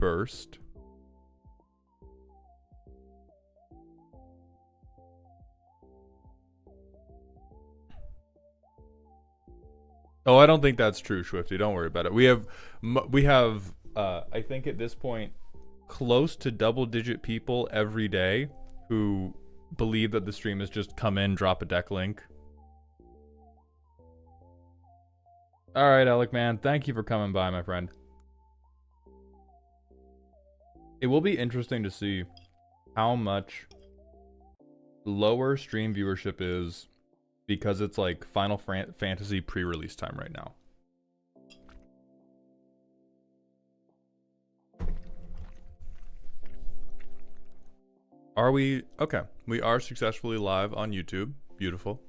first. Oh, I don't think that's true, Swifty. Don't worry about it. We have I think at this point, close to double-digit people every day who believe that the stream is just come in, drop a deck link. All right, Alec, man. Thank you for coming by, my friend. It will be interesting to see how much lower stream viewership is because it's like Final Fantasy pre-release time right now. Are we? Okay. We are successfully live on YouTube. Beautiful.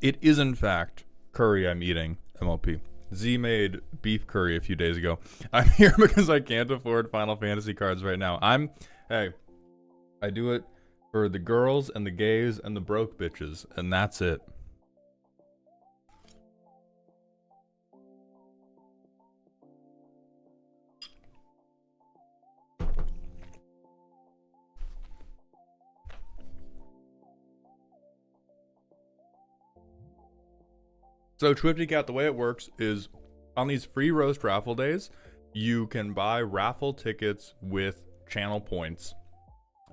It is, in fact, curry I'm eating, MLP. Z made beef curry a few days ago. I'm here because I can't afford Final Fantasy cards right now. Hey, I do it for the girls and the gays and the broke bitches, and that's it. So Twifty Cat, the way it works is on these free roast raffle days, you can buy raffle tickets with channel points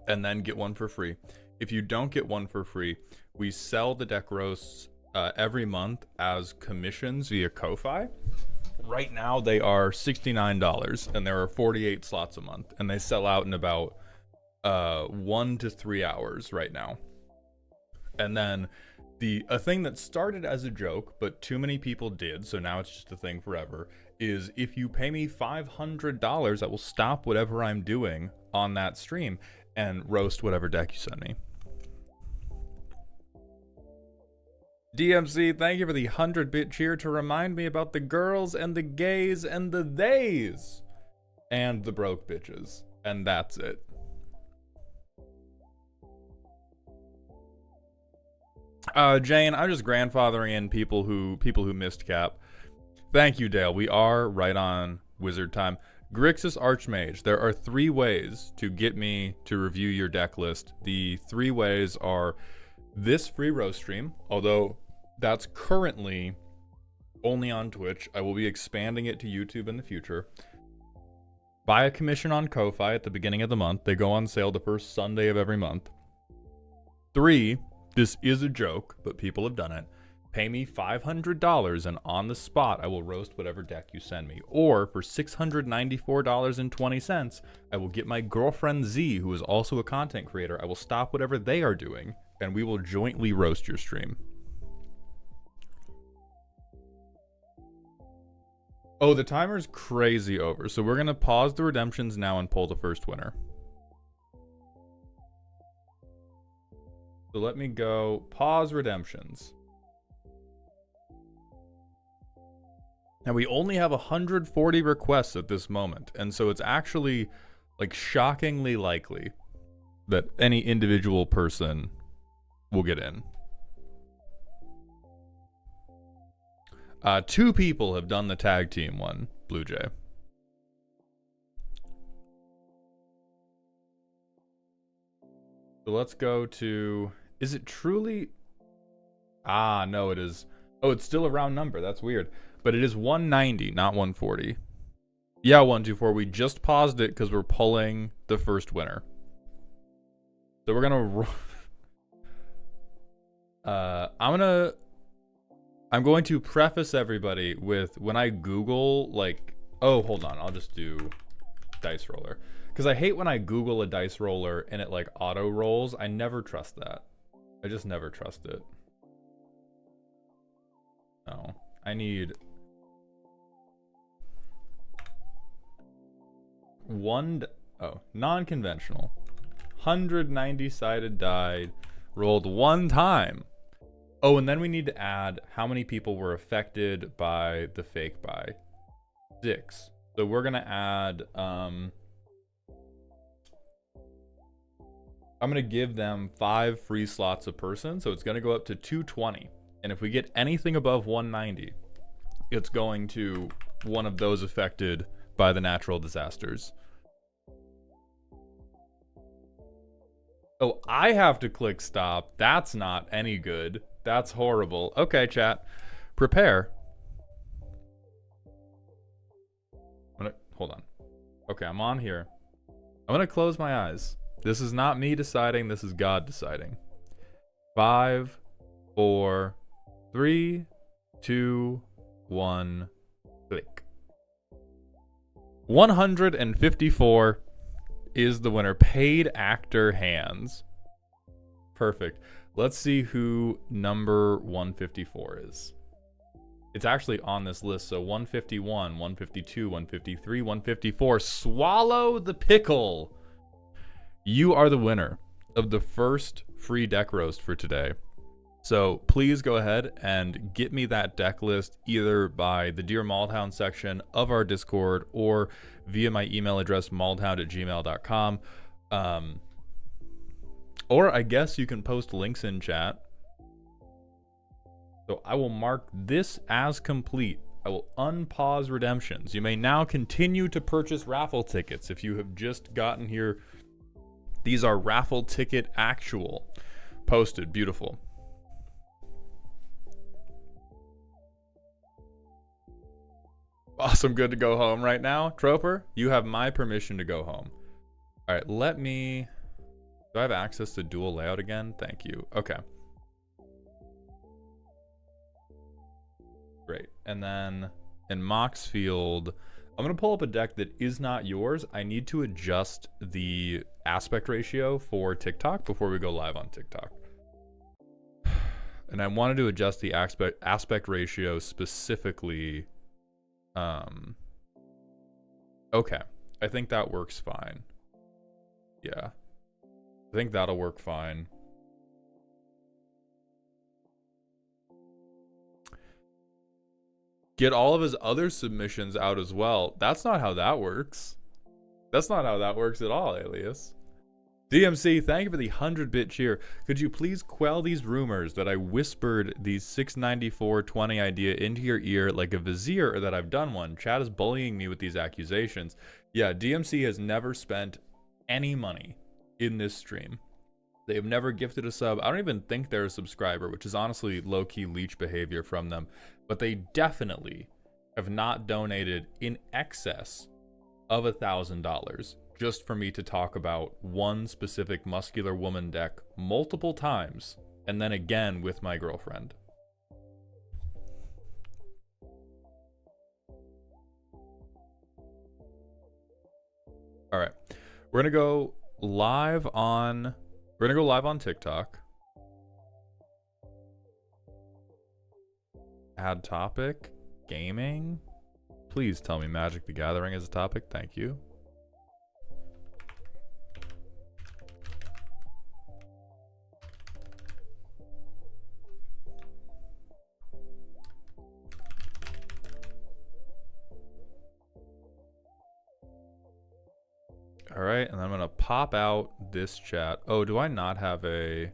and then get one for free. If you don't get one for free, we sell the deck roasts every month as commissions via Ko-Fi. Right now they are $69 and there are 48 slots a month and they sell out in about 1 to 3 hours right now. And then a thing that started as a joke, but too many people did, so now it's just a thing forever, is if you pay me $500, I will stop whatever I'm doing on that stream and roast whatever deck you send me. DMC, thank you for the 100-bit cheer to remind me about the girls and the gays and the theys and the broke bitches. And that's it. Jane, I'm just grandfathering in people who missed cap. Thank you, Dale. We are right on wizard time. Grixis Archmage, there are 3 ways to get me to review your deck list. The 3 ways are this free roast stream, although that's currently only on Twitch. I will be expanding it to YouTube in the future. Buy a commission on Ko-Fi at the beginning of the month. They go on sale the first Sunday of every month. 3, this is a joke, but people have done it. Pay me $500 and on the spot, I will roast whatever deck you send me. Or for $694.20, I will get my girlfriend Z, who is also a content creator. I will stop whatever they are doing, and we will jointly roast your stream. Oh, the timer's crazy over. So we're going to pause the redemptions now and pull the first winner. So let me go pause redemptions. Now we only have 140 requests at this moment, and so it's actually like shockingly likely that any individual person will get in. 2 people have done the tag team one, Blue Jay. So let's go to, is it truly? Ah, no, it is. Oh, it's still a round number. That's weird. But it is 190, not 140. Yeah, 124. We just paused it because we're pulling the first winner. So we're gonna. I'm going to preface everybody with when I Google like. Oh, hold on. I'll just do dice roller because I hate when I Google a dice roller and it like auto rolls. I never trust that. I just never trust it. No, I need. Non-conventional. 190 sided die rolled 1 time. Oh, and then we need to add how many people were affected by the fake buy. 6. So we're gonna add I'm gonna give them 5 free slots a person, so it's gonna go up to 220. And if we get anything above 190, it's going to one of those affected by the natural disasters. Oh, I have to click stop. That's not any good. That's horrible. Okay, chat. Prepare. Hold on. Okay, I'm on here. I'm gonna close my eyes. This is not me deciding, this is God deciding. 5, 4, 3, 2, 1, click. 154 is the winner. Paid actor hands. Perfect. Let's see who number 154 is. It's actually on this list. So 151, 152, 153, 154. Swallow the pickle. You are the winner of the first free deck roast for today. So please go ahead and get me that deck list either by the Dear Maldhound section of our Discord or via my email address, maldhound@gmail.com. Or I guess you can post links in chat. So I will mark this as complete. I will unpause redemptions. You may now continue to purchase raffle tickets if you have just gotten here. These are raffle ticket actual. Posted. Beautiful. Awesome. Good to go home right now. Troper, you have my permission to go home. All right, let me... Do I have access to dual layout again? Thank you. Okay. Great. And then in Moxfield, I'm going to pull up a deck that is not yours. I need to adjust the aspect ratio for TikTok before we go live on TikTok. And I wanted to adjust the aspect ratio specifically. Okay. I think that works fine. Yeah. I think that'll work fine. Get all of his other submissions out as well. That's not how that works. That's not how that works at all, Alias. DMC, thank you for the 100-bit cheer. Could you please quell these rumors that I whispered the 694.20 idea into your ear like a vizier, or that I've done one? Chad is bullying me with these accusations. Yeah, DMC has never spent any money in this stream. They've never gifted a sub. I don't even think they're a subscriber, which is honestly low-key leech behavior from them. But they definitely have not donated in excess of $1,000 just for me to talk about one specific muscular woman deck multiple times, and then again with my girlfriend. All right, we're gonna go live on TikTok. Add topic, gaming. Please tell me Magic the Gathering is a topic. Thank you. All right, and I'm gonna pop out this chat. Oh, do I not have a...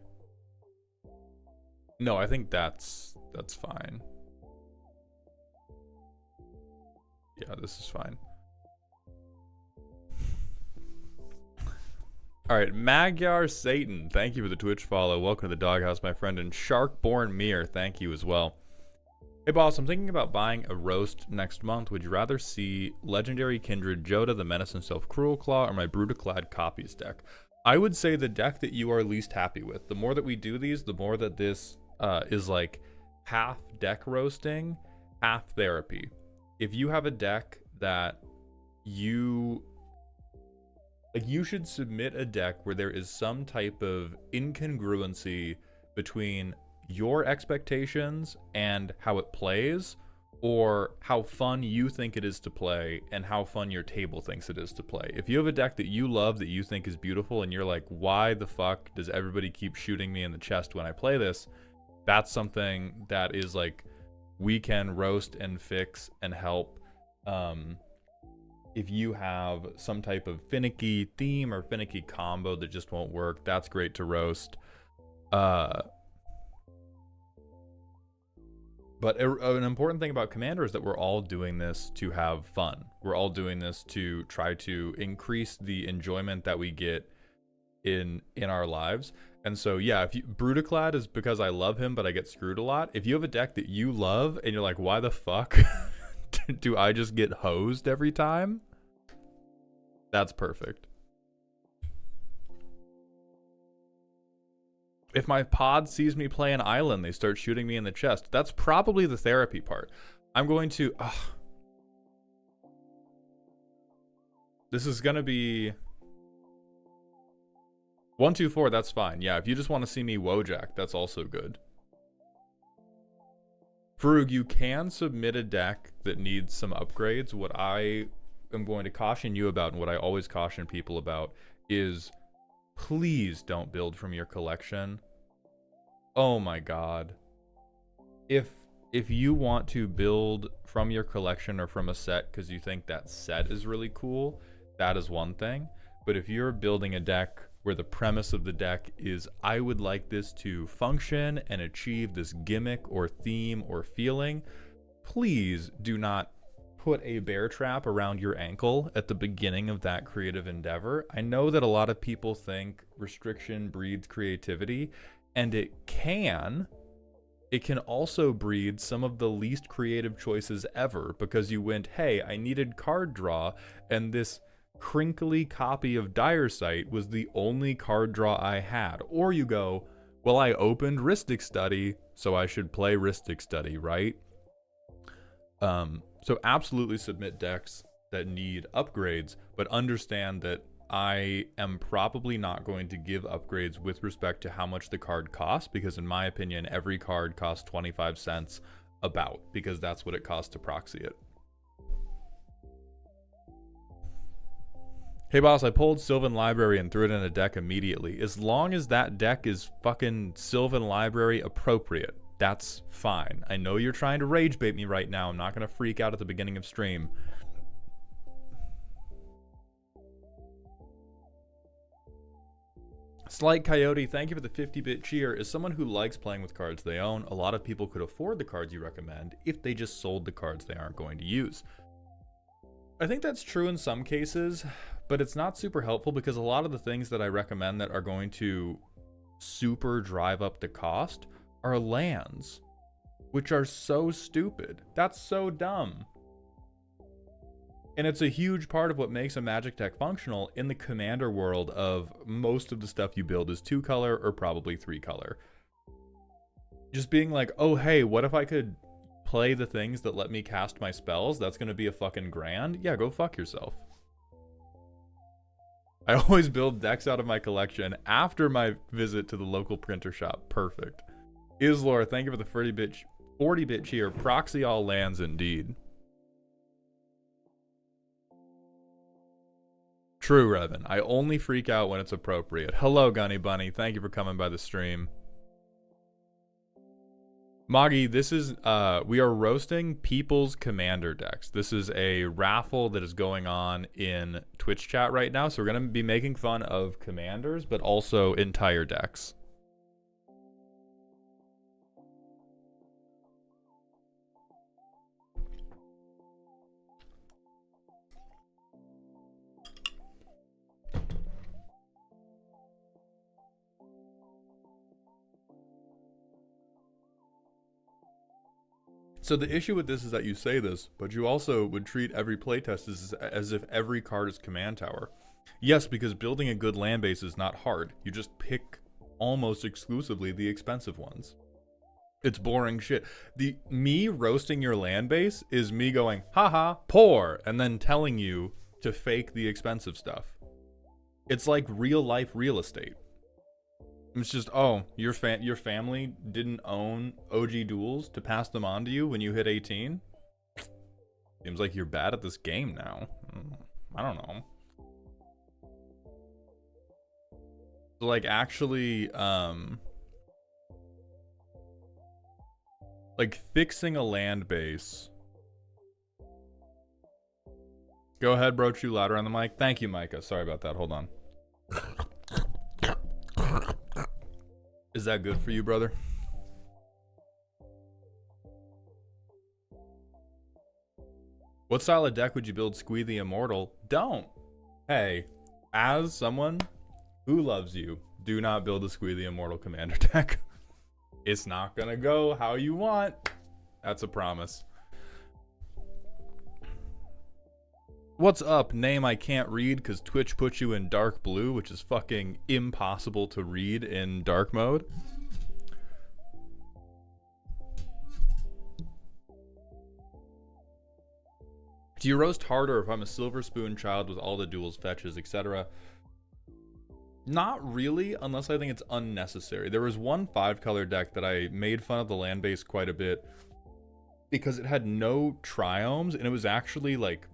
No, I think that's fine. Yeah, this is fine. All right, Magyar Satan, thank you for the Twitch follow. Welcome to the Doghouse, my friend. And Sharkborn Mir, thank you as well. Hey, boss, I'm thinking about buying a roast next month. Would you rather see Legendary Kindred, Joda, the Menace himself, Cruel Claw, or my Brutaclad Copies deck? I would say the deck that you are least happy with. The more that we do these, the more that this is like half deck roasting, half therapy. If you have a deck that you should submit a deck where there is some type of incongruency between your expectations and how it plays, or how fun you think it is to play and how fun your table thinks it is to play. If you have a deck that you love, that you think is beautiful, and you're like, why the fuck does everybody keep shooting me in the chest when I play this? That's something that is like, we can roast and fix and help. If you have some type of finicky theme or finicky combo that just won't work, that's great to roast. But an important thing about Commander is that we're all doing this to have fun. We're all doing this to try to increase the enjoyment that we get in our lives. And so yeah, if you Brutaclad is because I love him but I get screwed a lot. If you have a deck that you love and you're like, why the fuck do I just get hosed every time? That's perfect. If my pod sees me play an island, they start shooting me in the chest. That's probably the therapy part. I'm going to this is gonna be 1-2-4, that's fine. Yeah, if you just want to see me Wojak, that's also good. Frug, you can submit a deck that needs some upgrades. What I am going to caution you about, and what I always caution people about, is please don't build from your collection. Oh my god. If you want to build from your collection or from a set because you think that set is really cool, that is one thing. But if you're building a deck where the premise of the deck is, I would like this to function and achieve this gimmick or theme or feeling, please do not put a bear trap around your ankle at the beginning of that creative endeavor. I know that a lot of people think restriction breeds creativity, and it can. It can also breed some of the least creative choices ever, because you went, hey, I needed card draw, and this crinkly copy of Dire Sight was the only card draw I had. Or you go, well, I opened Rhystic Study, so I should play Rhystic Study, right? So absolutely submit decks that need upgrades, but understand that I am probably not going to give upgrades with respect to how much the card costs, because in my opinion, every card costs 25 cents about, because that's what it costs to proxy it. Hey boss, I pulled Sylvan Library and threw it in a deck immediately. As long as that deck is fucking Sylvan Library appropriate, that's fine. I know you're trying to rage bait me right now. I'm not going to freak out at the beginning of stream. Slight Coyote, thank you for the 50-bit cheer. As someone who likes playing with cards they own, a lot of people could afford the cards you recommend if they just sold the cards they aren't going to use. I think that's true in some cases, but it's not super helpful because a lot of the things that I recommend that are going to super drive up the cost are lands, which are so stupid. That's so dumb. And it's a huge part of what makes a Magic deck functional in the Commander world of most of the stuff you build is 2-color or probably 3-color. Just being like, oh hey, what if I could play the things that let me cast my spells? That's gonna be a fucking grand. Yeah, go fuck yourself. I always build decks out of my collection after my visit to the local printer shop. Perfect. Islor, thank you for the 40-bit cheer. Proxy all lands indeed. True, Revan. I only freak out when it's appropriate. Hello, Gunny Bunny. Thank you for coming by the stream. Moggy, this is, we are roasting people's Commander decks. This is a raffle that is going on in Twitch chat right now, so we're going to be making fun of Commanders, but also entire decks. So the issue with this is that you say this, but you also would treat every playtest as if every card is Command Tower. Yes, because building a good land base is not hard. You just pick almost exclusively the expensive ones. It's boring shit. Me roasting your land base is me going, haha, poor, and then telling you to fake the expensive stuff. It's like real life real estate. It's just, oh, your family didn't own OG duels to pass them on to you when you hit 18? Seems like you're bad at this game now. I don't know. So, like, actually, like, fixing a land base. Go ahead, bro, chew louder on the mic. Thank you, Micah. Sorry about that. Hold on. Is that good for you, brother? What style of deck would you build Squee the Immortal? Don't. Hey, as someone who loves you, do not build a Squee the Immortal commander deck. It's not gonna go how you want. That's a promise. What's up? Name I can't read because Twitch puts you in dark blue, which is fucking impossible to read in dark mode. Do you roast harder if I'm a silver spoon child with all the duels, fetches, etc.? Not really, unless I think it's unnecessary. There was one 5-color deck that I made fun of the land base quite a bit because it had no triomes, and it was actually like,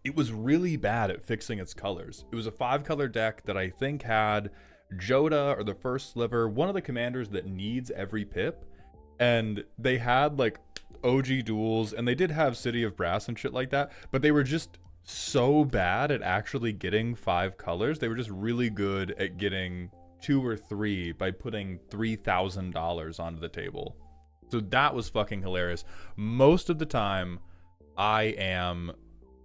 it was really bad at fixing its colors. It was a 5-color deck that I think had Joda or the First Sliver, one of the commanders that needs every pip, and they had like OG duels, and they did have City of Brass and shit like that, but they were just so bad at actually getting 5 colors. They were just really good at getting 2 or 3 by putting $3,000 onto the table. So that was fucking hilarious. Most of the time, I am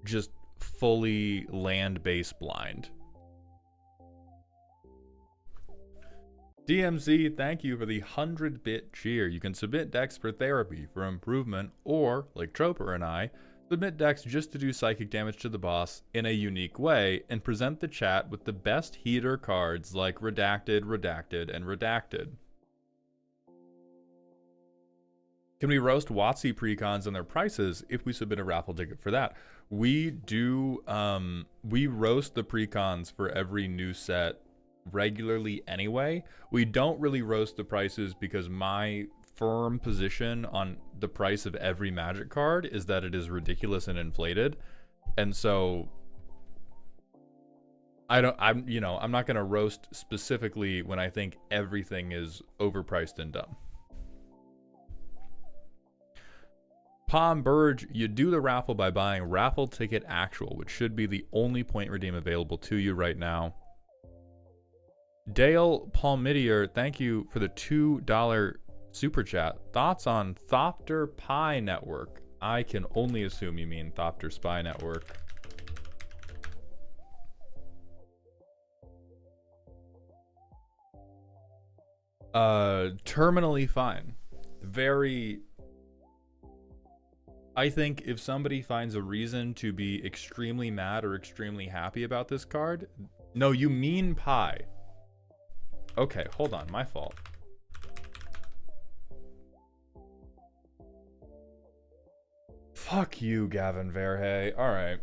just fully land-based blind. DMZ, thank you for the 100-bit cheer. You can submit decks for therapy, for improvement, or, like Troper and I, submit decks just to do psychic damage to the boss in a unique way and present the chat with the best heater cards like Redacted, Redacted, and Redacted. Can we roast WotC precons and their prices if we submit a raffle ticket for that? We do, we roast the precons for every new set regularly anyway. We don't really roast the prices because my firm position on the price of every Magic card is that it is ridiculous and inflated. And so I'm not going to roast specifically when I think everything is overpriced and dumb. Palm Burge, you do the raffle by buying Raffle Ticket Actual, which should be the only point redeem available to you right now. Dale Palmidier, thank you for the $2 super chat. Thoughts on Thopter Pi Network? I can only assume you mean Thopter Spy Network. Terminally fine. Very... I think if somebody finds a reason to be extremely mad or extremely happy about this card... No, you mean Pi. Okay, hold on, my fault. Fuck you, Gavin Verhey. Alright.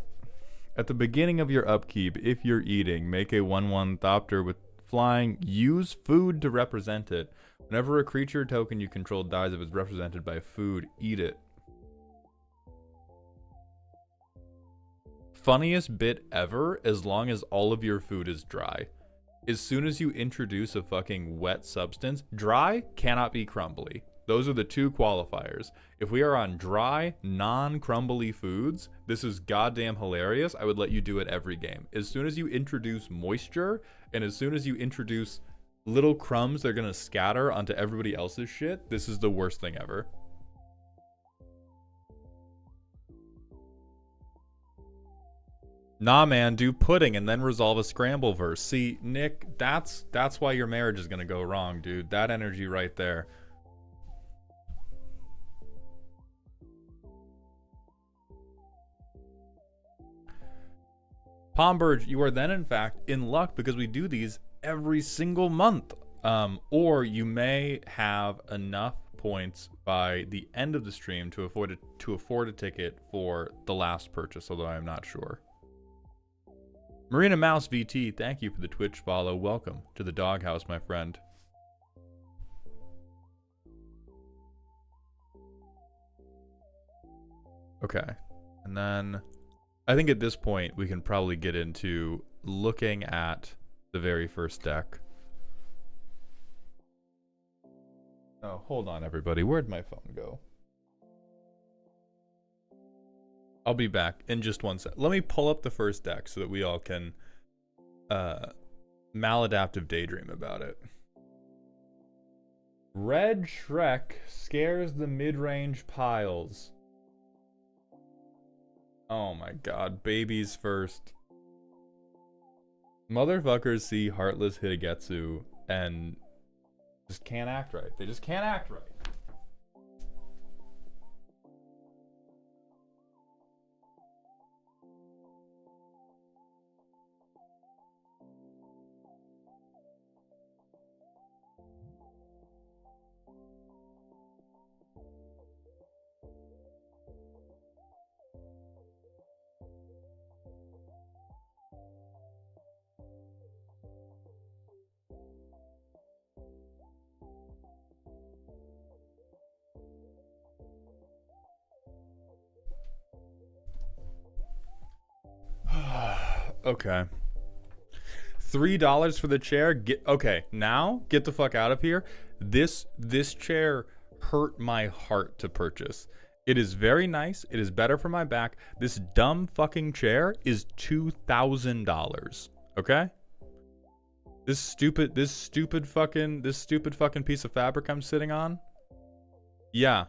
At the beginning of your upkeep, if you're eating, make a 1/1 Thopter with flying. Use food to represent it. Whenever a creature token you control dies, if it's represented by food, eat it. Funniest bit ever, as long as all of your food is dry. As soon as you introduce a fucking wet substance, dry cannot be crumbly. Those are the two qualifiers. If we are on dry, non-crumbly foods, this is goddamn hilarious. I would let you do it every game. As soon as you introduce moisture, and as soon as you introduce little crumbs that are gonna scatter onto everybody else's shit, this is the worst thing ever. Nah, man, do pudding and then resolve a scramble verse. See, Nick, that's why your marriage is gonna go wrong, dude. That energy right there. Palmberg, you are then in fact in luck because we do these every single month. Or you may have enough points by the end of the stream to afford a ticket for the last purchase, although I'm not sure. Marina Mouse VT, thank you for the Twitch follow. Welcome to the doghouse, my friend. Okay, and then I think at this point we can probably get into looking at the very first deck. Oh, hold on, everybody. Where'd my phone go? I'll be back in just one sec. Let me pull up the first deck so that we all can maladaptive daydream about it. Red Shrek scares the mid-range piles. Oh my god, babies first. Motherfuckers see Heartless Hitagetsu and just can't act right. They just can't act right. Okay. $3 for the chair. Now get the fuck out of here. This chair hurt my heart to purchase. It is very nice. It is better for my back. This dumb fucking chair is $2,000. Okay? This stupid fucking piece of fabric I'm sitting on. Yeah.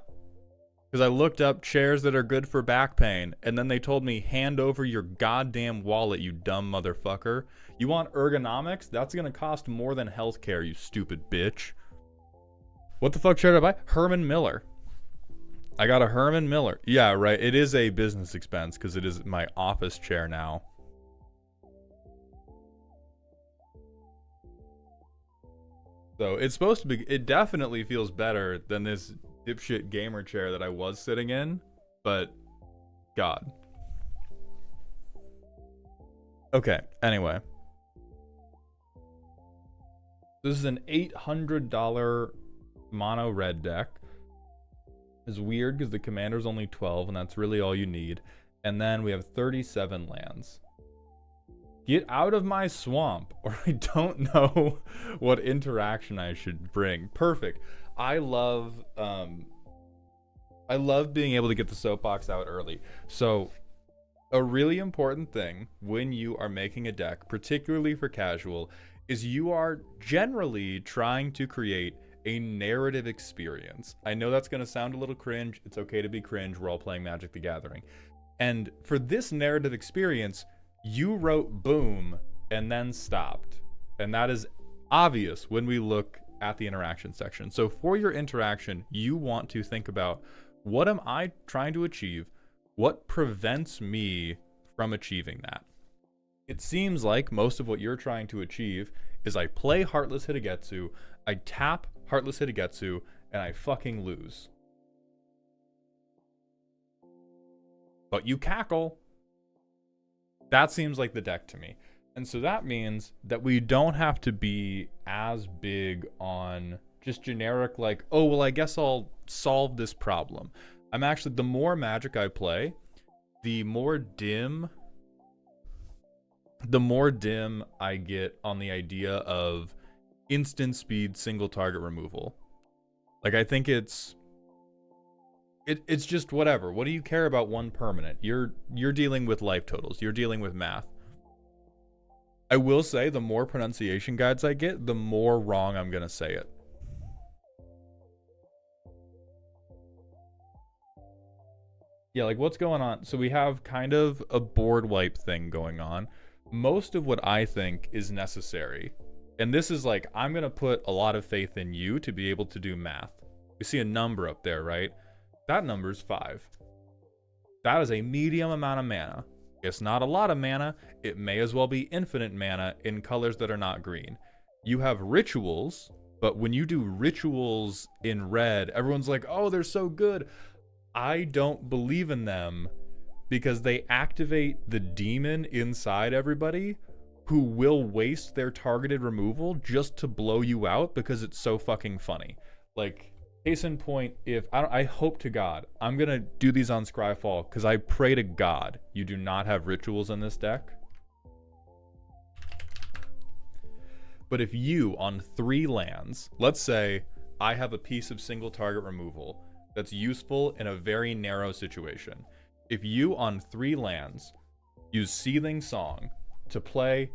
Because I looked up chairs that are good for back pain, and then they told me, hand over your goddamn wallet, you dumb motherfucker. You want ergonomics? That's going to cost more than healthcare, you stupid bitch. What the fuck chair did I buy? Herman Miller. I got a Herman Miller. Yeah, right. It is a business expense because it is my office chair now. So it's supposed to be, it definitely feels better than this dipshit gamer chair that I was sitting in, but God. Okay, anyway. This is an $800 mono red deck. It's weird because the commander's only 12 and that's really all you need. And then we have 37 lands. Get out of my swamp, or I don't know what interaction I should bring. Perfect. I love being able to get the soapbox out early. So a really important thing when you are making a deck, particularly for casual, is you are generally trying to create a narrative experience. I know that's going to sound a little cringe. It's okay to be cringe. We're all playing Magic the Gathering. And for this narrative experience, you wrote boom and then stopped. And that is obvious when we look at the interaction section. So for your interaction, you want to think about, what am I trying to achieve? What prevents me from achieving that? It seems like most of what you're trying to achieve is I play Heartless Hitagetsu, I tap Heartless Hitagetsu, and I fucking lose. But you cackle. That seems like the deck to me. And so that means that we don't have to be as big on just generic like, oh, well, I guess I'll solve this problem. I'm actually, the more Magic I play, the more dim I get on the idea of instant speed single target removal. Like, I think it's just whatever. What do you care about one permanent? You're dealing with life totals. You're dealing with math. I will say the more pronunciation guides I get, the more wrong I'm going to say it. Yeah, like what's going on? So we have kind of a board wipe thing going on. Most of what I think is necessary, and this is like, I'm going to put a lot of faith in you to be able to do math. You see a number up there, right? That number's 5. That is a medium amount of mana. It's not a lot of mana. It may as well be infinite mana in colors that are not green. You have rituals, but when you do rituals in red, everyone's like, oh, they're so good. I don't believe in them because they activate the demon inside everybody who will waste their targeted removal just to blow you out because it's so fucking funny. Like, case in point, I hope to God, I'm going to do these on Scryfall because I pray to God you do not have rituals in this deck. But if you, on 3 lands, let's say I have a piece of single target removal that's useful in a very narrow situation. If you, on 3 lands, use Seething Song to play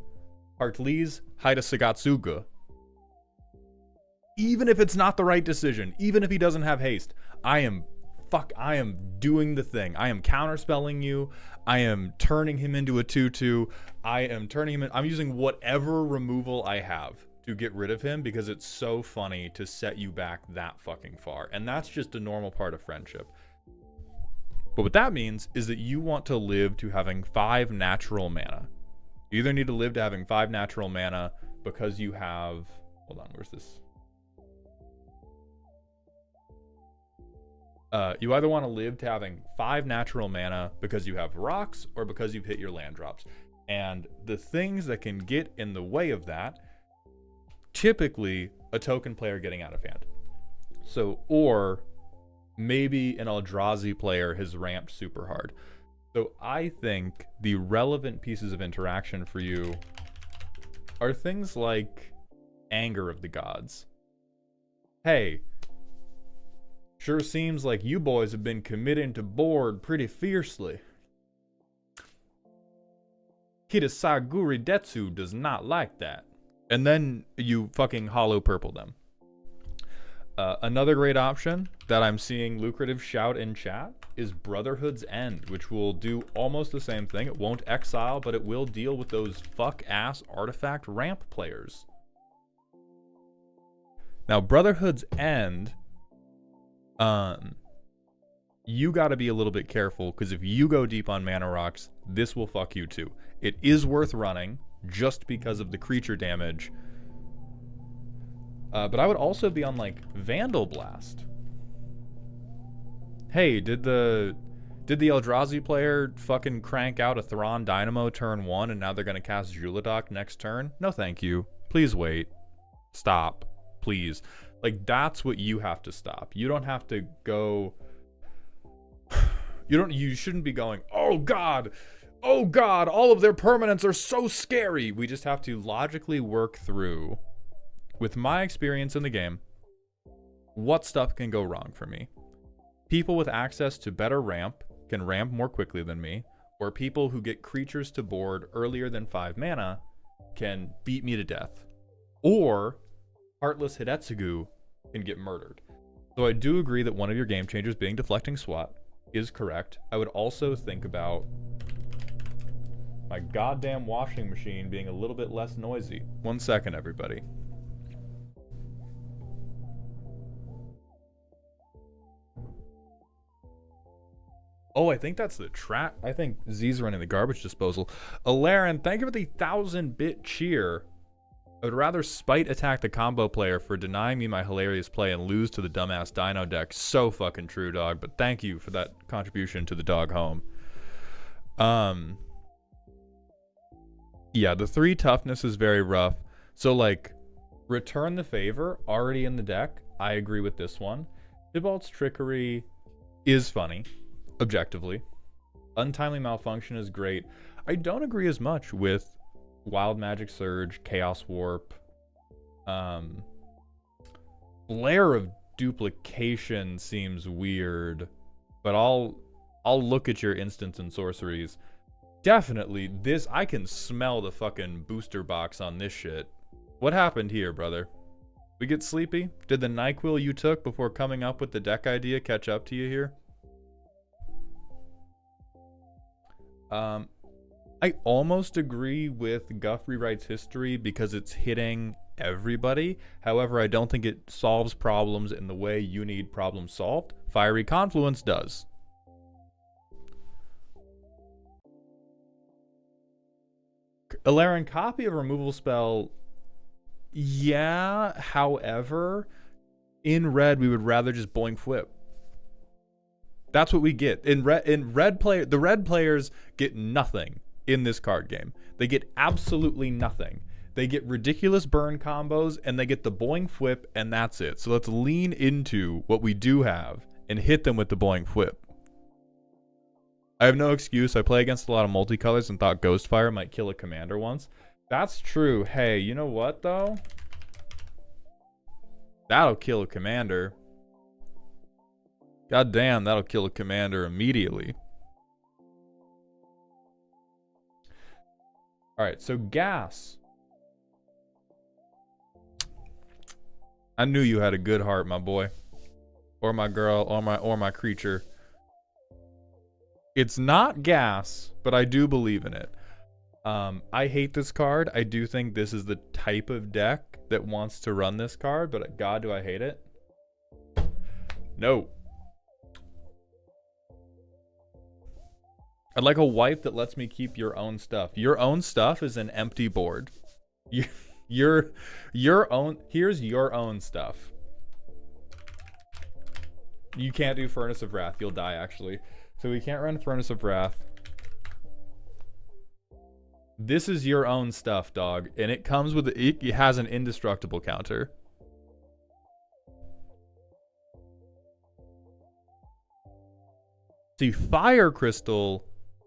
Heartless Hitagatsuga, even if it's not the right decision, even if he doesn't have haste, I am I am doing the thing. I am counterspelling you. I am turning him into a 2/2. I'm using whatever removal I have to get rid of him because it's so funny to set you back that fucking far. And that's just a normal part of friendship. But what that means is that you want to live to having 5 natural mana. You either need to live to having 5 natural mana because you have... Hold on, where's this? You either want to live to having 5 natural mana because you have rocks or because you've hit your land drops. And the things that can get in the way of that, typically a token player getting out of hand. So, or maybe an Eldrazi player has ramped super hard. So I think the relevant pieces of interaction for you are things like Anger of the Gods. Hey, sure seems like you boys have been committing to board pretty fiercely. Kitasaguri Detsu does not like that. And then you fucking hollow purple them. Another great option that I'm seeing lucrative shout in chat is Brotherhood's End, which will do almost the same thing. It won't exile, but it will deal with those fuck-ass artifact ramp players. Now, Brotherhood's End, you gotta be a little bit careful, because if you go deep on mana rocks, this will fuck you too. It is worth running, just because of the creature damage. But I would also be on, like, Vandal Blast. Hey, did the Eldrazi player fucking crank out a Thrawn Dynamo turn 1 and now they're gonna cast Juladoc next turn? No thank you. Please wait. Stop. Please. Like, that's what you have to stop. You don't have to go... You shouldn't be going, oh god, all of their permanents are so scary. We just have to logically work through, with my experience in the game, what stuff can go wrong for me. People with access to better ramp can ramp more quickly than me, or people who get creatures to board earlier than 5 mana can beat me to death. Or Heartless Hidetsugu can get murdered. So I do agree that one of your game changers being Deflecting Swat is correct. I would also think about my goddamn washing machine being a little bit less noisy. 1 second, everybody. Oh, I think that's the trap. I think Z's running the garbage disposal. Alaren, thank you for the 1,000-bit cheer. I would rather spite attack the combo player for denying me my hilarious play and lose to the dumbass Dino deck. So fucking true, dog. But thank you for that contribution to the dog home. Yeah, the 3 toughness is very rough. So, like, Return the Favor, already in the deck. I agree with this one. Tybalt's Trickery is funny, objectively. Untimely Malfunction is great. I don't agree as much with Wild Magic Surge, Chaos Warp. Flare of Duplication seems weird, but I'll look at your instants and sorceries. Definitely, this, I can smell the fucking booster box on this shit. What happened here, brother? We get sleepy? Did the NyQuil you took before coming up with the deck idea catch up to you here? I almost agree with Guff Rewrites History because it's hitting everybody. However, I don't think it solves problems in the way you need problems solved. Fiery Confluence does. Alaren, copy of removal spell. Yeah, however, in red we would rather just boink flip. That's what we get. The red players get nothing in this card game. They get absolutely nothing. They get ridiculous burn combos and they get the boing flip and that's it. So let's lean into what we do have and hit them with the boing flip. I have no excuse. I play against a lot of multicolors and thought Ghostfire might kill a commander once. That's true. Hey, you know what though? That'll kill a commander. God damn, that'll kill a commander immediately. Alright, so gas. I knew you had a good heart, my boy. or my girl, or my creature. It's not gas, but I do believe in it. I hate this card. I do think this is the type of deck that wants to run this card, but God, do I hate it? No. I'd like a wipe that lets me keep your own stuff. Your own stuff is an empty board. Your own, here's your own stuff. You can't do Furnace of Wrath. You'll die, actually. So we can't run Furnace of Wrath. This is your own stuff, dog. And it comes with, it has an indestructible counter. See, Fire Crystal,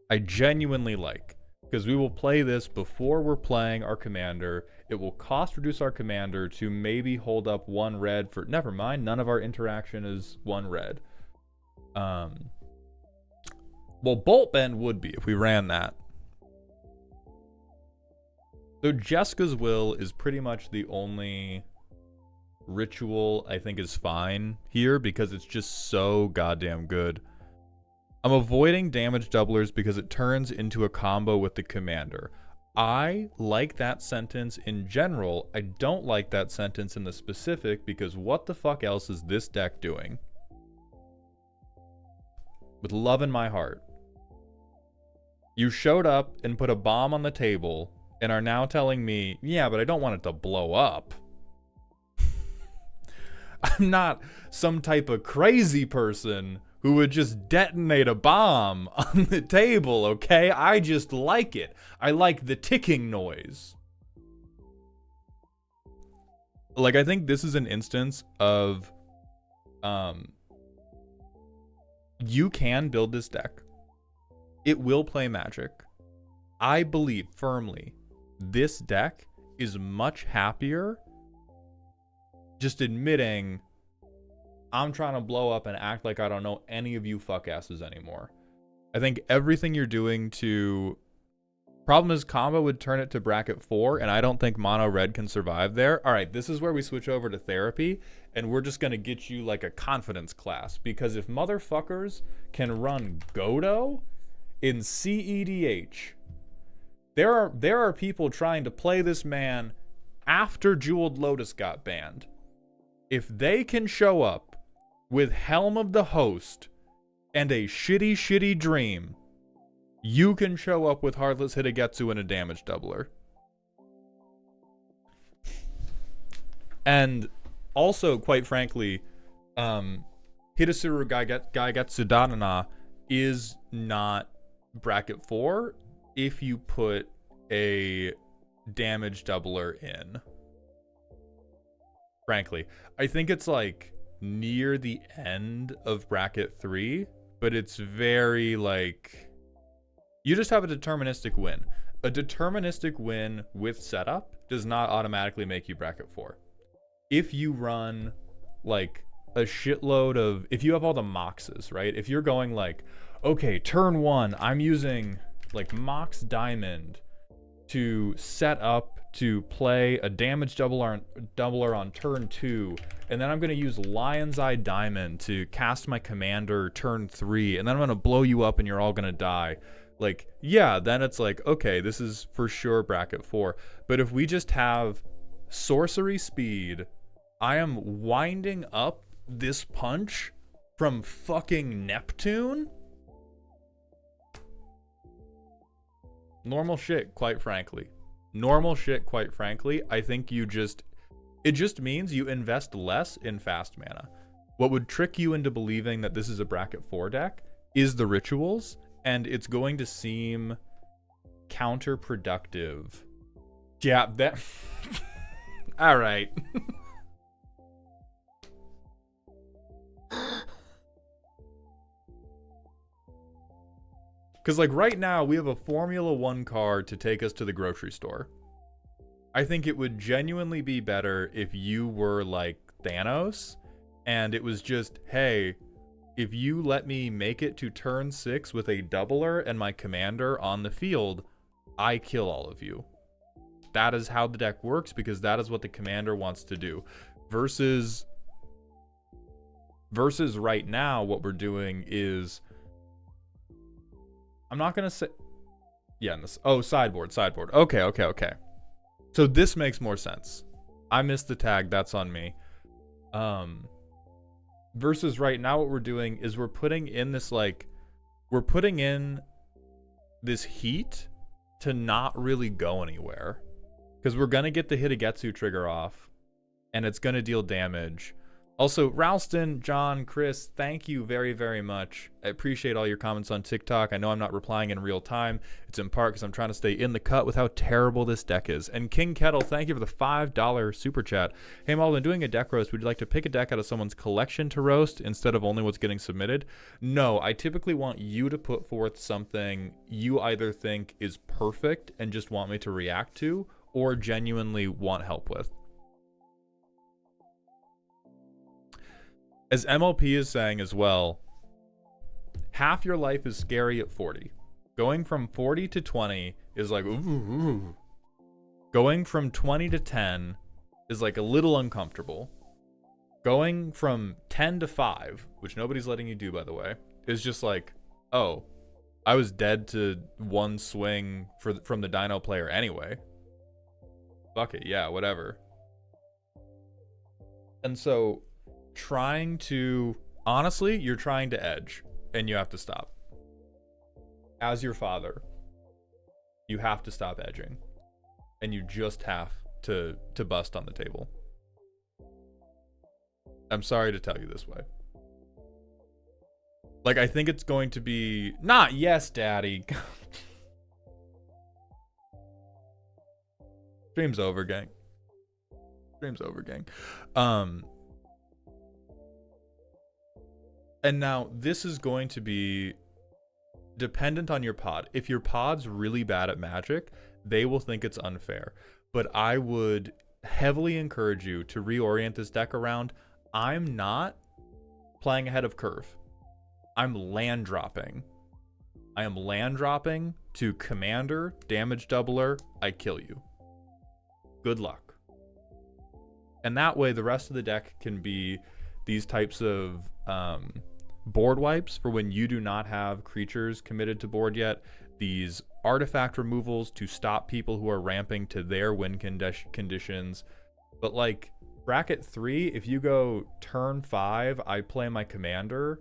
I genuinely like. Because we will play this before we're playing our commander. It will cost reduce our commander to maybe hold up 1 red for... Never mind, none of our interaction is 1 red. Well, Bolt Bend would be if we ran that. So Jeska's Will is pretty much the only ritual I think is fine here because it's just so goddamn good. I'm avoiding damage doublers because it turns into a combo with the commander. I like that sentence in general. I don't like that sentence in the specific because what the fuck else is this deck doing? With love in my heart. You showed up and put a bomb on the table and are now telling me, yeah, but I don't want it to blow up. I'm not some type of crazy person who would just detonate a bomb on the table, okay? I just like it. I like the ticking noise. Like, I think this is an instance of, you can build this deck. It will play Magic. I believe firmly this deck is much happier just admitting I'm trying to blow up and act like I don't know any of you fuck asses anymore. I think everything you're doing to... Problem is, combo would turn it to bracket 4, and I don't think mono red can survive there. Alright, this is where we switch over to therapy, and we're just gonna get you like a confidence class. Because if motherfuckers can run Godo in CEDH, there are people trying to play this man after Jeweled Lotus got banned. If they can show up with Helm of the Host and a shitty dream, you can show up with Heartless Hitagetsu and a damage doubler. And also, quite frankly, Hitasuru Gaigetsu Danana is not bracket 4 if you put a damage doubler in. Frankly, I think it's like near the end of bracket 3, but it's very like, you just have a deterministic win. A deterministic win with setup does not automatically make you bracket 4. If you run like a shitload of, if you have all the moxes, right? If you're going like, okay, turn 1, I'm using like Mox Diamond to set up to play a damage doubler on turn 2, and then I'm going to use Lion's Eye Diamond to cast my commander turn 3, and then I'm going to blow you up and you're all going to die. Like, yeah, then it's like, okay, this is for sure bracket 4. But if we just have sorcery speed, I am winding up this punch from fucking Neptune? Normal shit, quite frankly. Normal shit, quite frankly. I think it just means you invest less in fast mana. What would trick you into believing that this is a bracket 4 deck is the rituals, and it's going to seem counterproductive. Yeah, that... All right. Because, like, right now, we have a Formula 1 card to take us to the grocery store. I think it would genuinely be better if you were, like, Thanos, and it was just, hey, if you let me make it to turn 6 with a doubler and my commander on the field, I kill all of you. That is how the deck works, because that is what the commander wants to do. Versus Versus right now, what we're doing is, I'm not gonna say, yeah, in this, oh, sideboard. Okay. So this makes more sense. I missed the tag, that's on me. Versus right now, what we're doing is we're putting in this, like, we're putting in this heat to not really go anywhere. Because we're gonna get the Hitagetsu trigger off, and it's gonna deal damage. Also, Ralston, John, Chris, thank you very, very much. I appreciate all your comments on TikTok. I know I'm not replying in real time. It's in part because I'm trying to stay in the cut with how terrible this deck is. And King Kettle, thank you for the $5 super chat. Hey, Malden, doing a deck roast, would you like to pick a deck out of someone's collection to roast instead of only what's getting submitted? No, I typically want you to put forth something you either think is perfect and just want me to react to, or genuinely want help with. As MLP is saying as well, half your life is scary at 40. Going from 40 to 20 is like, ooh. Going from 20 to 10 is like a little uncomfortable. Going from 10 to 5, which nobody's letting you do, by the way, is just like, oh, I was dead to one swing from the Dino player anyway. Fuck it, yeah, whatever. And so, honestly, you're trying to edge, and you have to stop. As your father, you have to stop edging, and you just have to bust on the table. I'm sorry to tell you this way. Like, I think it's going to be not yes, daddy. Stream's over, gang. Stream's over, gang. And now this is going to be dependent on your pod. If your pod's really bad at Magic, they will think it's unfair. But I would heavily encourage you to reorient this deck around. I'm not playing ahead of curve. I'm land dropping. I am land dropping to commander, damage doubler, I kill you. Good luck. And that way the rest of the deck can be these types of board wipes for when you do not have creatures committed to board yet. These artifact removals to stop people who are ramping to their win conditions. But like bracket 3, if you go turn 5, I play my commander.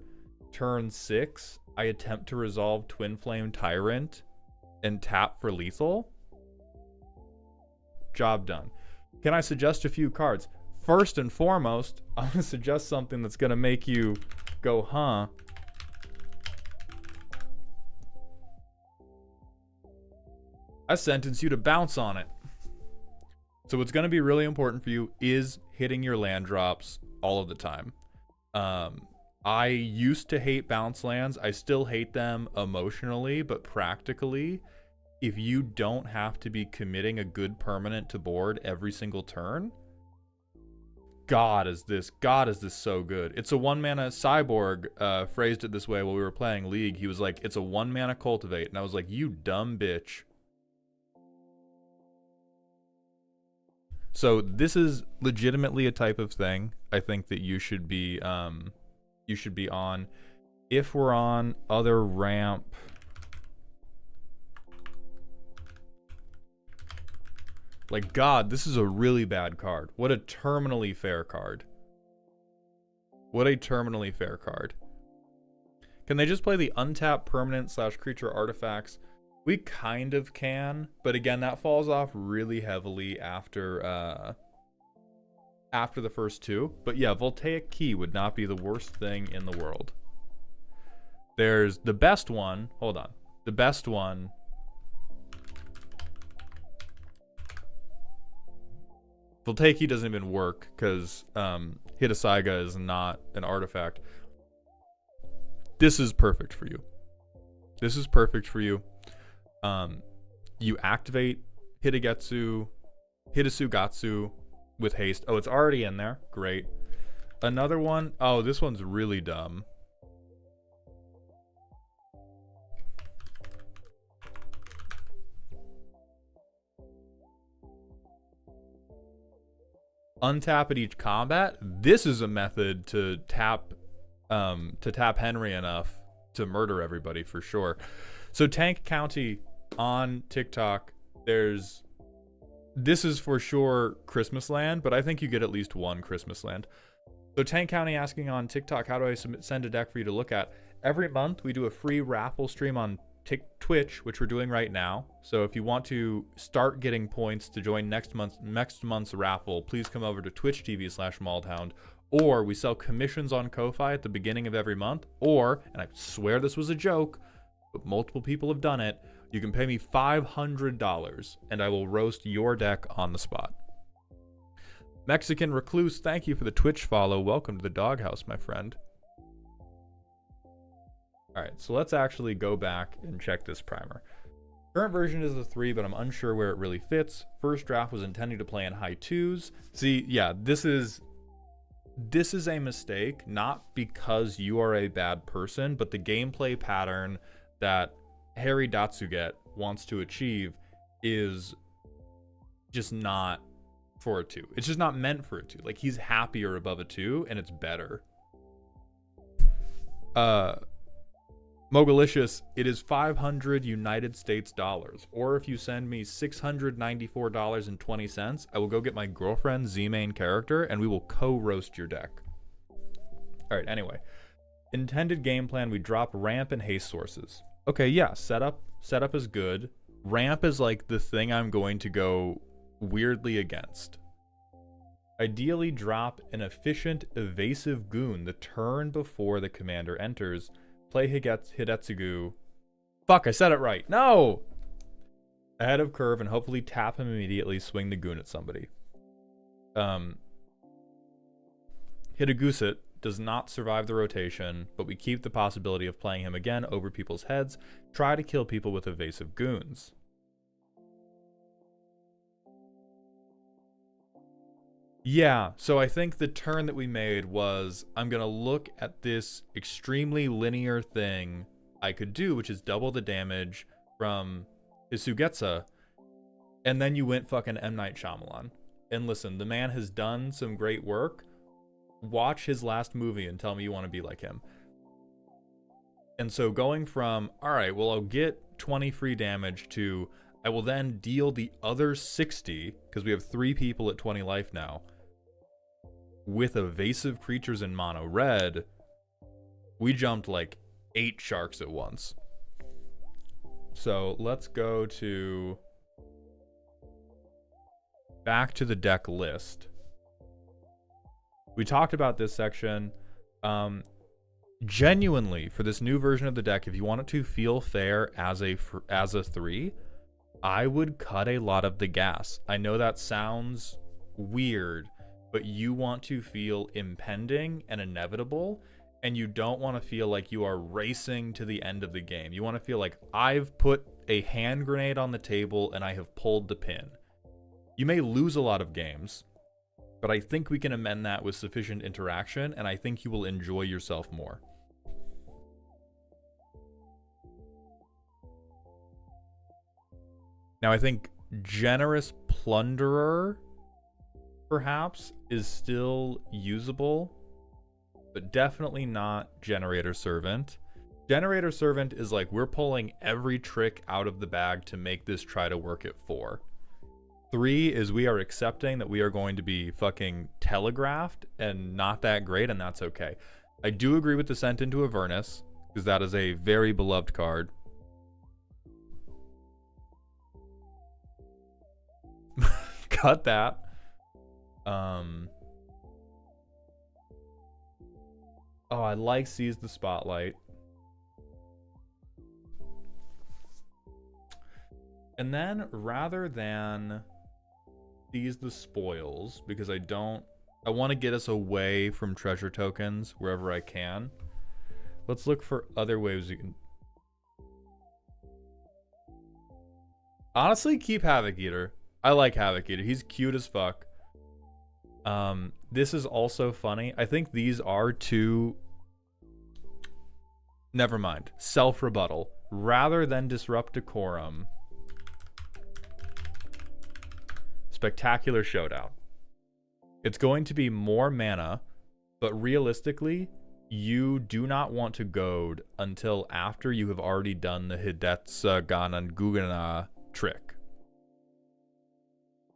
Turn 6, I attempt to resolve Twin Flame Tyrant and tap for lethal. Job done. Can I suggest a few cards? First and foremost, I'm going to suggest something that's going to make you go, huh? I sentence you to bounce on it. So what's going to be really important for you is hitting your land drops all of the time. I used to hate bounce lands. I still hate them emotionally, but practically, if you don't have to be committing a good permanent to board every single turn, God is this so good. It's a 1-mana Cyborg phrased it this way while we were playing League. He was like, it's a 1-mana cultivate. And I was like, you dumb bitch. So this is legitimately a type of thing I think that you should be on. If we're on other ramp, like, God, this is a really bad card. What a terminally fair card. What a terminally fair card. Can they just play the untapped permanent / creature artifacts? We kind of can, but again, that falls off really heavily after the first two. But yeah, Voltaic Key would not be the worst thing in the world. There's the best one. Hold on. The best one. Voltaic Key doesn't even work because Hitosaiga is not an artifact. This is perfect for you. This is perfect for you. You activate Hitasugatsu with haste. Oh, it's already in there. Great. Another one. Oh, this one's really dumb. Untap at each combat. This is a method to tap to tap Henry enough to murder everybody for sure. So Tank County on TikTok, this is for sure Christmas land, but I think you get at least one Christmas land. So Tank County asking on TikTok, how do I send a deck for you to look at? Every month we do a free raffle stream on Twitch, which we're doing right now. So if you want to start getting points to join next month's raffle, please come over to twitch.tv/maldhound. Or we sell commissions on Ko-Fi at the beginning of every month. Or, and I swear this was a joke, but multiple people have done it, you can pay me $500 and I will roast your deck on the spot. Mexican Recluse, thank you for the Twitch follow. Welcome to the doghouse, my friend. All right, so let's actually go back and check this primer. Current version is the 3, but I'm unsure where it really fits. First draft was intending to play in high 2s. See, yeah, this is a mistake, not because you are a bad person, but the gameplay pattern that Harry Datsuget wants to achieve is just not for a 2. It's just not meant for a 2. Like, he's happier above a 2, and it's better. Mogalicious, it is 500 United States dollars. Or if you send me $694.20, I will go get my girlfriend's Z-main character and we will co-roast your deck. Alright, anyway. Intended game plan, we drop ramp and haste sources. Okay, yeah, setup is good. Ramp is like the thing I'm going to go weirdly against. Ideally drop an efficient, evasive goon the turn before the commander enters. Play Hidetsugu. Fuck, I said it right. No! Ahead of curve and hopefully tap him immediately, swing the goon at somebody. Hitagusit does not survive the rotation, but we keep the possibility of playing him again over people's heads. Try to kill people with evasive goons. Yeah, so I think the turn that we made was, I'm going to look at this extremely linear thing I could do, which is double the damage from Hisugetsu, and then you went fucking M. Night Shyamalan. And listen, the man has done some great work. Watch his last movie and tell me you want to be like him. And so going from, alright, well, I'll get 20 free damage to, I will then deal the other 60, because we have 3 people at 20 life now, with evasive creatures in mono red, we jumped like 8 sharks at once. So let's go to back to the deck list. We talked about this section. Genuinely, for this new version of the deck, if you want it to feel fair as a 3, I would cut a lot of the gas. I know that sounds weird, but you want to feel impending and inevitable, and you don't want to feel like you are racing to the end of the game. You want to feel like I've put a hand grenade on the table and I have pulled the pin. You may lose a lot of games, but I think we can amend that with sufficient interaction, and I think you will enjoy yourself more. Now, I think Generous Plunderer perhaps is still usable, but definitely not Generator Servant. Generator Servant is like, we're pulling every trick out of the bag to make this try to work at 4. 3 is we are accepting that we are going to be fucking telegraphed and not that great, and that's okay. I do agree with Descent into Avernus, because that is a very beloved card. Cut that. Oh, I like Seize the Spotlight. And then, rather than Seize the Spoils, because I want to get us away from treasure tokens wherever I can. Let's look for other ways you can... Honestly, keep Havoc Eater. I like Havoc Eater. He's cute as fuck. This is also funny. I think these are 2... Never mind. Self-rebuttal. Rather than Disrupt Decorum, Spectacular Showdown. It's going to be more mana, but realistically, you do not want to goad until after you have already done the Hidetsuga Ganan Gugana trick.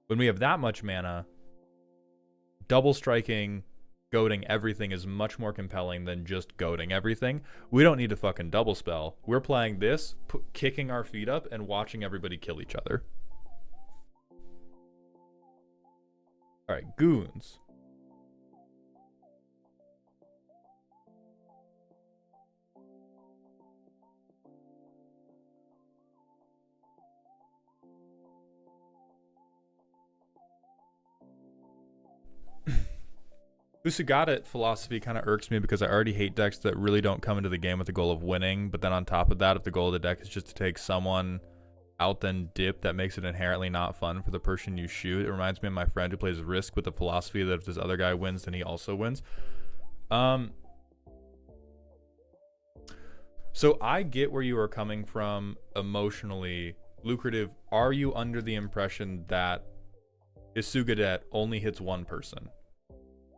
When we have that much mana, double striking, goading everything is much more compelling than just goading everything. We don't need to fucking double spell. We're playing this, kicking our feet up, and watching everybody kill each other. Alright, goons. Usagata philosophy kind of irks me because I already hate decks that really don't come into the game with the goal of winning, but then on top of that, if the goal of the deck is just to take someone out then dip, that makes it inherently not fun for the person you shoot. It reminds me of my friend who plays Risk with the philosophy that if this other guy wins, then he also wins. So I get where you are coming from emotionally. Lucrative, are you under the impression that Isugadet only hits one person?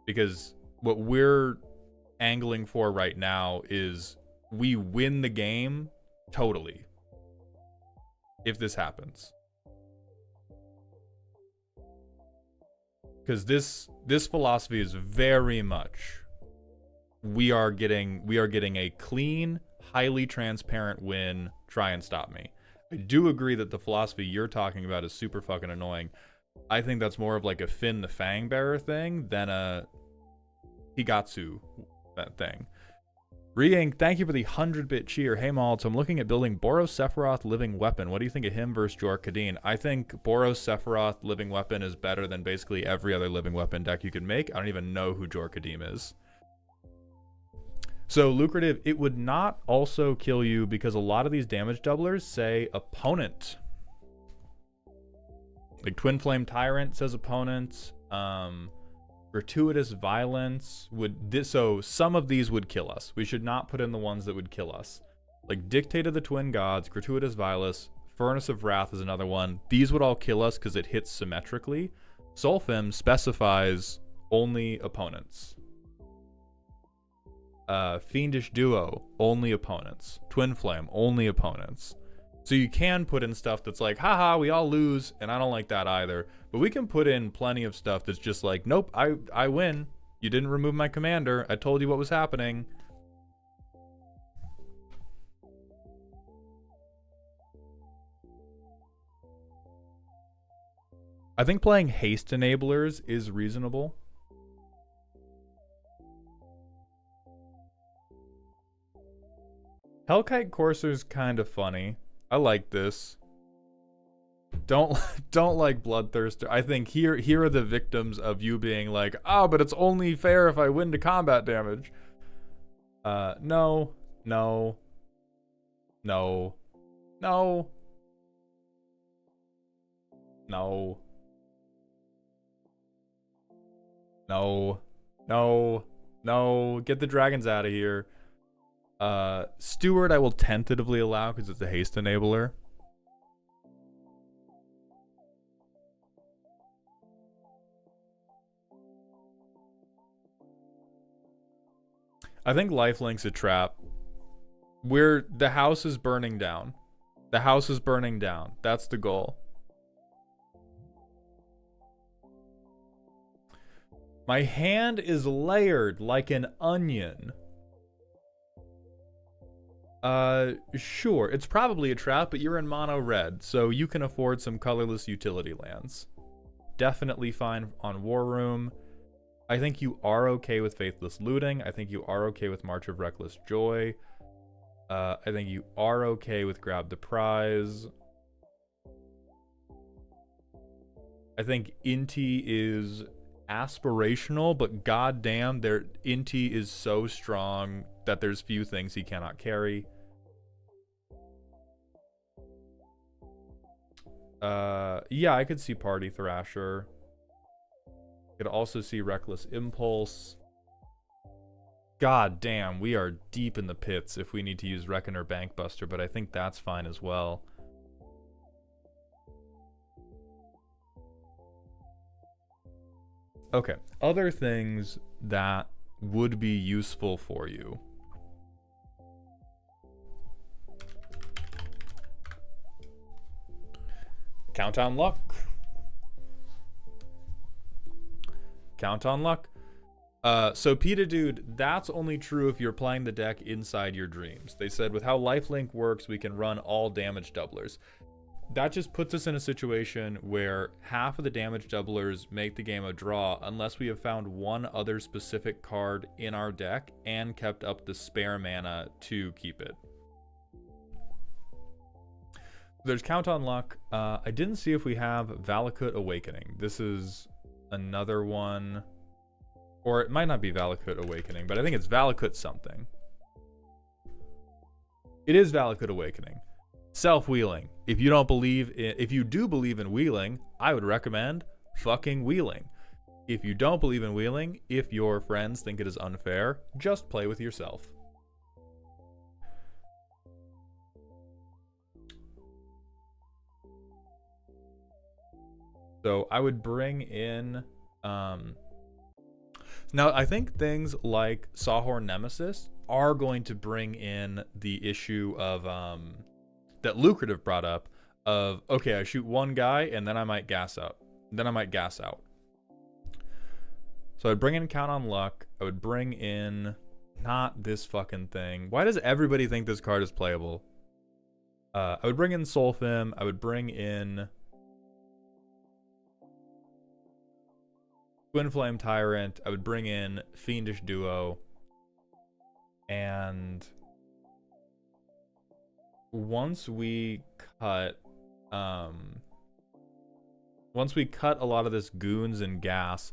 Because what we're angling for right now is we win the game totally if this happens. Because this philosophy is very much we are getting a clean, highly transparent win, try and stop me. I do agree that the philosophy you're talking about is super fucking annoying. I think that's more of like a Finn the Fangbearer thing than a Higatsu thing. Riang, thank you for the 100-bit cheer. Hey Malt, so I'm looking at building Boros Sephiroth Living Weapon. What do you think of him versus Jor Kadeen? I think Boros Sephiroth Living Weapon is better than basically every other Living Weapon deck you could make. I don't even know who Jor Kadeen is. So Lucrative, it would not also kill you because a lot of these damage doublers say opponent. Like Twin Flame Tyrant says opponent. Gratuitous Violence would... So some of these would kill us. We should not put in the ones that would kill us. Like Dictate of the Twin Gods, Gratuitous Violence, Furnace of Wrath is another one. These would all kill us because it hits symmetrically. Solfim specifies only opponents. Fiendish Duo, only opponents. Twin Flame, only opponents. So you can put in stuff that's like, haha, we all lose, and I don't like that either. But we can put in plenty of stuff that's just like, nope, I win. You didn't remove my commander. I told you what was happening. I think playing haste enablers is reasonable. Hellkite Courser's kind of funny. I like this. Don't like Bloodthirster. I think here are the victims of you being like, oh, but it's only fair if I win to combat damage. No. No. No. No. No. No. No. No. Get the dragons out of here. Steward I will tentatively allow because it's a haste enabler. I think Lifelink's a trap. The house is burning down. The house is burning down. That's the goal. My hand is layered like an onion. Sure. It's probably a trap, but you're in mono red, so you can afford some colorless utility lands. Definitely fine on War Room. I think you are okay with Faithless Looting. I think you are okay with March of Reckless Joy. I think you are okay with Grab the Prize. I think Inti is aspirational, but goddamn, Inti is so strong that there's few things he cannot carry. Yeah, I could see Party Thrasher. Could also see Reckless Impulse. God damn, we are deep in the pits if we need to use Reckoner Bankbuster, but I think that's fine as well. Okay, other things that would be useful for you. Count on luck. Count on luck. So PETA dude, that's only true if you're playing the deck inside your dreams. They said with how lifelink works, we can run all damage doublers. That just puts us in a situation where half of the damage doublers make the game a draw unless we have found one other specific card in our deck and kept up the spare mana to keep it. There's Count on Luck. I didn't see if we have Valakut Awakening. This is another one. Or it might not be Valakut Awakening, but I think it's Valakut something. It is Valakut Awakening. Self-wheeling. If you do believe in wheeling, I would recommend fucking wheeling. If you don't believe in wheeling, if your friends think it is unfair, just play with yourself. So I would bring in now I think things like Sawhorn Nemesis are going to bring in the issue of that Lucrative brought up of, okay, I shoot one guy and then I might gas out. So I'd bring in Count on Luck. I would bring in not this fucking thing. Why does everybody think this card is playable? I would bring in Soulfim. I would bring in Twin Flame Tyrant. I would bring in Fiendish Duo. And once we cut a lot of this goons and gas,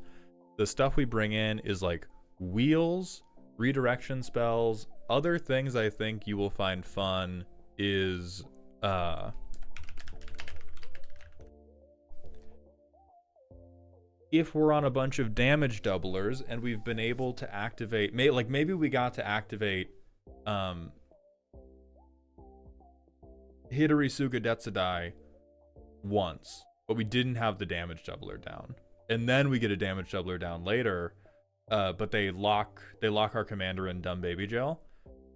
the stuff we bring in is like wheels, redirection spells, other things I think you will find fun is if we're on a bunch of damage doublers and we've been able to activate, maybe we got to activate Hidorisuga Detsadai once, but we didn't have the damage doubler down. And then we get a damage doubler down later, but they lock our commander in Dumb Baby Jail.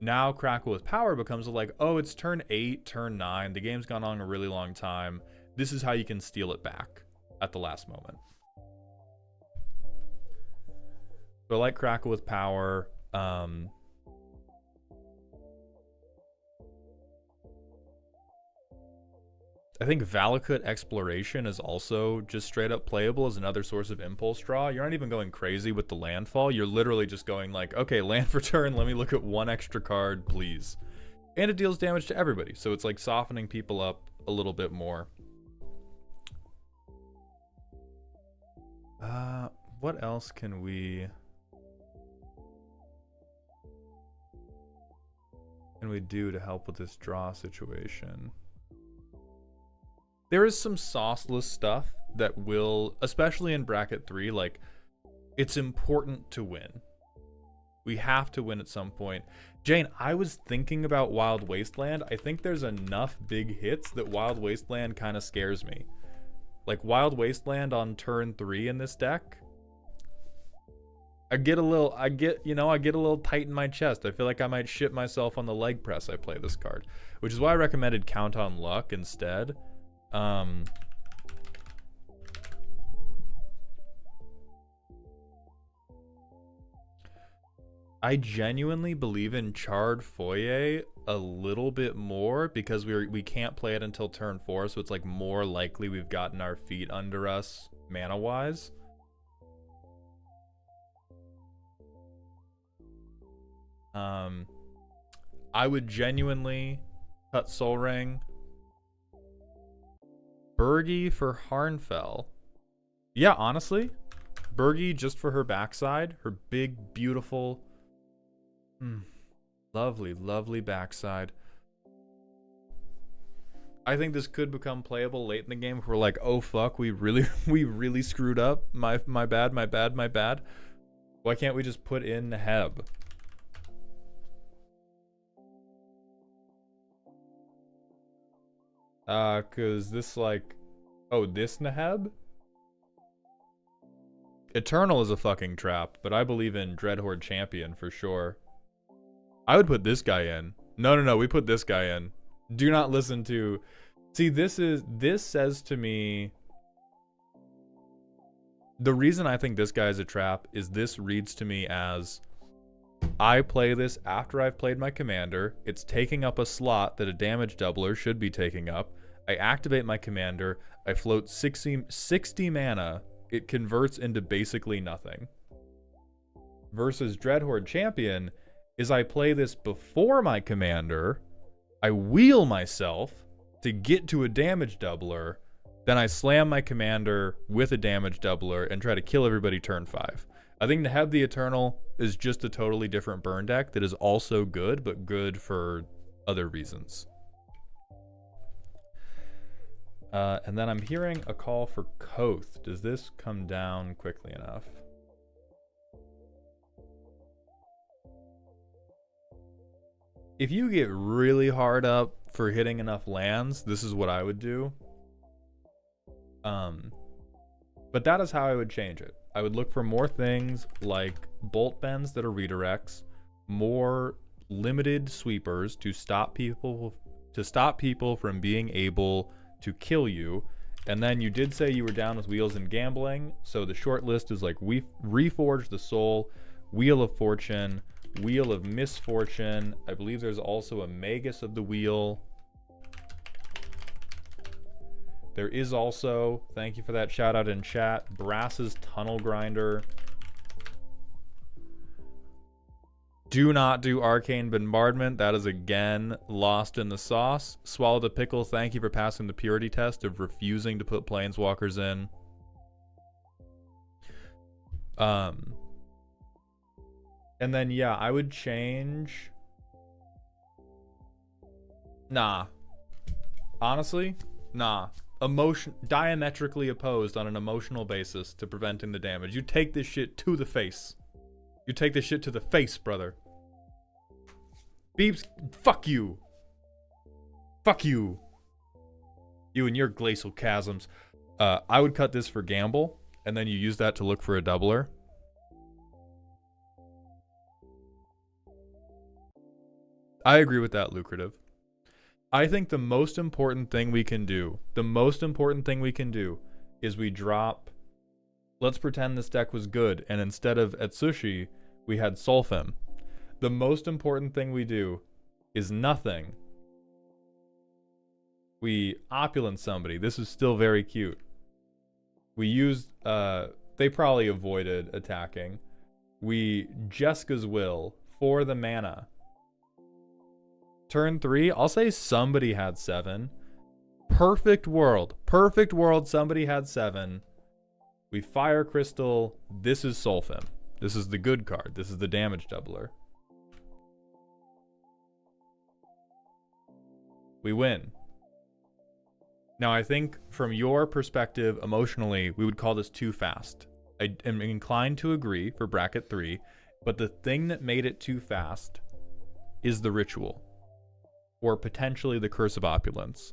Now Crackle with Power becomes like, oh, it's turn 8, turn 9. The game's gone on a really long time. This is how you can steal it back at the last moment. So I like Crackle with Power. I think Valakut Exploration is also just straight up playable as another source of impulse draw. You're not even going crazy with the landfall. You're literally just going like, okay, land for turn, let me look at one extra card, please. And it deals damage to everybody, so it's like softening people up a little bit more. What else can we do to help with this draw situation? There is some sauceless stuff that will, especially in bracket 3, like, it's important to win. We have to win at some point. Jane, I was thinking about Wild Wasteland. I think there's enough big hits that Wild Wasteland kind of scares me. Like, Wild Wasteland on turn 3 in this deck, I get a little tight in my chest. I feel like I might shit myself on the leg press I play this card, which is why I recommended Count on Luck instead. I genuinely believe in Charred Foyer a little bit more because we can't play it until turn 4, so it's like more likely we've gotten our feet under us mana wise. I would genuinely cut Soul Ring. Bergie for Harnfell. Yeah, honestly, Bergie just for her backside, her big, beautiful, lovely, lovely backside. I think this could become playable late in the game if we're like, oh fuck, we really screwed up. My bad. Why can't we just put in Heb? Cause this like, oh, this Naheb? Eternal is a fucking trap, but I believe in Dreadhorde Champion for sure. I would put this guy in. No, we put this guy in. Do not listen to... See, this says to me... The reason I think this guy is a trap is this reads to me as... I play this after I've played my commander. It's taking up a slot that a damage doubler should be taking up. I activate my commander. I float 60 mana. It converts into basically nothing. Versus Dreadhorde Champion is I play this before my commander. I wheel myself to get to a damage doubler. Then I slam my commander with a damage doubler and try to kill everybody turn 5. I think to have the Eternal is just a totally different burn deck that is also good, but good for other reasons. And then I'm hearing a call for Koth. Does this come down quickly enough? If you get really hard up for hitting enough lands, this is what I would do. But that is how I would change it. I would look for more things like bolt bends that are redirects, more limited sweepers to stop people from being able to kill you. And then you did say you were down with Wheels and Gambling, so the short list is like Reforge the Soul, Wheel of Fortune, Wheel of Misfortune. I believe there's also a Magus of the Wheel. There is also, thank you for that shout out in chat, Brass's Tunnel Grinder. Do not do Arcane Bombardment. That is again lost in the sauce. Swallow the Pickle, thank you for passing the purity test of refusing to put Planeswalkers in. And then, yeah, I would change... Nah. Honestly, nah. Diametrically opposed on an emotional basis to preventing the damage. You take this shit to the face. You take this shit to the face, brother. Beeps, fuck you. Fuck you. You and your glacial chasms. I would cut this for Gamble, and then you use that to look for a doubler. I agree with that, Lucrative. I think the most important thing we can do, is we drop, let's pretend this deck was good, and instead of Etsushi, we had Solfim. The most important thing we do is nothing. We opulence somebody. This is still very cute. We used, they probably avoided attacking. We Jeska's Will for the mana. Turn 3, I'll say somebody had 7. Perfect world, somebody had 7. We Fire Crystal, this is Solfim. This is the good card, this is the damage doubler. We win. Now I think from your perspective emotionally, we would call this too fast. I am inclined to agree for bracket 3, but the thing that made it too fast is the ritual. Or potentially the Curse of Opulence.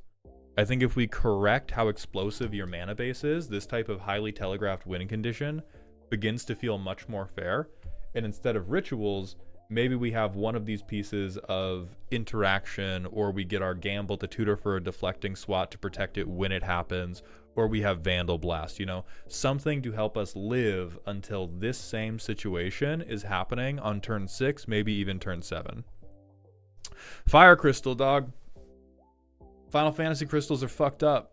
I think if we correct how explosive your mana base is, this type of highly telegraphed win condition begins to feel much more fair. And instead of rituals, maybe we have one of these pieces of interaction, or we get our Gamble to tutor for a deflecting SWAT to protect it when it happens, or we have Vandal Blast, you know, something to help us live until this same situation is happening on turn 6, maybe even turn 7. Fire Crystal, dog. Final Fantasy crystals are fucked up.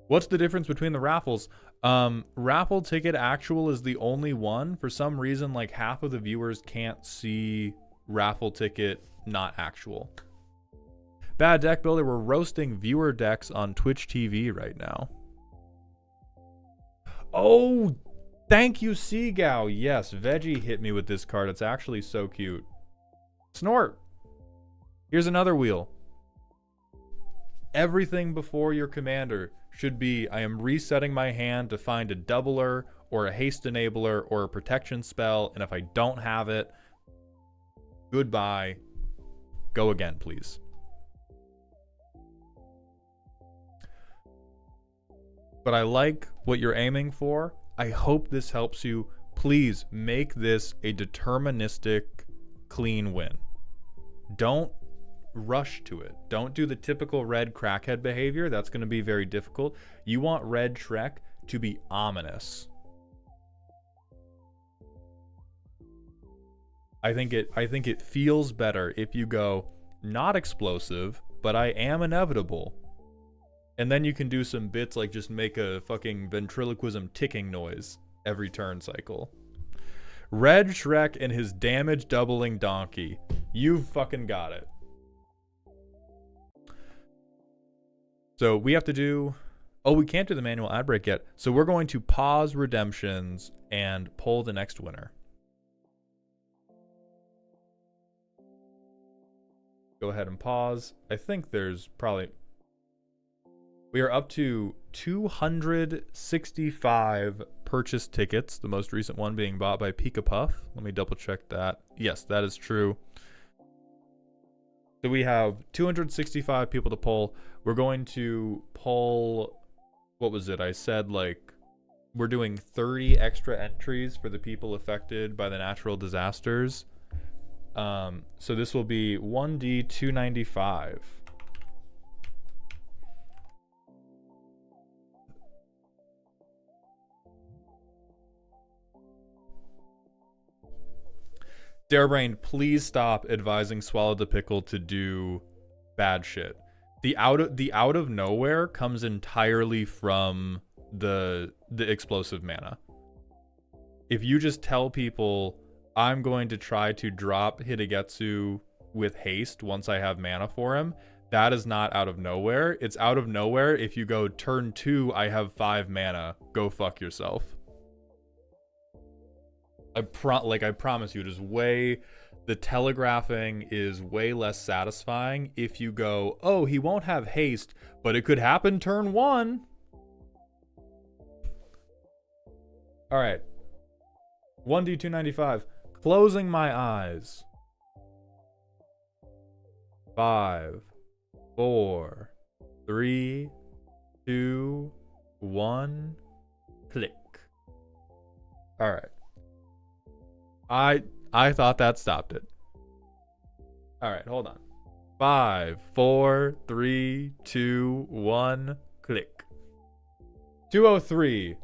What's the difference between the raffles? Raffle ticket actual is the only one. For some reason, like half of the viewers can't see raffle ticket not actual. Bad Deck Builder, we're roasting viewer decks on Twitch TV right now. Oh, thank you, Seagow. Yes, Veggie hit me with this card. It's actually so cute. Snort. Here's another wheel. Everything before your commander should be, I am resetting my hand to find a doubler or a haste enabler or a protection spell, and if I don't have it, goodbye. Go again, please. but I like what you're aiming for. I hope this helps you. Please make this a deterministic, clean win. Don't rush to it. Don't do the typical red crackhead behavior. That's going to be very difficult. You want red Shrek to be ominous. I think it feels better if you go not explosive, but I am inevitable. And then you can do some bits like just make a fucking ventriloquism ticking noise every turn cycle. Red Shrek and his damage doubling donkey. You've fucking got it. So we have to do... Oh, we can't do the manual ad break yet. So we're going to pause redemptions and pull the next winner. Go ahead and pause. I think there's probably... We are up to 265 purchased tickets, the most recent one being bought by Pika Puff. Let me double check that. Yes, that is true. So we have 265 people to pull. We're going to pull, what was it? I said like we're doing 30 extra entries for the people affected by the natural disasters. So this will be 1D 295. Darebrain, please stop advising Swallow the Pickle to do bad shit. The out of nowhere comes entirely from the explosive mana. If you just tell people I'm going to try to drop Hitagetsu with haste once I have mana for him, that is not out of nowhere. It's out of nowhere if you go turn 2, I have 5 mana, go fuck yourself. I promise you, it is the telegraphing is way less satisfying if you go, oh, he won't have haste, but it could happen turn 1. All right. 1D295. Closing my eyes. 5, 4, 3, 2, 1. Click. All right. I thought that stopped it. All right, hold on. 5, 4, 3, 2, 1. Click. 203.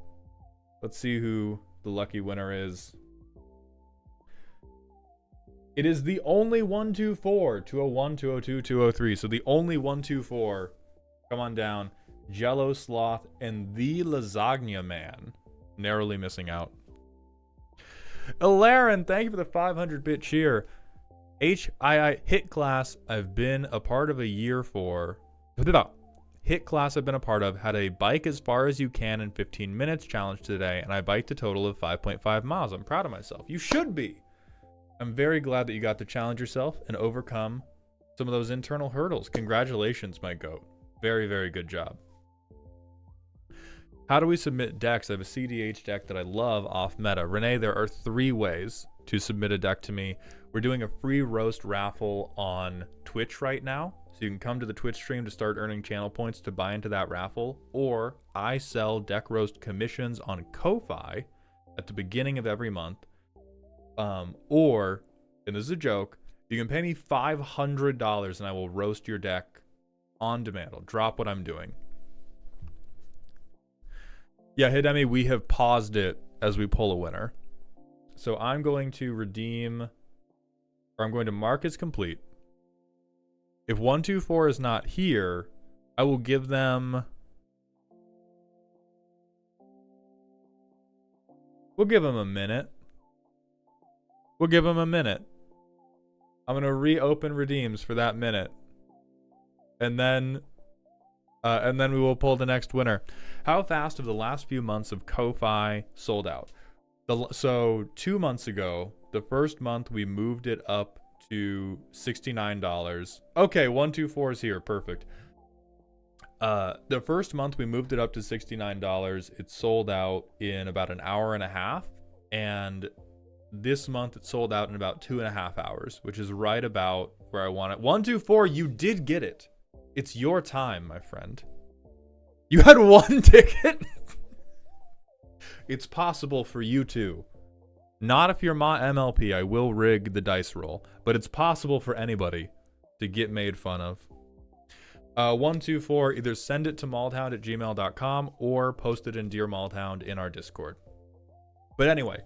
Let's see who the lucky winner is. It is the only 124, 201, 202, 203. So the only 124. Come on down. Jello Sloth and the Lasagna Man. Narrowly missing out. Ilaren, thank you for the 500-bit cheer. HII hit class I've been a part of a year for. Hit class I've been a part of had a bike as far as you can in 15 minutes challenge today, and I biked a total of 5.5 miles. I'm proud of myself. You should be. I'm very glad that you got to challenge yourself and overcome some of those internal hurdles. Congratulations, my goat. Very, very good job. How do we submit decks? I have a CDH deck that I love off meta. Renee, there are 3 ways to submit a deck to me. We're doing a free roast raffle on Twitch right now. So you can come to the Twitch stream to start earning channel points to buy into that raffle. Or I sell deck roast commissions on Ko-Fi at the beginning of every month. Or, and this is a joke, you can pay me $500 and I will roast your deck on demand. I'll drop what I'm doing. Yeah, Hidemi, we have paused it as we pull a winner. So I'm going to redeem, or I'm going to mark as complete. If 124 is not here, I will give them... We'll give them a minute. We'll give them a minute. I'm going to reopen redeems for that minute. And then we will pull the next winner. How fast have the last few months of Ko-Fi sold out? So 2 months ago, the first month we moved it up to $69. Okay, 124 is here. Perfect. The first month we moved it up to $69. It sold out in about an hour and a half. And this month it sold out in about 2.5 hours, which is right about where I want it. 124, you did get it. It's your time, my friend. You had one ticket? It's possible for you too. Not if you're my MLP. I will rig the dice roll, but it's possible for anybody to get made fun of. 124, either send it to maldhound@gmail.com or post it in Dear Maldhound in our Discord. But anyway,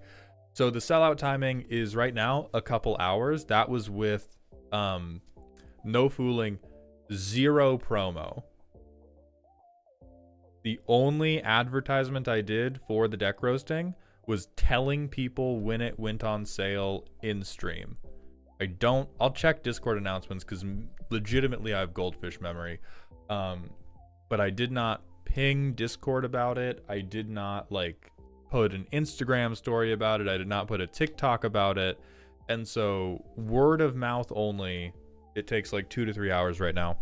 so the sellout timing is right now a couple hours. That was with no fooling, 0 promo. The only advertisement I did for the deck roasting was telling people when it went on sale in stream. I'll check Discord announcements because legitimately I have goldfish memory. But I did not ping Discord about it. I did not put an Instagram story about it. I did not put a TikTok about it. And so word of mouth only, it takes 2 to 3 hours right now.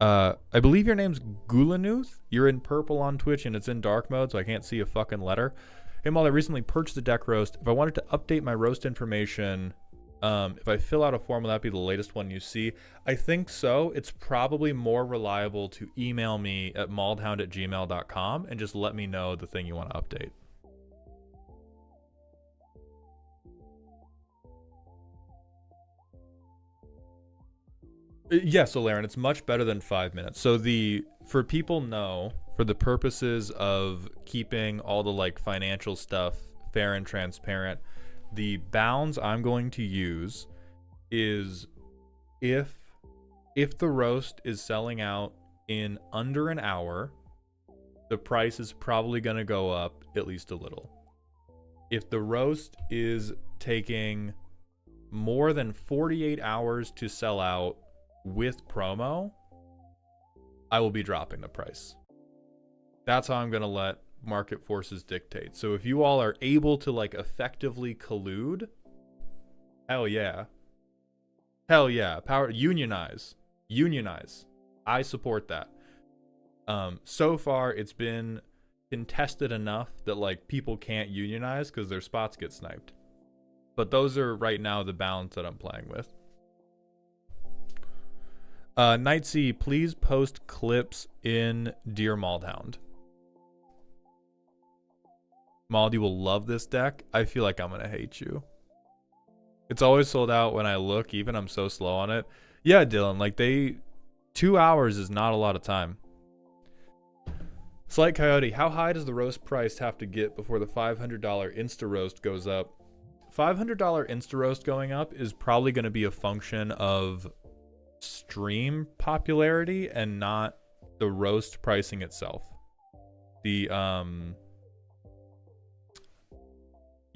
I believe your name's Gulanuth. You're in purple on Twitch and it's in dark mode, so I can't see a fucking letter. Hey, Mal, I recently purchased a deck roast. If I wanted to update my roast information, if I fill out a form, will that be the latest one you see? I think so. It's probably more reliable to email me at maldhound@gmail.com and just let me know the thing you want to update. Yes, Alarin, it's much better than 5 minutes. So for people know, for the purposes of keeping all the financial stuff fair and transparent, the bounds I'm going to use is if the roast is selling out in under an hour, the price is probably going to go up at least a little. If the roast is taking more than 48 hours to sell out with promo, I will be dropping the price. That's how I'm going to let market forces dictate. So if you all are able to effectively collude, hell yeah. Hell yeah. Power, unionize. I support that. So far it's been contested enough that people can't unionize because their spots get sniped. But those are right now the bounds that I'm playing with. Nightsea, please post clips in Dear Maldhound. Mald, you will love this deck. I feel like I'm gonna hate you. It's always sold out when I look, even I'm so slow on it. Yeah, Dylan, 2 hours is not a lot of time. Slight Coyote, how high does the roast price have to get before the $500 Insta Roast goes up? $500 Insta Roast going up is probably going to be a function of stream popularity and not the roast pricing itself.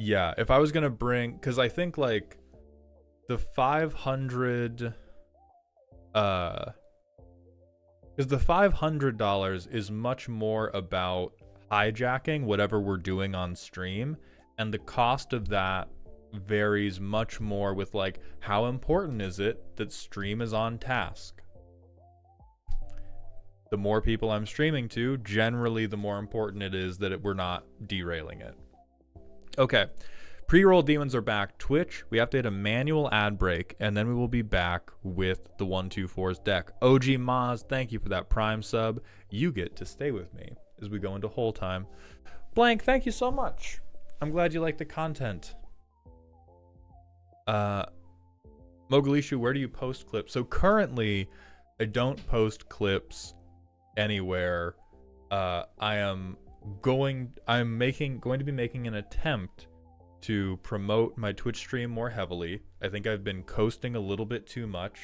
Yeah, if I was gonna bring, because I think the 500 because the $500 is much more about hijacking whatever we're doing on stream, and the cost of that varies much more with how important is it that stream is on task. The more people I'm streaming to, generally the more important it is that we're not derailing it. Okay, pre-roll demons are back. Twitch, we have to hit a manual ad break, and then we will be back with the 124's deck. OG Maz, thank you for that Prime sub. You get to stay with me as we go into whole time. Blank, thank you so much. I'm glad you like the content. Mogalishu, where do you post clips? So currently, I don't post clips anywhere. I'm going to be making an attempt to promote my Twitch stream more heavily. I think I've been coasting a little bit too much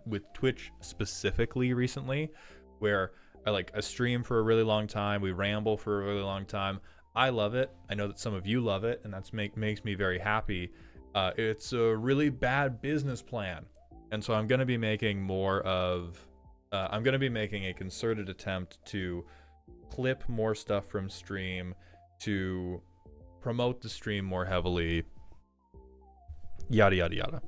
with Twitch specifically recently, where I stream for a really long time, we ramble for a really long time. I love it. I know that some of you love it, and that's makes me very happy. It's a really bad business plan, and so I'm going to be making I'm going to be making a concerted attempt to clip more stuff from stream, to promote the stream more heavily, yada yada yada.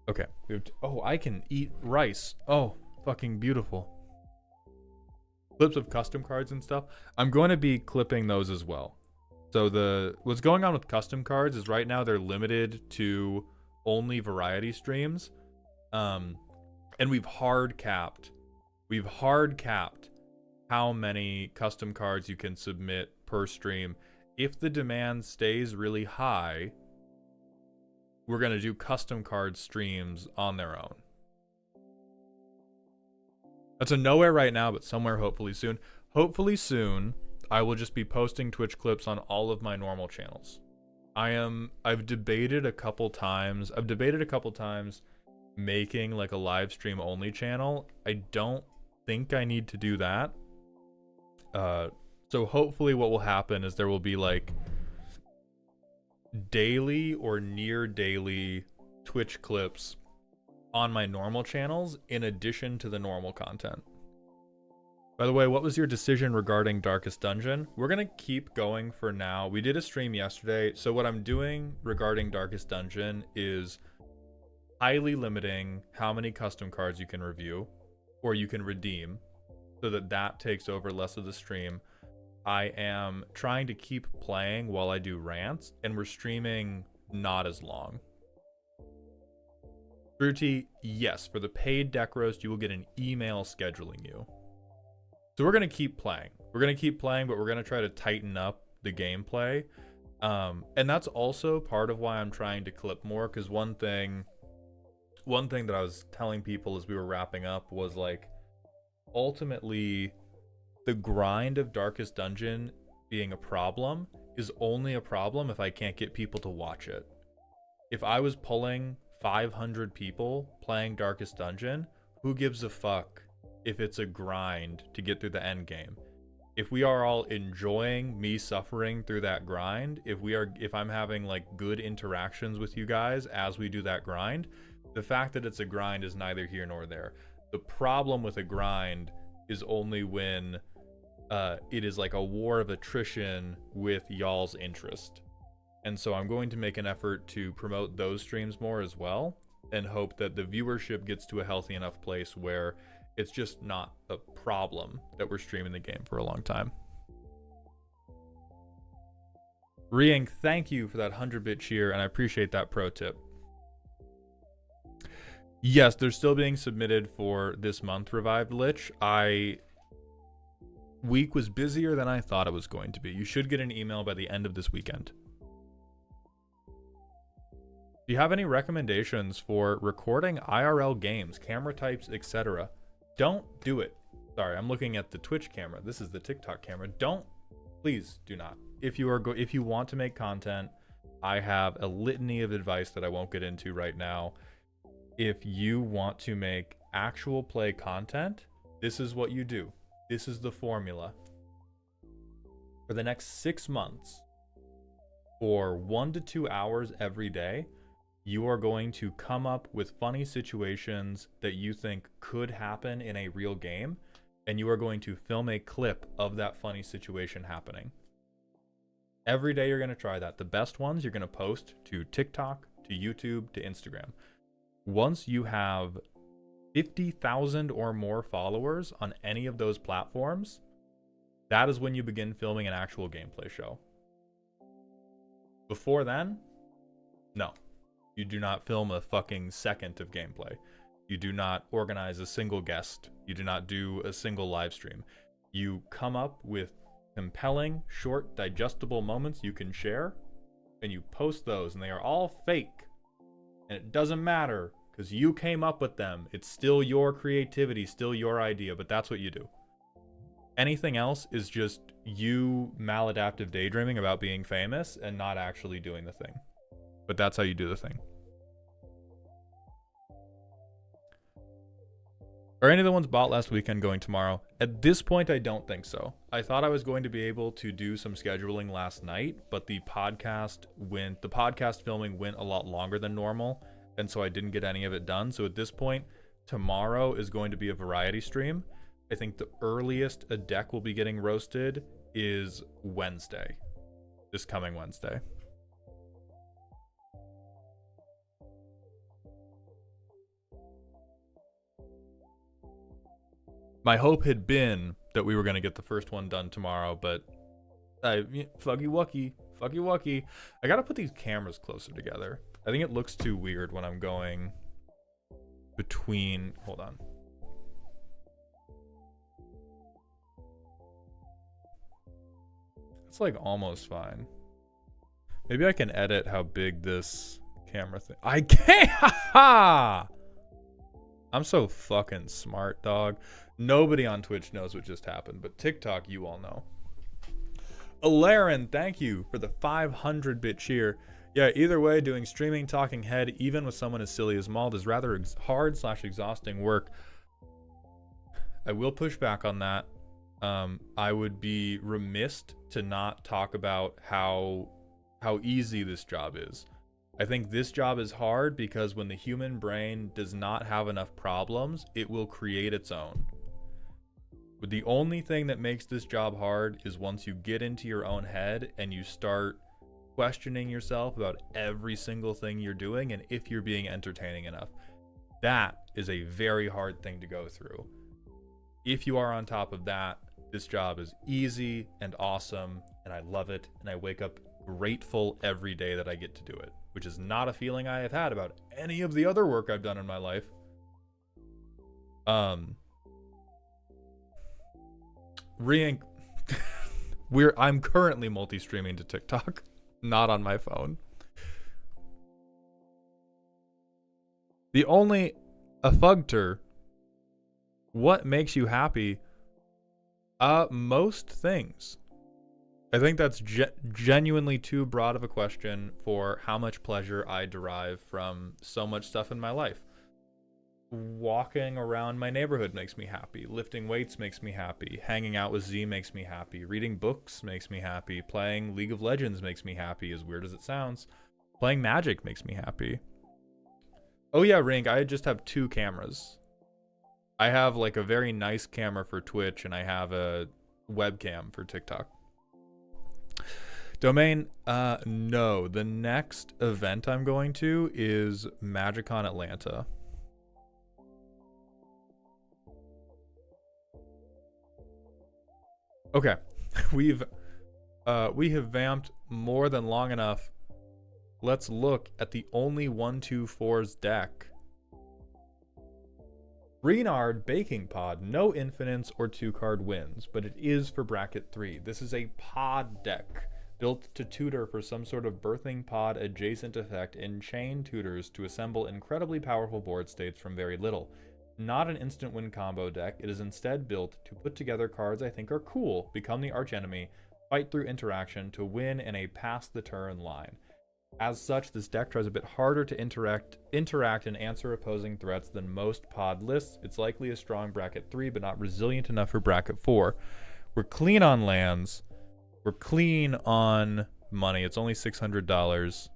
Okay. Oh, I can eat rice. Oh, fucking beautiful. Clips of custom cards and stuff. I'm going to be clipping those as well. So what's going on with custom cards is right now they're limited to only variety streams. And we've hard capped how many custom cards you can submit per stream. If the demand stays really high, we're going to do custom card streams on their own. That's a nowhere right now, but somewhere hopefully soon. Hopefully soon, I will just be posting Twitch clips on all of my normal channels. I've debated a couple times making like a live stream only channel. I don't think I need to do that. So hopefully what will happen is there will be like daily or near daily Twitch clips on my normal channels in addition to the normal content. By the way, what was your decision regarding Darkest Dungeon? We're going to keep going for now. We did a stream yesterday, so what I'm doing regarding Darkest Dungeon is highly limiting how many custom cards you can review or you can redeem so that takes over less of the stream. I am trying to keep playing while I do rants, and we're streaming not as long. Fruity, yes, for the paid deck roast, you will get an email scheduling you. So we're going to keep playing. We're going to keep playing, but we're going to try to tighten up the gameplay. And that's also part of why I'm trying to clip more, because one thing that I was telling people as we were wrapping up was like, ultimately, the grind of Darkest Dungeon being a problem is only a problem if I can't get people to watch it. If I was pulling 500 people playing Darkest Dungeon, who gives a fuck if it's a grind to get through the end game? If we are all enjoying me suffering through that grind, if I'm having like good interactions with you guys as we do that grind, the fact that it's a grind is neither here nor there. The problem with a grind is only when it is like a war of attrition with y'all's interest. And so I'm going to make an effort to promote those streams more as well, and hope that the viewership gets to a healthy enough place where it's just not a problem that we're streaming the game for a long time. Riang, thank you for that 100-bit cheer, and I appreciate that pro tip. Yes, they're still being submitted for this month, Revived Lich. Week was busier than I thought it was going to be. You should get an email by the end of this weekend. Do you have any recommendations for recording IRL games, camera types, etc.? Don't do it. Sorry, I'm looking at the Twitch camera. This is the TikTok camera. Please do not. If you want to make content, I have a litany of advice that I won't get into right now. If you want to make actual play content, this is what you do. This is the formula. For the next 6 months, for 1 to 2 hours every day, you are going to come up with funny situations that you think could happen in a real game, and you are going to film a clip of that funny situation happening. Every day you're going to try that. The best ones you're going to post to TikTok, to YouTube, to Instagram. Once you have 50,000 or more followers on any of those platforms, that is when you begin filming an actual gameplay show. Before then, no. You do not film a fucking second of gameplay. You do not organize a single guest. You do not do a single live stream. You come up with compelling, short, digestible moments you can share, and you post those, and they are all fake. And it doesn't matter, because you came up with them. It's still your creativity, still your idea, but that's what you do. Anything else is just you maladaptive daydreaming about being famous and not actually doing the thing. But that's how you do the thing. Are any of the ones bought last weekend going tomorrow? At this point, I don't think so. I thought I was going to be able to do some scheduling last night, but the podcast filming went a lot longer than normal, and so I didn't get any of it done. So at this point, tomorrow is going to be a variety stream. I think the earliest a deck will be getting roasted is Wednesday. This coming Wednesday. My hope had been that we were going to get the first one done tomorrow, but Fluggy Wucky, Fucky wucky. I gotta put these cameras closer together. I think it looks too weird when I'm going between. Hold on. It's like almost fine. Maybe I can edit how big this camera thing. I can't. Ha! I'm so fucking smart, dog. Nobody on Twitch knows what just happened, but TikTok, you all know. Alaren, thank you for the 500-bit cheer. Yeah, either way, doing streaming, talking head, even with someone as silly as Mald, is rather hard/exhausting work. I will push back on that. I would be remiss to not talk about how easy this job is. I think this job is hard because when the human brain does not have enough problems, it will create its own. But the only thing that makes this job hard is once you get into your own head and you start questioning yourself about every single thing you're doing and if you're being entertaining enough. That is a very hard thing to go through. If you are on top of that, this job is easy and awesome, and I love it, and I wake up grateful every day that I get to do it, which is not a feeling I have had about any of the other work I've done in my life. I'm currently multi-streaming to TikTok, not on my phone. The only Afugter, what makes you happy? Most things. I think that's genuinely too broad of a question for how much pleasure I derive from so much stuff in my life. Walking around my neighborhood makes me happy. Lifting weights makes me happy. Hanging out with Z makes me happy. Reading books makes me happy. Playing League of Legends makes me happy, as weird as it sounds. Playing Magic makes me happy. Oh yeah, Rink, I just have 2 cameras. I have like a very nice camera for Twitch, and I have a webcam for TikTok. Domain, no. The next event I'm going to is MagicCon Atlanta. Okay, we have vamped more than long enough. Let's look at the only 1/2/4's deck. Renard Baking Pod, no infinites or 2-card wins, but it is for bracket 3. This is a pod deck built to tutor for some sort of birthing pod adjacent effect in chain tutors to assemble incredibly powerful board states from very little. Not an instant win combo deck, it is instead built to put together cards I think are cool, become the archenemy, fight through interaction to win in a pass the turn line. As such, this deck tries a bit harder to interact and answer opposing threats than most pod lists. It's likely a strong bracket 3, but not resilient enough for bracket 4. We're clean on lands. We're clean on money. It's only $600.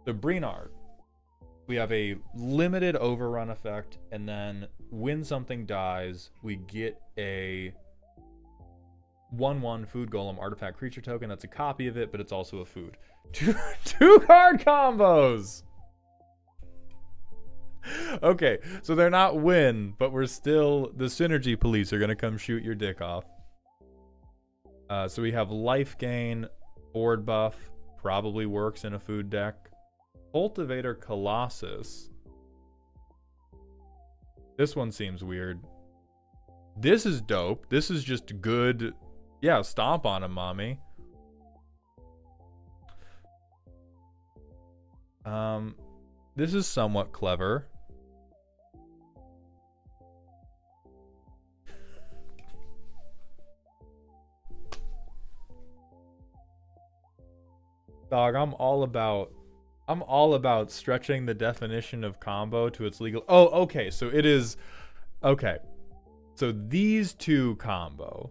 The Breenard. We have a limited overrun effect, and then when something dies, we get a 1/1 food golem artifact creature token. That's a copy of it, but it's also a food. Two card combos! Okay, so they're not win, but we're still... The synergy police are going to come shoot your dick off. So we have life gain, board buff, probably works in a food deck. Cultivator Colossus. This one seems weird. This is dope. This is just good. Yeah, stomp on him, mommy. This is somewhat clever. Dog, I'm all about stretching the definition of combo to its legal. Oh, okay. So it is. Okay. So these two combo.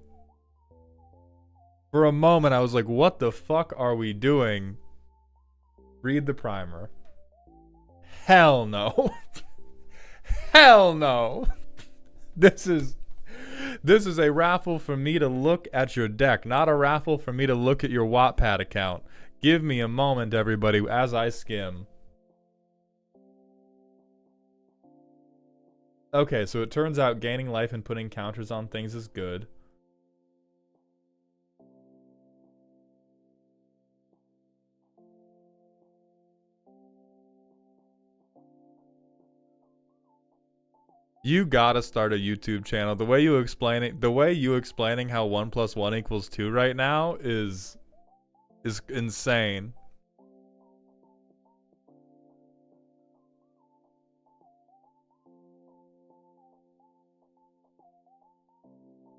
For a moment, I was like, what the fuck are we doing? Read the primer. Hell no. Hell no. This is a raffle for me to look at your deck, not a raffle for me to look at your Wattpad account. Give me a moment, everybody, as I skim. Okay, so it turns out gaining life and putting counters on things is good. You gotta start a YouTube channel. The way you explaining how 1 + 1 = 2 right now is insane.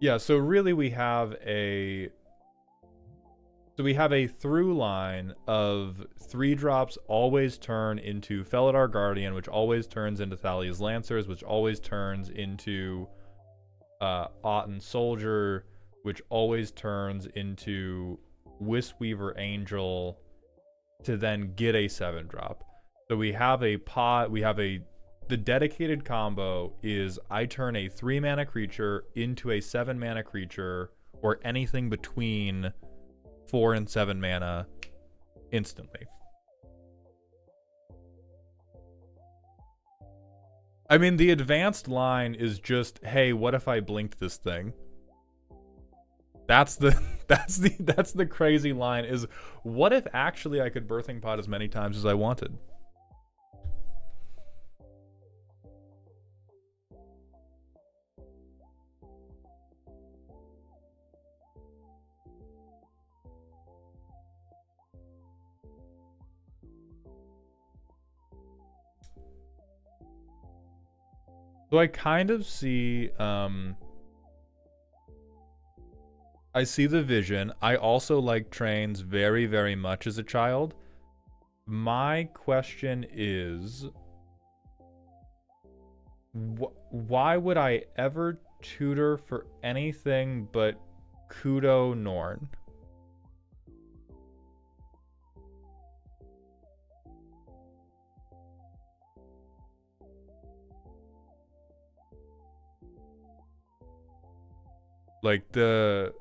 Yeah, so really we have a through line of 3-drops always turn into Felidar Guardian, which always turns into Thalia's Lancers, which always turns into Auten Soldier, which always turns into Wisweaver Angel to then get a 7-drop. So we have the dedicated combo is I turn a 3-mana creature into a 7-mana creature or anything between 4 and 7 mana instantly. I mean, the advanced line is just, hey, what if I blinked this thing? That's the crazy line is, what if actually I could Birthing Pod as many times as I wanted? So I kind of see, I see the vision. I also like trains very, very much as a child. My question is, why would I ever tutor for anything but Kudo Norn? Like if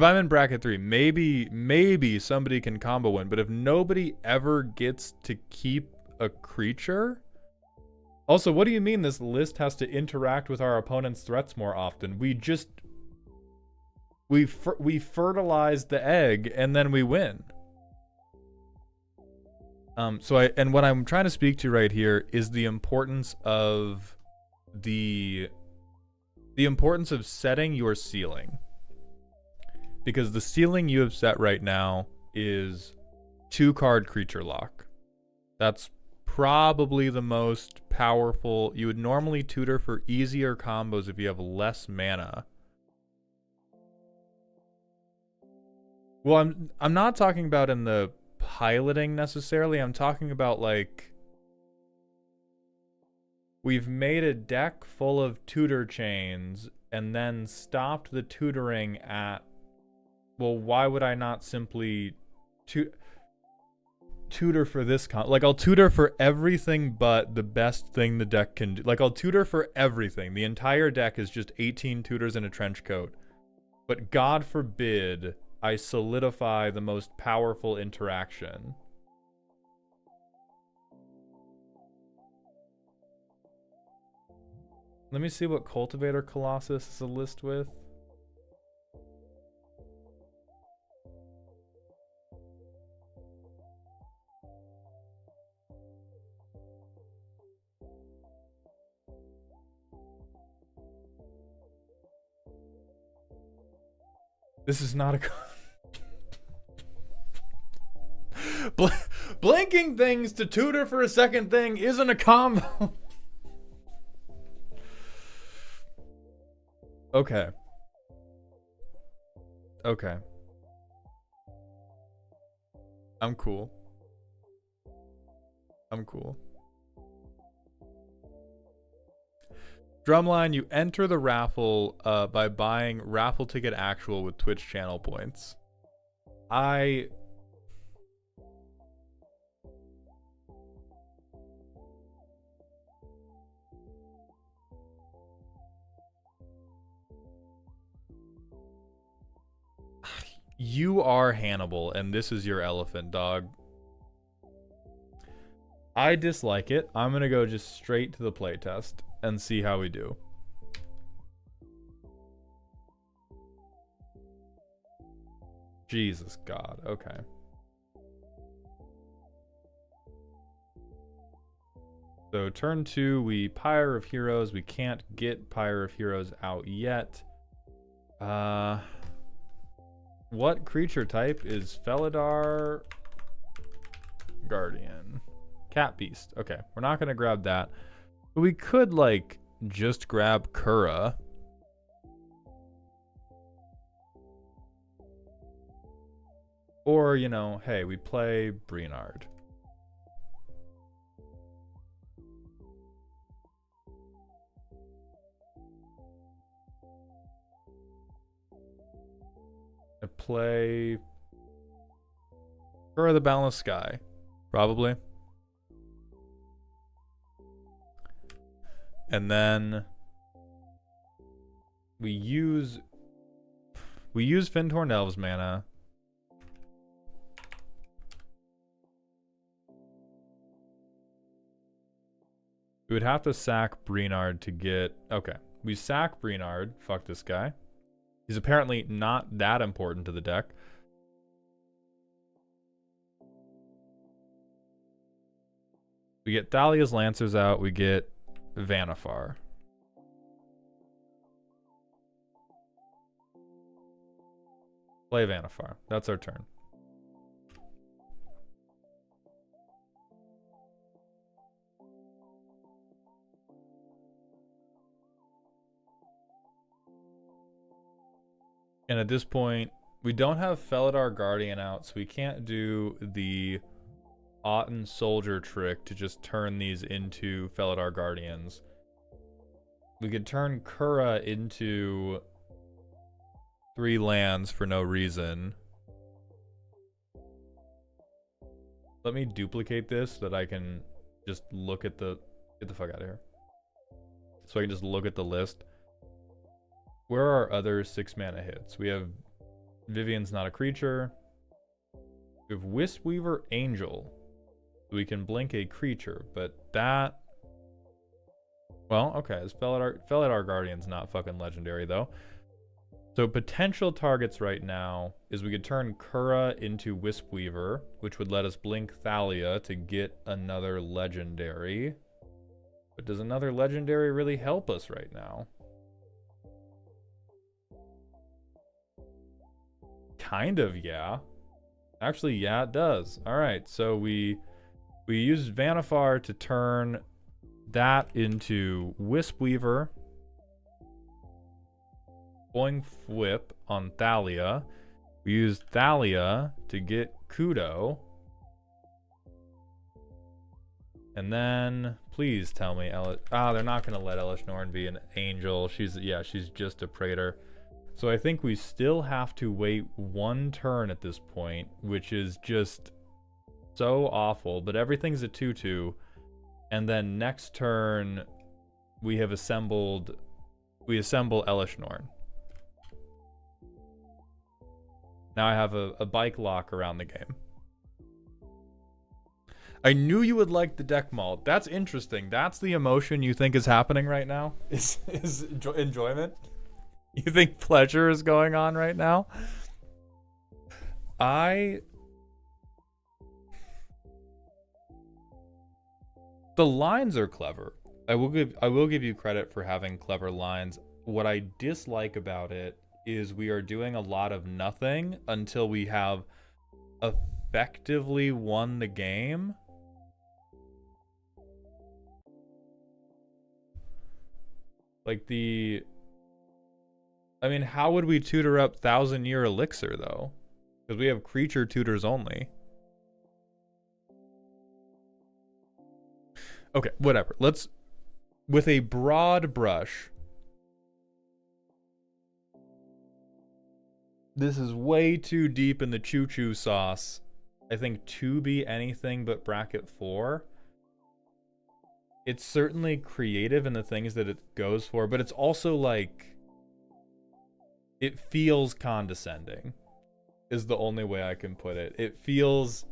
I'm in bracket 3, maybe somebody can combo win, but if nobody ever gets to keep a creature. Also, what do you mean this list has to interact with our opponent's threats more often? We fertilize the egg and then we win. And what I'm trying to speak to right here is the importance of the importance of setting your ceiling. Because the ceiling you have set right now is 2-card creature lock. That's probably the most powerful. You would normally tutor for easier combos if you have less mana. Well, I'm not talking about in the piloting necessarily. I'm talking about like we've made a deck full of tutor chains and then stopped the tutoring at, well, why would I not simply tutor for this like I'll tutor for everything but the best thing the deck can do. Like I'll tutor for everything. The entire deck is just 18 tutors in a trench coat. But God forbid I solidify the most powerful interaction. Let me see what Cultivator Colossus is a list with. This is not a blinking things to tutor for a second thing isn't a combo. Okay. Okay. I'm cool. I'm cool. Drumline, you enter the raffle by buying raffle ticket actual with Twitch channel points. You are Hannibal, and this is your elephant, dog. I dislike it. I'm gonna go just straight to the playtest and see how we do. Jesus God, okay. So turn 2, we Pyre of Heroes. We can't get Pyre of Heroes out yet. What creature type is Felidar Guardian? Cat Beast. Okay, we're not going to grab that. But we could, like, just grab Kura. Or, you know, hey, we play Breenard. I play Kura the Boundless Sky, probably. And then we use Fintorn Elves mana. We would have to sack Breenard to get... Okay, we sack Breenard. Fuck this guy. He's apparently not that important to the deck. We get Thalia's Lancers out. We get Vanifar. Play Vanifar. That's our turn. And at this point, we don't have Felidar Guardian out, so we can't do the Auten Soldier trick to just turn these into Felidar Guardians. We could turn Kura into 3 lands for no reason. Let me duplicate this so that I can just look at the... Get the fuck out of here. So I can just look at the list. Where are our other 6 mana hits? We have Vivian's not a creature. We have Wisp-Weaver Angel. We can blink a creature, but that... Well, okay, this Felidar Guardian's not fucking legendary, though. So potential targets right now is we could turn Kura into Wisp-Weaver, which would let us blink Thalia to get another legendary. But does another legendary really help us right now? Kind of, yeah. Actually, yeah, it does. All right, so we use Vanifar to turn that into Wisp-Weaver. Boing Whip on Thalia. We use Thalia to get Kudo. And then, please tell me, they're not going to let Elish Norn be an angel. She's just a Praetor. So I think we still have to wait 1 turn at this point, which is just so awful. But everything's a 2/2, and then next turn we assemble Elish Norn. Now I have a bike lock around the game. I knew you would like the deck malt. That's interesting. That's the emotion you think is happening right now? Is enjoyment? You think pleasure is going on right now? The lines are clever. I will give you credit for having clever lines. What I dislike about it is we are doing a lot of nothing until we have effectively won the game. Like I mean, how would we tutor up 1,000-Year Elixir, though? Because we have creature tutors only. Okay, whatever. Let's... With a broad brush... This is way too deep in the choo-choo sauce. I think to be anything but bracket 4. It's certainly creative in the things that it goes for, but it's also like... It feels condescending, is the only way I can put it. It feels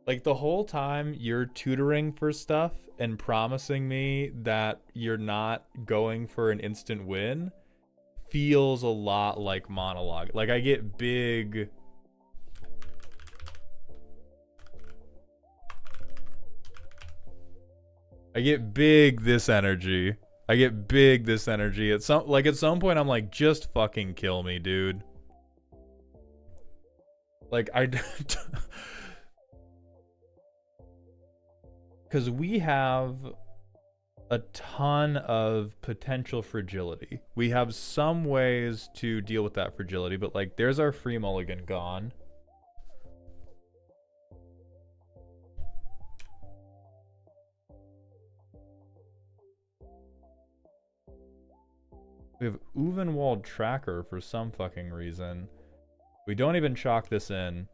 like the whole time you're tutoring for stuff and promising me that you're not going for an instant win feels a lot like monologue. Like I get big... I get big this energy. I get big this energy. At some point I'm like, just fucking kill me, dude. Like because we have a ton of potential fragility. We have some ways to deal with that fragility, but like there's our free mulligan gone. We have Uvenwald Tracker for some fucking reason. We don't even chalk this in.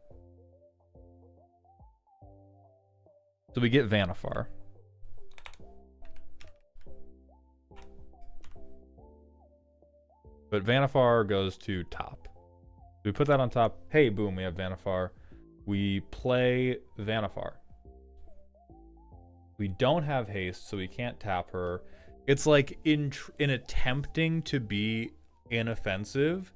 So we get Vanifar. But Vanifar goes to top. We put that on top. Hey, boom, we have Vanifar. We play Vanifar. We don't have haste, so we can't tap her. It's like in attempting to be inoffensive,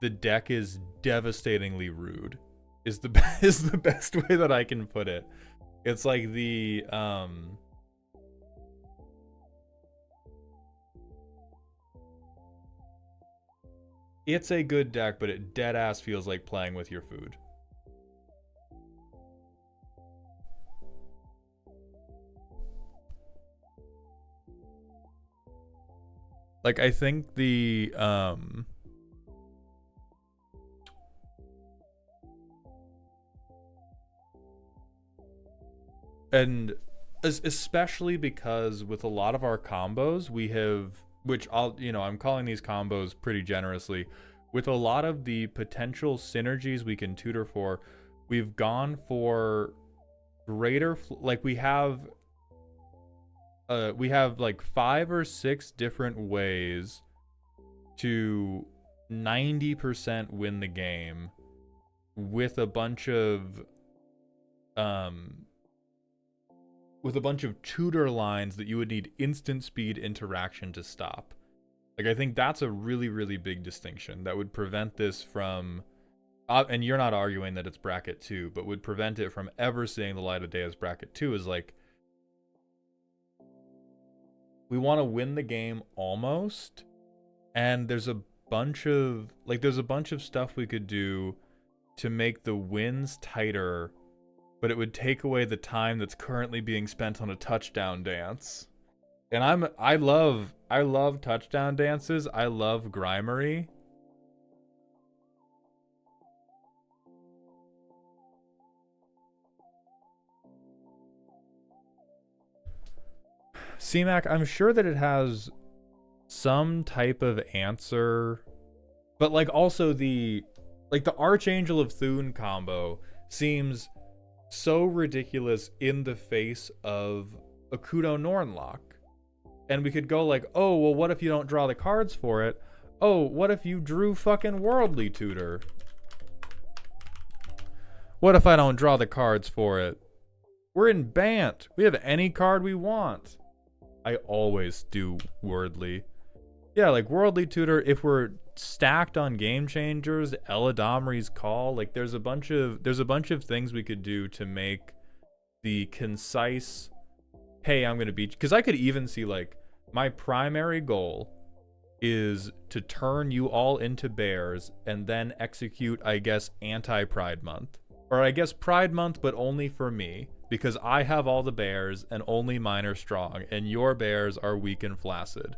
the deck is devastatingly rude. Is the best way that I can put it. It's like the it's a good deck, but it dead ass feels like playing with your food. Like I think the and especially because with a lot of our combos we have, which I'm calling these combos pretty generously, with a lot of the potential synergies we can tutor for, we've gone for greater like we have like 5 or 6 different ways to 90% win the game with a bunch of tutor lines that you would need instant speed interaction to stop. Like I think that's a really, really big distinction that would prevent this from and you're not arguing that it's bracket 2, but would prevent it from ever seeing the light of day as bracket 2 is like we want to win the game almost, and there's a bunch of stuff we could do to make the wins tighter, but it would take away the time that's currently being spent on a touchdown dance. And I love touchdown dances. I love Grimery. CMAC, I'm sure that it has some type of answer, but like also the Archangel of Thune combo seems so ridiculous in the face of Akudo Nornlock. And we could go like, oh, well, what if you don't draw the cards for it? Oh, what if you drew fucking Worldly Tutor? What if I don't draw the cards for it? We're in Bant. We have any card we want. I always do Worldly. Yeah, like Worldly Tutor, if we're stacked on Game Changers, Eladamri's Call, like there's a bunch of things we could do to make the concise, hey, I'm gonna beat you. Because I could even see like my primary goal is to turn you all into bears and then execute, I guess, anti-Pride Month. Or I guess Pride Month, but only for me. Because I have all the bears and only mine are strong, and your bears are weak and flaccid.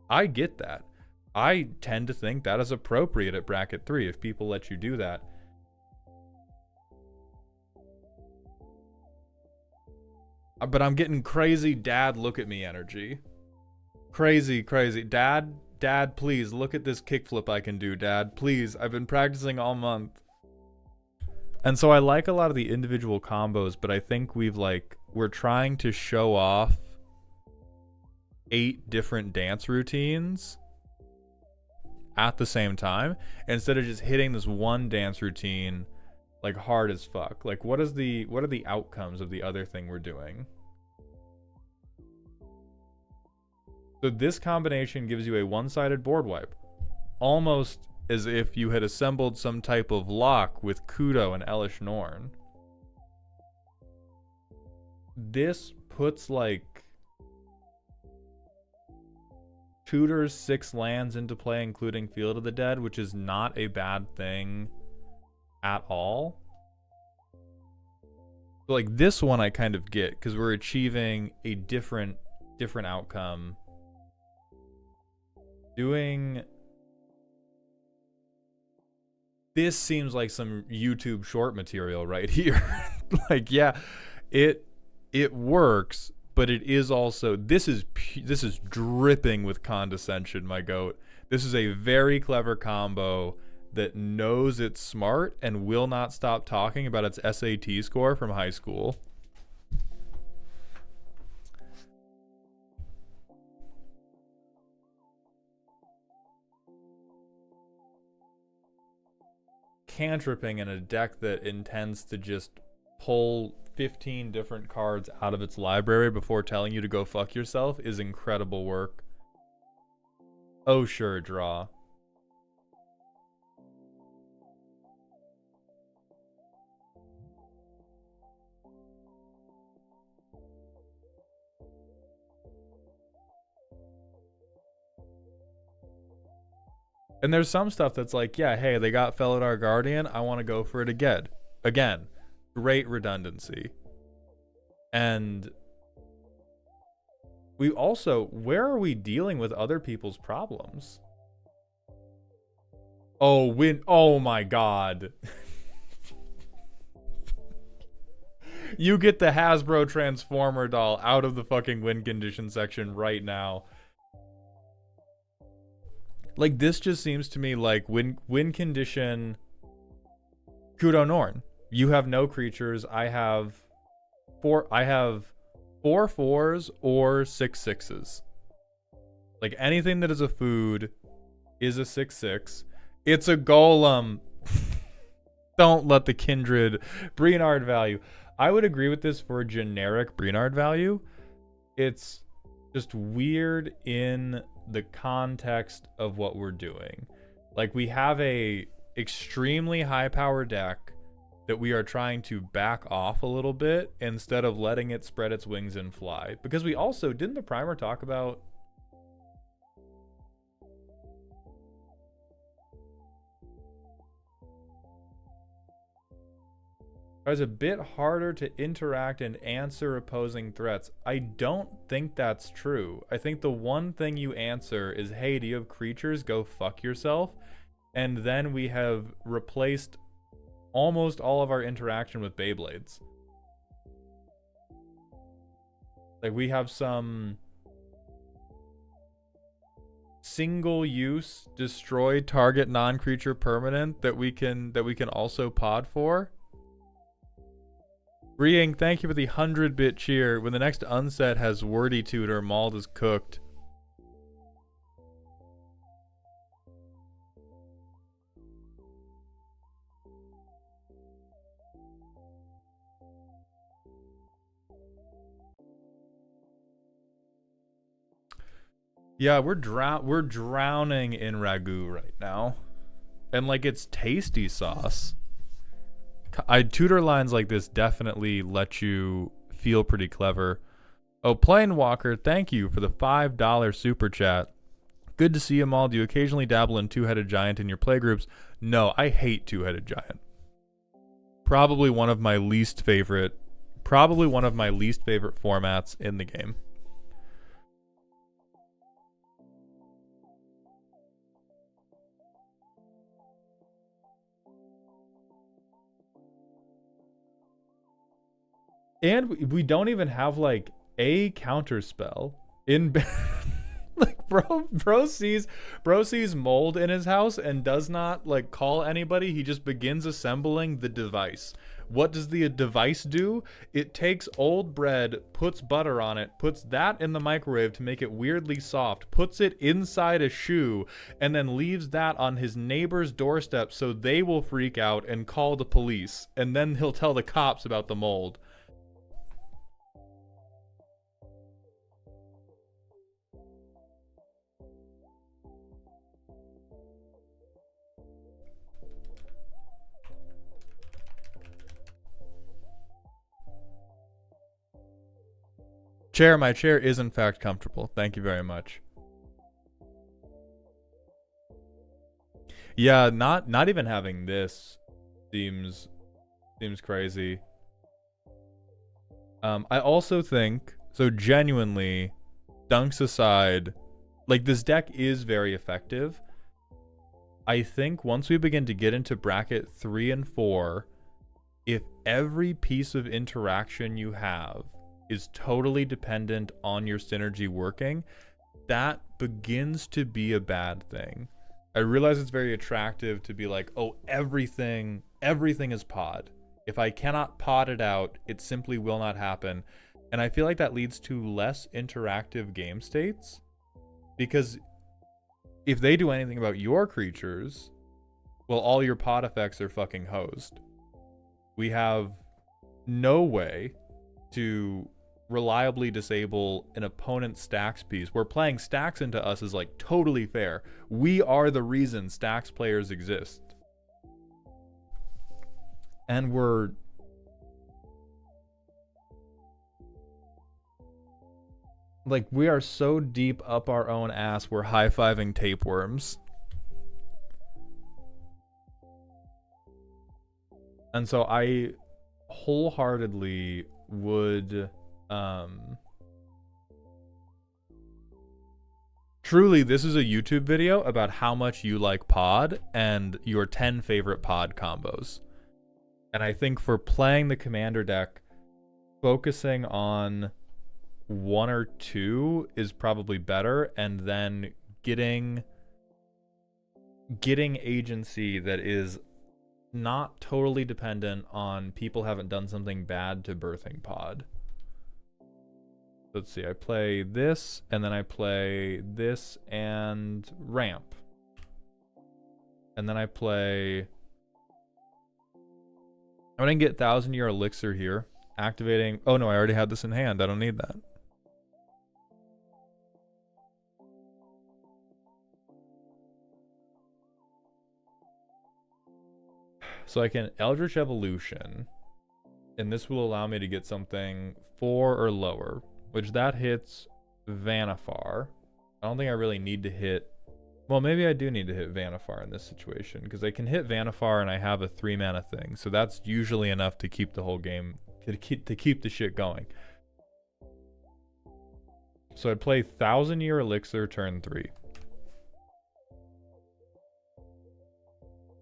I get that. I tend to think that is appropriate at bracket 3 if people let you do that. But I'm getting crazy dad look at me energy. Crazy. Dad, please look at this kickflip I can do, Dad. Please, I've been practicing all month. And so I like a lot of the individual combos, but I think we're trying to show off 8 different dance routines at the same time instead of just hitting this one dance routine like hard as fuck. Like what are the outcomes of the other thing we're doing? So this combination gives you a one-sided board wipe. Almost as if you had assembled some type of lock with Kudo and Elish Norn. This puts like tutors 6 lands into play, including Field of the Dead, which is not a bad thing at all. So like this one I kind of get, because we're achieving a different outcome. Doing this seems like some YouTube short material right here. Like, yeah, it works, but it is also, this is dripping with condescension, my goat. This is a very clever combo that knows it's smart and will not stop talking about its SAT score from high school. Cantripping in a deck that intends to just pull 15 different cards out of its library before telling you to go fuck yourself is incredible work. Oh sure, draw. And there's some stuff that's like, yeah, hey, they got Felidar Guardian, I want to go for it again. Again, great redundancy. And we also, where are we dealing with other people's problems? Oh, oh my god. You get the Hasbro Transformer doll out of the fucking win condition section right now. Like, this just seems to me like win condition Kudo Norn. You have no creatures. I have 4 4s or 6 6s. Like, anything that is a food is a 6/6. It's a golem. Don't let the kindred Breenard value. I would agree with this for generic Breenard value. It's just weird in the context of what we're doing. Like, we have a extremely high power deck that we are trying to back off a little bit instead of letting it spread its wings and fly. Because we also, didn't the primer talk about it's a bit harder to interact and answer opposing threats? I don't think that's true. I think the one thing you answer is, hey, do you have creatures? Go fuck yourself. And then we have replaced almost all of our interaction with Beyblades. Like, we have some single use destroy target non-creature permanent that we can also pod for. Riang, thank you for the 100-bit cheer. When the next unset has wordy tutor, Mauled is cooked. Yeah, we're drowning in ragu right now. And like, it's tasty sauce. Tutor lines like this definitely let you feel pretty clever. Oh, Planewalker, thank you for the $5 super chat. Good to see you, all. Do you occasionally dabble in Two-Headed Giant in your playgroups? No, I hate Two-Headed Giant. Probably one of my least favorite formats in the game. And we don't even have like a counter spell in like bro sees mold in his house and does not like call anybody. He just begins assembling the device. What does the device do? It takes old bread, puts butter on it, puts that in the microwave to make it weirdly soft, puts it inside a shoe, and then leaves that on his neighbor's doorstep so they will freak out and call the police. And then he'll tell the cops about the mold. My chair is in fact comfortable. Thank you very much. Yeah, not even having this seems crazy. I also think, so genuinely, dunks aside, like this deck is very effective. I think once we begin to get into bracket 3 and 4, if every piece of interaction you have is totally dependent on your synergy working, that begins to be a bad thing. I realize it's very attractive to be like, oh, everything is pod. If I cannot pod it out, it simply will not happen. And I feel like that leads to less interactive game states, because if they do anything about your creatures, well, all your pod effects are fucking hosed. We have no way to reliably disable an opponent's stacks piece, where playing stacks into us is like totally fair. We are the reason stacks players exist. And we're like, we are so deep up our own ass, we're high-fiving tapeworms. And so I wholeheartedly would truly, this is a YouTube video about how much you like pod and your 10 favorite pod combos. And I think for playing the commander deck, focusing on 1 or 2 is probably better, and then getting agency that is not totally dependent on people haven't done something bad to birthing pod. Let's see, I play this, and then I play this and ramp. And then I play... I'm gonna get 1,000-year elixir here. Activating... Oh no, I already had this in hand. I don't need that. So I can Eldritch Evolution, and this will allow me to get something 4 or lower, which that hits Vanifar. I don't think I really need to hit... Well, maybe I do need to hit Vanifar in this situation, because I can hit Vanifar and I have a 3 mana thing, so that's usually enough to keep the whole game, to keep the shit going. So I'd play 1,000-year elixir turn 3.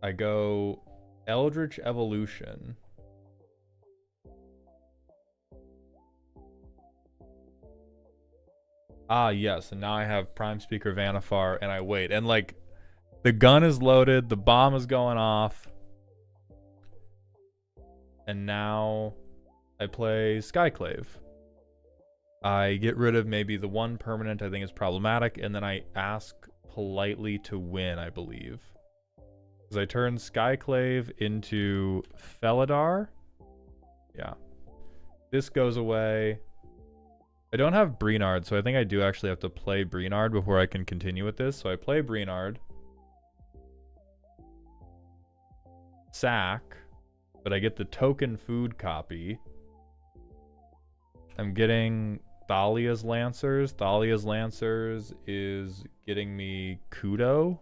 I go Eldritch Evolution. Ah, yes, and now I have Prime Speaker Vanifar, and I wait. And, like, the gun is loaded, the bomb is going off. And now I play Skyclave. I get rid of maybe the one permanent I think is problematic, and then I ask politely to win, I believe. Because I turn Skyclave into Felidar. Yeah. This goes away. I don't have Breenard, so I think I do actually have to play Breenard before I can continue with this. So I play Breenard. Sack. But I get the token food copy. I'm getting Thalia's Lancers. Thalia's Lancers is getting me Kudo.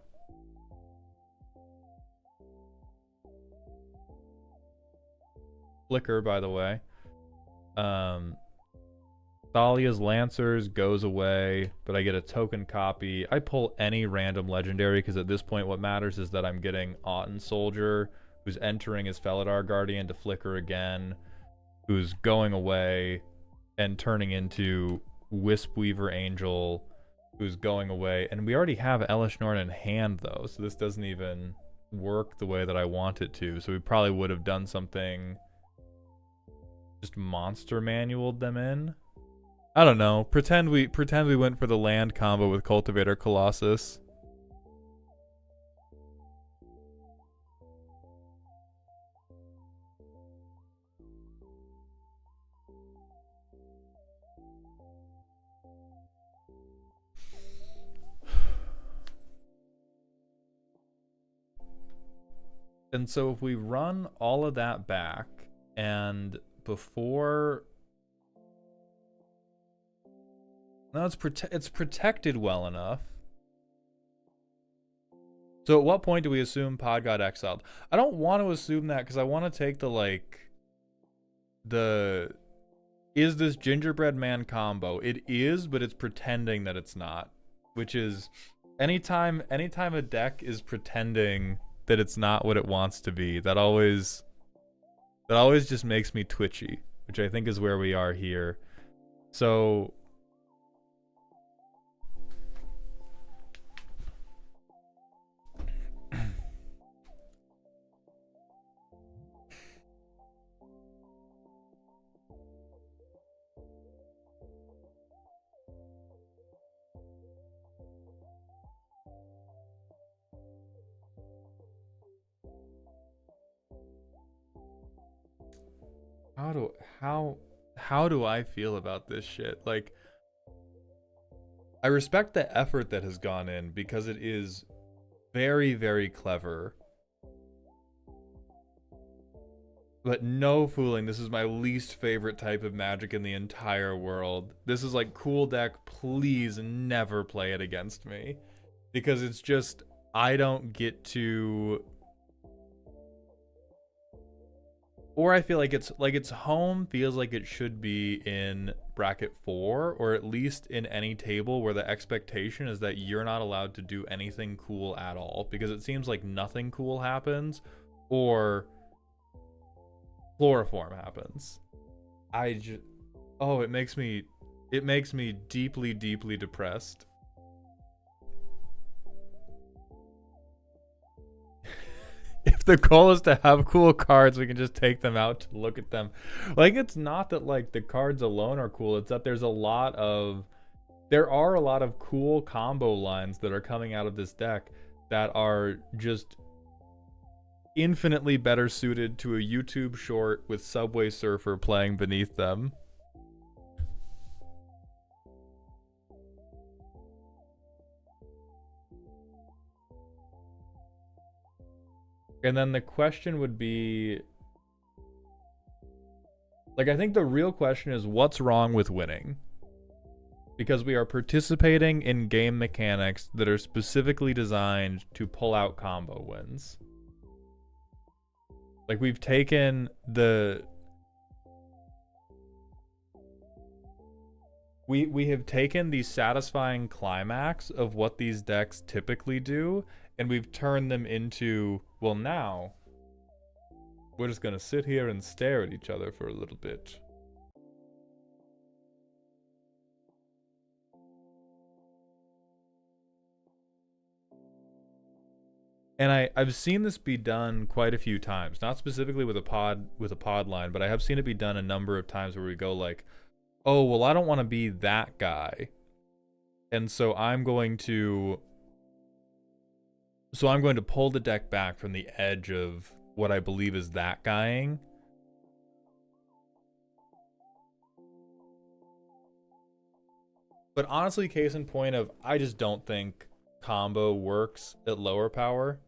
Flicker, by the way. Thalia's Lancers goes away, but I get a token copy. I pull any random legendary, because at this point what matters is that I'm getting Autumn Soldier, who's entering as Felidar Guardian to flicker again, who's going away and turning into Wispweaver Angel, who's going away. And we already have Elishnorn in hand, though, so this doesn't even work the way that I want it to. So we probably would have done something, just monster manualed them in. I don't know. Pretend we went for the land combo with Cultivator Colossus. And so if we run all of that back, and before... No, it's protected well enough. So at what point do we assume Pod got exiled? I don't want to assume that because I want to take the is this gingerbread man combo? It is, but it's pretending that it's not. Which is anytime a deck is pretending that it's not what it wants to be, that always just makes me twitchy, which I think is where we are here. So how do I feel about this shit? Like, I respect the effort that has gone in because it is very, very clever. But no fooling, this is my least favorite type of Magic in the entire world. This is like, cool deck, please never play it against me. Because it's just, I don't get to... Or I feel like its home feels like it should be in bracket 4, or at least in any table where the expectation is that you're not allowed to do anything cool at all, because it seems like nothing cool happens, or chloroform happens. It makes me deeply, deeply depressed. If the goal is to have cool cards, we can just take them out to look at them. Like, it's not that like the cards alone are cool, it's that there are a lot of cool combo lines that are coming out of this deck that are just infinitely better suited to a YouTube short with Subway Surfer playing beneath them. And then the question would be, like, I think the real question is, what's wrong with winning? Because we are participating in game mechanics that are specifically designed to pull out combo wins. Like, we've taken the... We have taken the satisfying climax of what these decks typically do, and we've turned them into, well, now we're just gonna sit here and stare at each other for a little bit. And I've seen this be done quite a few times, not specifically with a pod line, but I have seen it be done a number of times where we go like, oh, well, I don't want to be that guy, and so I'm going to pull the deck back from the edge of what I believe is that guying. But honestly, case in point of, I just don't think combo works at lower power.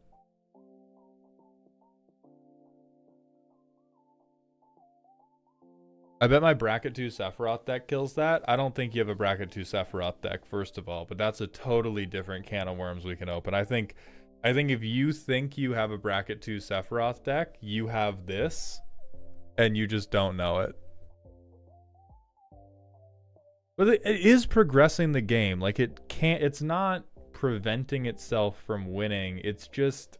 I bet my bracket 2 Sephiroth deck kills that. I don't think you have a bracket 2 Sephiroth deck, first of all, but that's a totally different can of worms we can open. I think if you think you have a bracket 2 Sephiroth deck, you have this, and you just don't know it. But it is progressing the game. Like, it's not preventing itself from winning. It's just...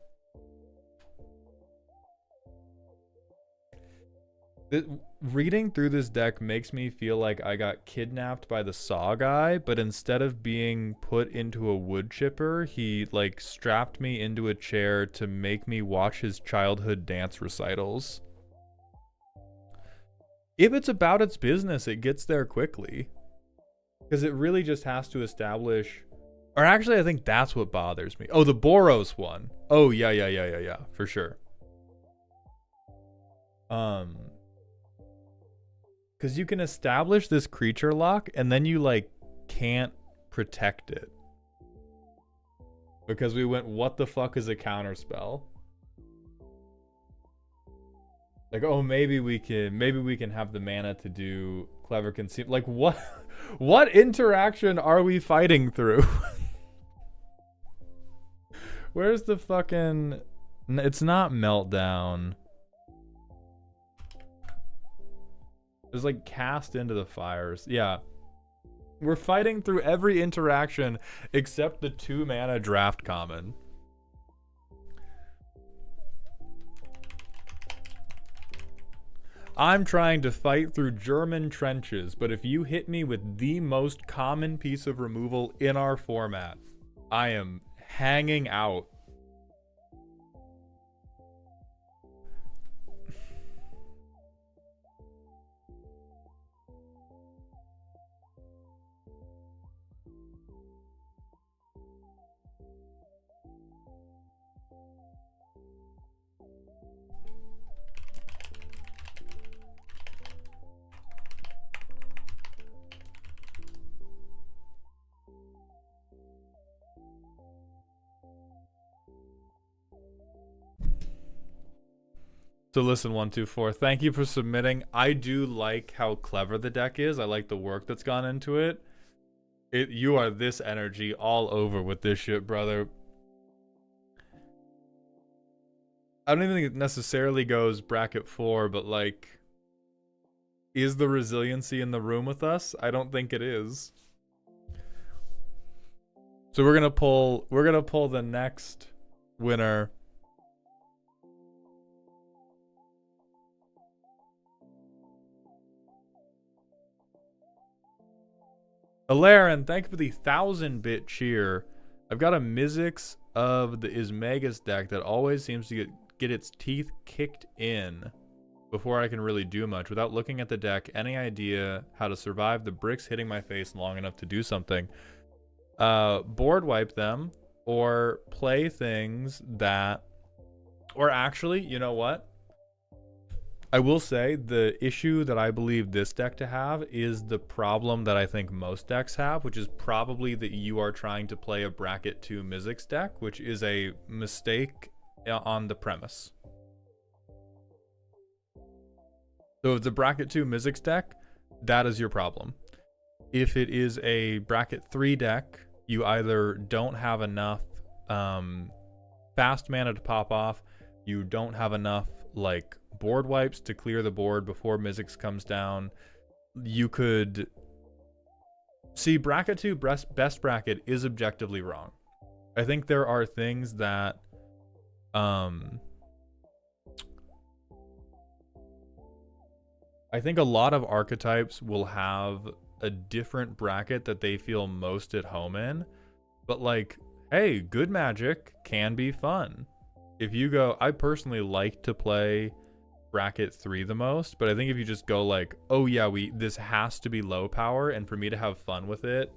reading through this deck makes me feel like I got kidnapped by the Saw guy, but instead of being put into a wood chipper, he like strapped me into a chair to make me watch his childhood dance recitals. If it's about its business, it gets there quickly. Because it really just has to establish... Or actually, I think that's what bothers me. Oh, the Boros one. Oh, yeah, for sure. Because you can establish this creature lock, and then you, like, can't protect it. Because we went, what the fuck is a counterspell? Like, oh, maybe we can have the mana to do clever conceal. Like, what interaction are we fighting through? Where's the fucking... It's not Meltdown. It's like Cast into the Fires. Yeah. We're fighting through every interaction except the 2-mana draft common. I'm trying to fight through German trenches, but if you hit me with the most common piece of removal in our format, I am hanging out. So listen, 124, thank you for submitting. I do like how clever the deck is. I like the work that's gone into it. You are this energy all over with this shit, brother. I don't even think it necessarily goes bracket 4, but like, is the resiliency in the room with us? I don't think it is. So we're gonna pull the next winner. Alaren, thank you for the 1000-bit cheer. I've got a Mizzix of the Ismagus deck that always seems to get its teeth kicked in before I can really do much. Without looking at the deck, any idea how to survive the bricks hitting my face long enough to do something? Board wipe them, or play things that... Or actually, you know what? I will say the issue that I believe this deck to have is the problem that I think most decks have, which is probably that you are trying to play a bracket 2 Mizzix deck, which is a mistake on the premise. So if it's a bracket 2 Mizzix deck, that is your problem. If it is a bracket 3 deck, you either don't have enough fast mana to pop off, you don't have enough like board wipes to clear the board before Mizzix comes down. You could see bracket 2 best bracket is objectively wrong. I think there are things that I think a lot of archetypes will have a different bracket that they feel most at home in, but like, hey, good Magic can be fun. If you go, I personally like to play bracket 3 the most, but I think if you just go like, oh yeah, this has to be low power, and for me to have fun with it,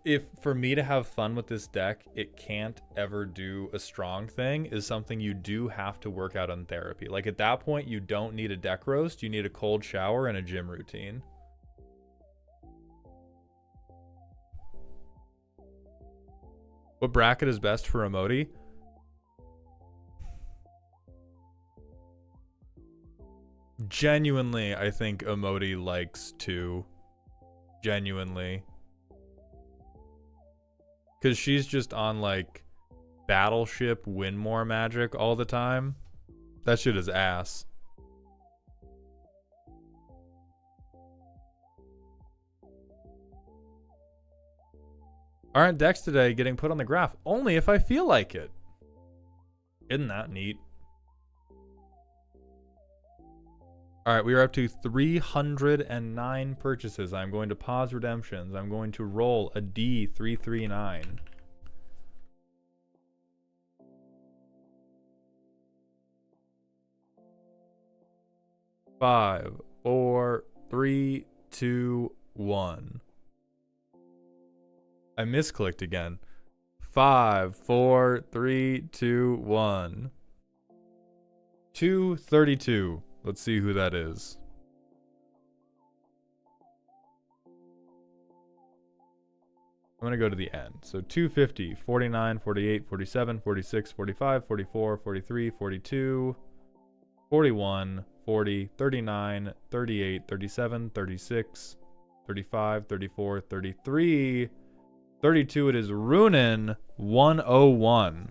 if for me to have fun with this deck, it can't ever do a strong thing, is something you do have to work out on therapy. Like at that point, you don't need a deck roast, you need a cold shower and a gym routine. What bracket is best for Emoti? Genuinely, I think Emoti likes 2. Genuinely. Because she's just on, like, Battleship win more magic all the time. That shit is ass. Aren't decks today getting put on the graph? Only if I feel like it. Isn't that neat? All right, we are up to 309 purchases. I'm going to pause redemptions. I'm going to roll a D339. 5, 4, 3, 2, 1. I misclicked again. 5, 4, 3, 2, 1. 232. Let's see who that is. I'm going to go to the end. So 250, 49, 48, 47, 46, 45, 44, 43, 42, 41, 40, 39, 38, 37, 36, 35, 34, 33, 32, it is Runin 101.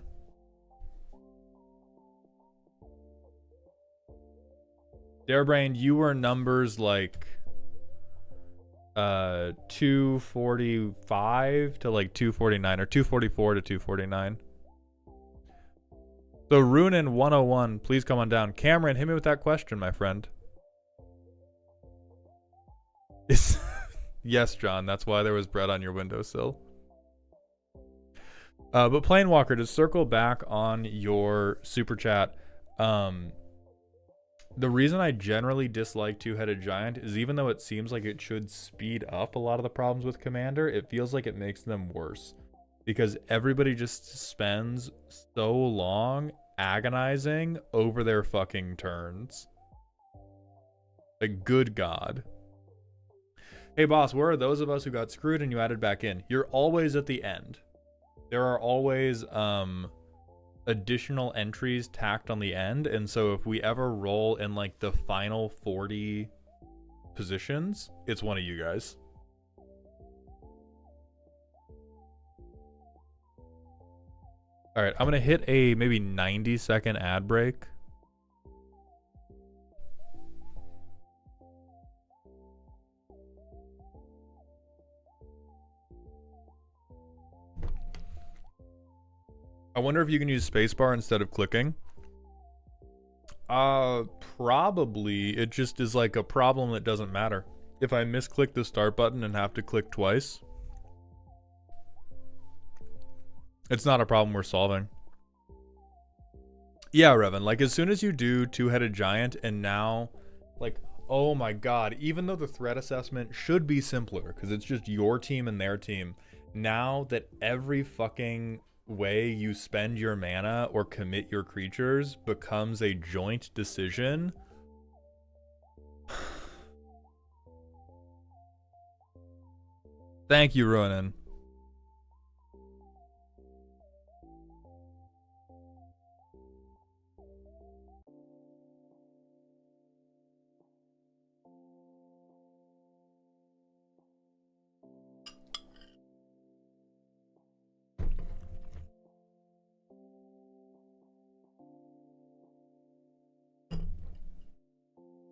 Darebrain, you were numbers like 245 to like 249 or 244 to 249. So Runin 101, please come on down. Cameron, hit me with that question, my friend. Yes, John, that's why there was bread on your windowsill. But Planewalker, to circle back on your super chat, the reason I generally dislike Two-Headed Giant is even though it seems like it should speed up a lot of the problems with Commander, it feels like it makes them worse. Because everybody just spends so long agonizing over their fucking turns. Like, good God. Hey boss, where are those of us who got screwed and you added back in? You're always at the end. There are always additional entries tacked on the end, and so if we ever roll in like the final 40 positions, it's one of you guys. All right, I'm gonna hit a maybe 90-second ad break. I wonder if you can use spacebar instead of clicking. Probably. It just is like a problem that doesn't matter. If I misclick the start button and have to click twice, it's not a problem we're solving. Yeah, Revan, like as soon as you do Two-Headed Giant and now, like, oh my god, even though the threat assessment should be simpler because it's just your team and their team, now that every fucking way you spend your mana or commit your creatures becomes a joint decision. Thank you, Ronan.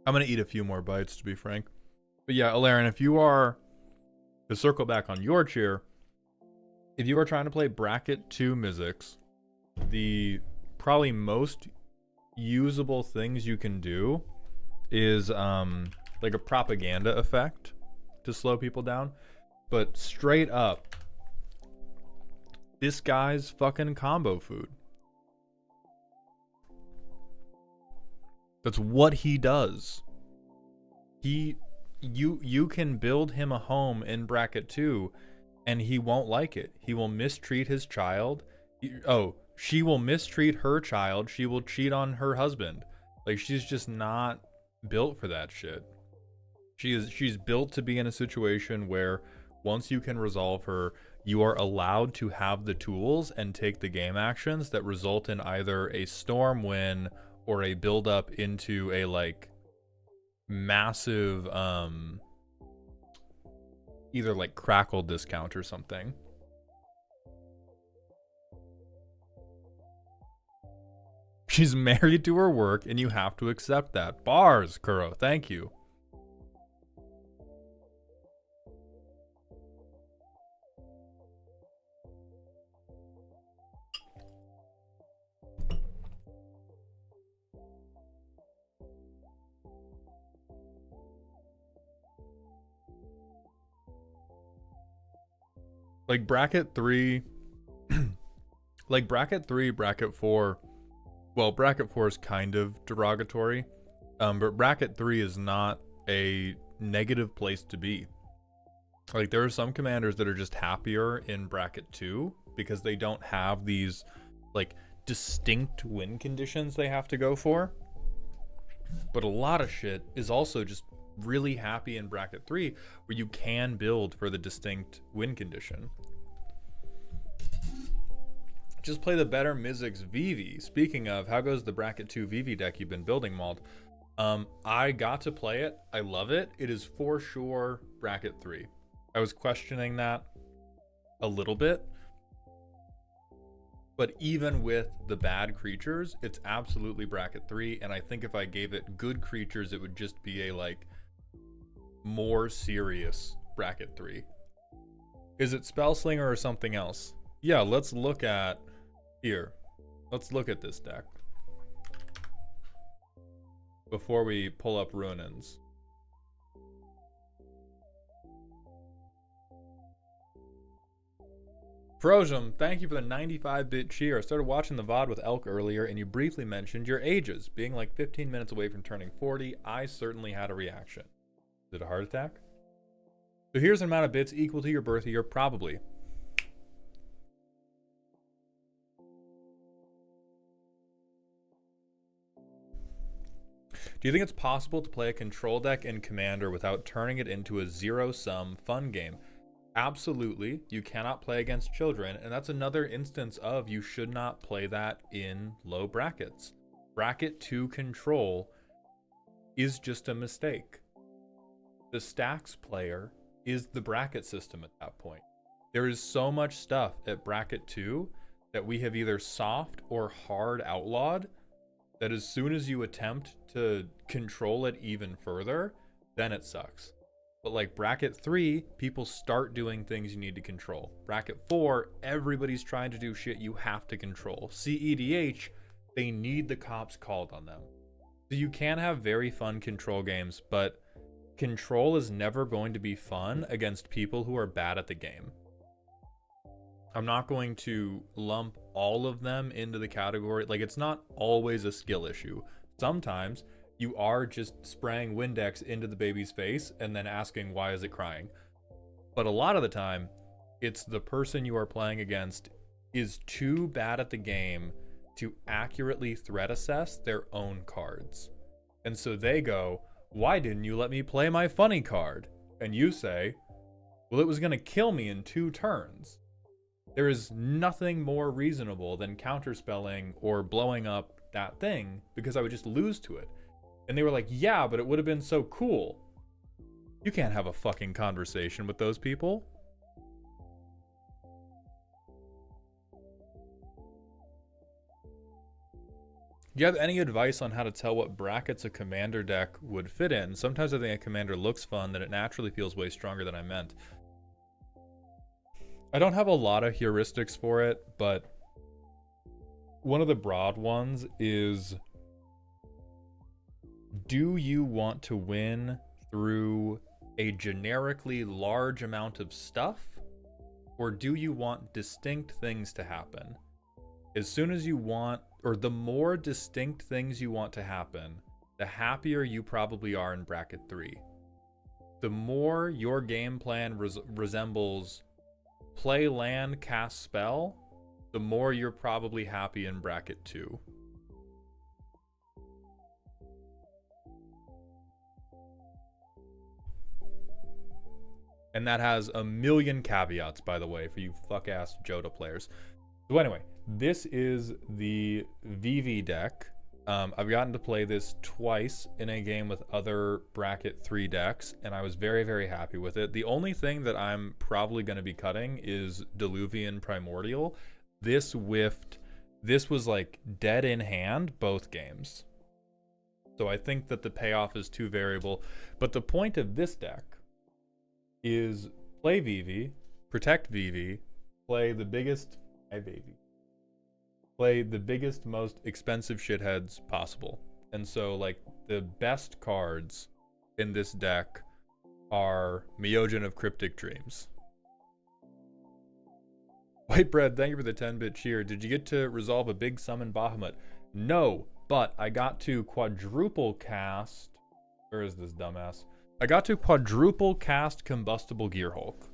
I'm gonna eat a few more bites, to be frank. But yeah, Alaren, if you are, to circle back on your cheer, if you are trying to play Bracket 2 Mizzix, the probably most usable things you can do is like a propaganda effect to slow people down. But straight up, this guy's fucking combo food. That's what he does. You can build him a home in Bracket 2 and he won't like it. He will mistreat his child. She will mistreat her child. She will cheat on her husband. Like, she's just not built for that shit. She's built to be in a situation where once you can resolve her, you are allowed to have the tools and take the game actions that result in either a storm win or a build up into a like massive either like crackle discount or something. She's married to her work and you have to accept that. Bars, Kuro, thank you. Like bracket 3, like bracket 3, bracket 4, well, bracket 4 is kind of derogatory, but bracket 3 is not a negative place to be. Like, there are some commanders that are just happier in bracket 2 because they don't have these like distinct win conditions they have to go for. But a lot of shit is also just really happy in bracket 3 where you can build for the distinct win condition. Just play the better Mizzix Vivi. Speaking of, how goes the bracket 2 Vivi deck you've been building, Mald? I got to play it. I love it. It is for sure bracket 3. I was questioning that a little bit. But even with the bad creatures, it's absolutely bracket 3. And I think if I gave it good creatures, it would just be a like more serious bracket 3. Is it Spellslinger or something else? Yeah, let's look at here. Let's look at this deck before we pull up Ruinins. Frosium, thank you for the 95-bit cheer. I started watching the VOD with Elk earlier, and you briefly mentioned your ages, being like 15 minutes away from turning 40. I certainly had a reaction. Is it a heart attack? So here's an amount of bits equal to your birth year, probably. Do you think it's possible to play a control deck in Commander without turning it into a zero-sum fun game? Absolutely. You cannot play against children, and that's another instance of you should not play that in low brackets. Bracket 2 control is just a mistake. The stacks player is the bracket system at that point. There is so much stuff at bracket 2 that we have either soft or hard outlawed that as soon as you attempt to control it even further, then it sucks. But like bracket 3, people start doing things you need to control. Bracket 4, everybody's trying to do shit you have to control. CEDH, they need the cops called on them. So you can have very fun control games, but control is never going to be fun against people who are bad at the game. I'm not going to lump all of them into the category. Like, it's not always a skill issue. Sometimes you are just spraying Windex into the baby's face and then asking, why is it crying? But a lot of the time, it's the person you are playing against is too bad at the game to accurately threat assess their own cards. And so they go, why didn't you let me play my funny card? And you say, well, it was going to kill me in 2 turns. There is nothing more reasonable than counterspelling or blowing up that thing because I would just lose to it. And they were like, yeah, but it would have been so cool. You can't have a fucking conversation with those people. Do you have any advice on how to tell what brackets a commander deck would fit in? Sometimes I think a commander looks fun, that it naturally feels way stronger than I meant. I don't have a lot of heuristics for it, but one of the broad ones is, do you want to win through a generically large amount of stuff, or do you want distinct things to happen? As soon as you want, or the more distinct things you want to happen, the happier you probably are in bracket 3. The more your game plan resembles play land, cast spell, the more you're probably happy in bracket 2. And that has a million caveats, by the way, for you fuck-ass Joda players. So anyway, this is the VV deck. I've gotten to play this twice in a game with other bracket 3 decks, and I was very, very happy with it. The only thing that I'm probably going to be cutting is Diluvian Primordial. This whiffed. This was like dead in hand both games. So I think that the payoff is too variable. But the point of this deck is play VV, protect VV, play the biggest play the biggest, most expensive shitheads possible. And so, like, the best cards in this deck are Myojin of Cryptic Dreams. Whitebread, thank you for the 10-bit cheer. Did you get to resolve a big summon Bahamut? No, but I got to quadruple cast... Where is this dumbass? I got to quadruple cast Combustible Gearhulk,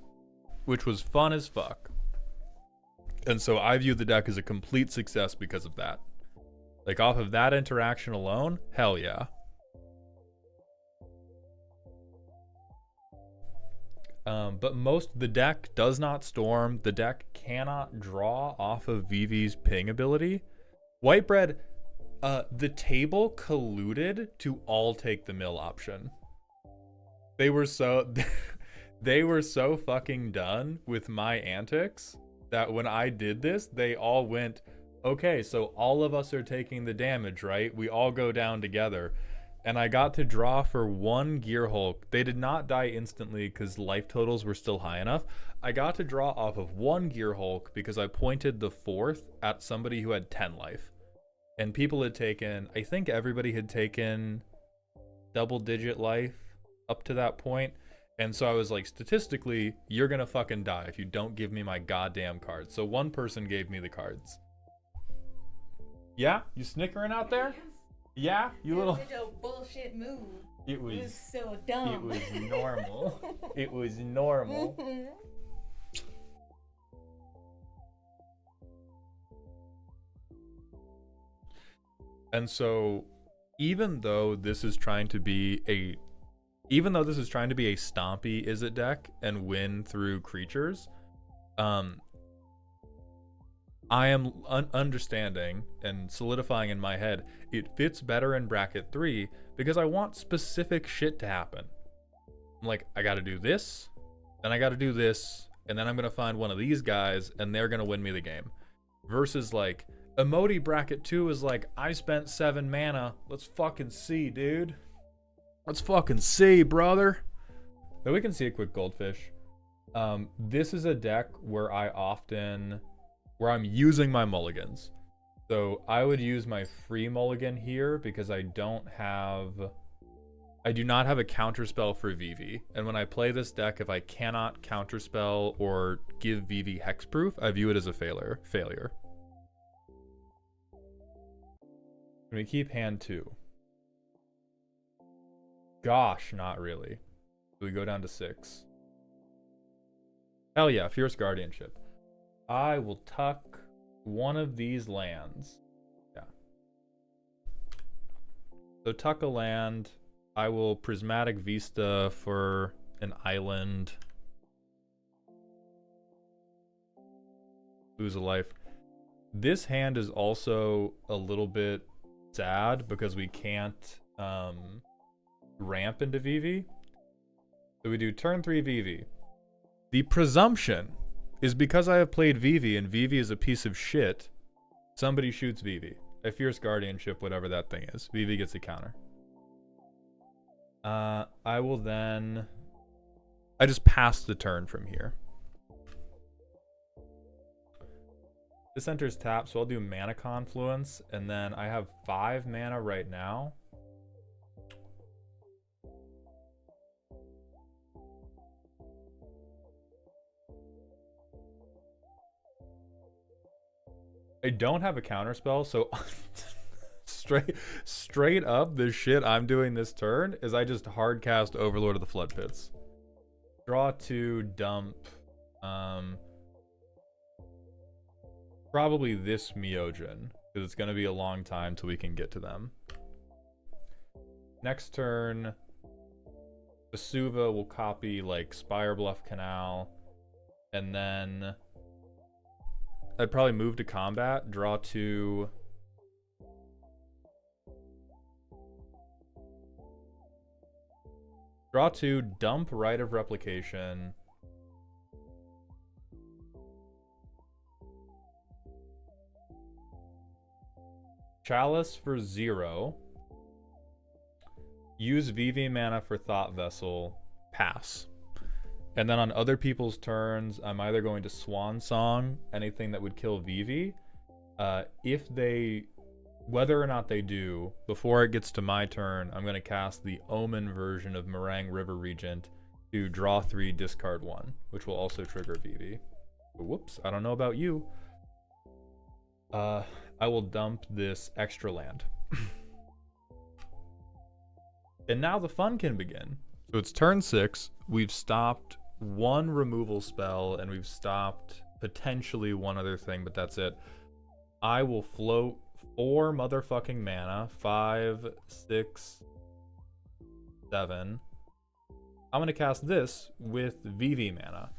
which was fun as fuck. And so I view the deck as a complete success because of that. Like, off of that interaction alone, hell yeah. But the deck does not storm. The deck cannot draw off of VV's ping ability. Whitebread, the table colluded to all take the mill option. They were so... They were so fucking done with my antics that when I did this, they all went, okay, so all of us are taking the damage, right? We all go down together. And I got to draw for one Gear Hulk. They did not die instantly because life totals were still high enough. I got to draw off of one Gear Hulk because I pointed the fourth at somebody who had 10 life. And people had taken, I think everybody had taken double-digit life up to that point. And so I was like, statistically, you're gonna fucking die if you don't give me my goddamn cards. So one person gave me the cards. Yeah? You snickering out there? Yeah? You little... Such a bullshit move. It was so dumb. It was normal. It was normal. And so, even though this is trying to be a stompy is it deck and win through creatures, I am understanding and solidifying in my head it fits better in bracket 3 because I want specific shit to happen. I'm like, I gotta do this, then I gotta do this, and then I'm gonna find one of these guys and they're gonna win me the game. Versus like, Emoti bracket 2 is like, I spent 7 mana, let's fucking see, dude. Let's fucking see, brother. Then we can see a quick goldfish. This is a deck where where I'm using my mulligans. So I would use my free mulligan here because I do not have a counterspell for Vivi. And when I play this deck, if I cannot counterspell or give Vivi hexproof, I view it as a failure. Can we keep hand 2? Gosh, not really. Do we go down to 6? Hell yeah, Fierce Guardianship. I will tuck one of these lands. Yeah. So tuck a land. I will Prismatic Vista for an island. Lose a life. This hand is also a little bit sad because we can't ramp into Vivi. So we do turn 3 Vivi. The presumption is because I have played Vivi and Vivi is a piece of shit, somebody shoots Vivi. A Fierce Guardianship, whatever that thing is. Vivi gets a counter. I will then... I just pass the turn from here. This enters tap, so I'll do Mana Confluence, and then I have 5 mana right now. I don't have a counterspell, so straight up, the shit I'm doing this turn is I just hardcast Overlord of the Flood Pits. Draw 2, dump. Probably this Myojin, because it's going to be a long time till we can get to them. Next turn, Vesuva will copy like Spirebluff Canal, and then I'd probably move to combat, draw 2. Draw 2, dump Rite of Replication. Chalice for 0. Use Vivi mana for Thought Vessel. Pass. And then on other people's turns, I'm either going to Swan Song, anything that would kill Vivi. Whether or not they do, before it gets to my turn, I'm going to cast the Omen version of Meringue River Regent to draw 3, discard 1, which will also trigger Vivi. But whoops, I don't know about you. I will dump this extra land. And now the fun can begin. So it's turn 6. We've stopped 1 removal spell, and we've stopped potentially 1 other thing, but that's it. I will float 4 motherfucking mana. 5, 6, 7. I'm going to cast this with Vivi mana.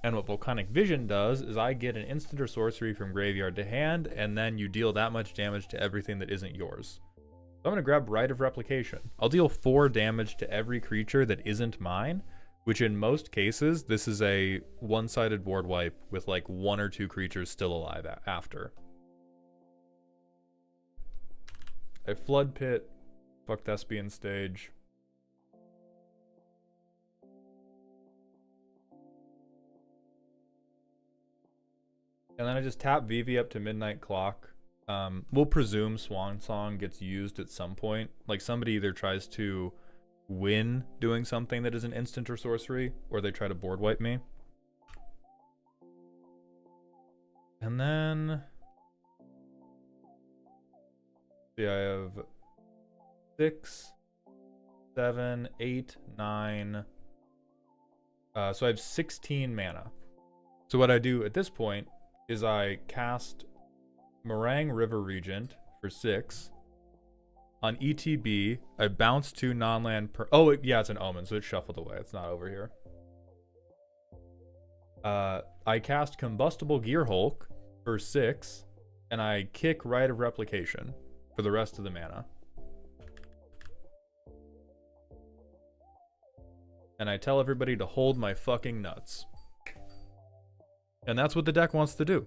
And what Volcanic Vision does is I get an instant or sorcery from graveyard to hand, and then you deal that much damage to everything that isn't yours. So I'm going to grab Rite of Replication. I'll deal 4 damage to every creature that isn't mine which in most cases, this is a one-sided board wipe with like 1 or 2 creatures still alive after. I Flood Pit, fuck Thespian Stage. And then I just tap Vivi up to Midnight Clock. We'll presume Swan Song gets used at some point. Like somebody either tries to win doing something that is an instant or sorcery, or they try to board wipe me. And then... see, I have 6, 7, 8, 9. So I have 16 mana. So what I do at this point is I cast Meringue River Regent for 6. On ETB, I bounce 2 non-land yeah, it's an Omen, so it's shuffled away. It's not over here. I cast Combustible Gearhulk for 6, and I kick Rite of Replication for the rest of the mana. And I tell everybody to hold my fucking nuts. And that's what the deck wants to do.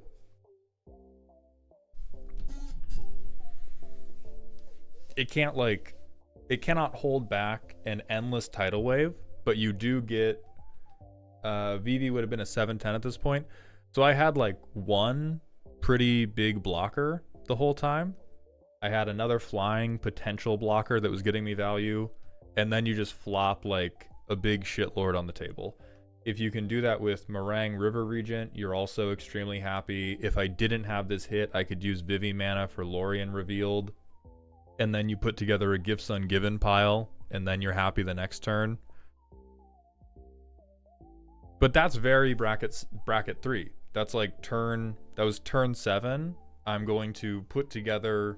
It cannot hold back an endless tidal wave, but you do get, Vivi would have been a 7/10 at this point. So I had like one pretty big blocker the whole time. I had another flying potential blocker that was getting me value, and then you just flop like a big shitlord on the table. If you can do that with Meringue River Regent, you're also extremely happy. If I didn't have this hit, I could use Vivi mana for Lorien Revealed. And then you put together a Gifts Ungiven pile, and then you're happy the next turn. But that's very bracket 3. That's like that was turn 7. I'm going to put together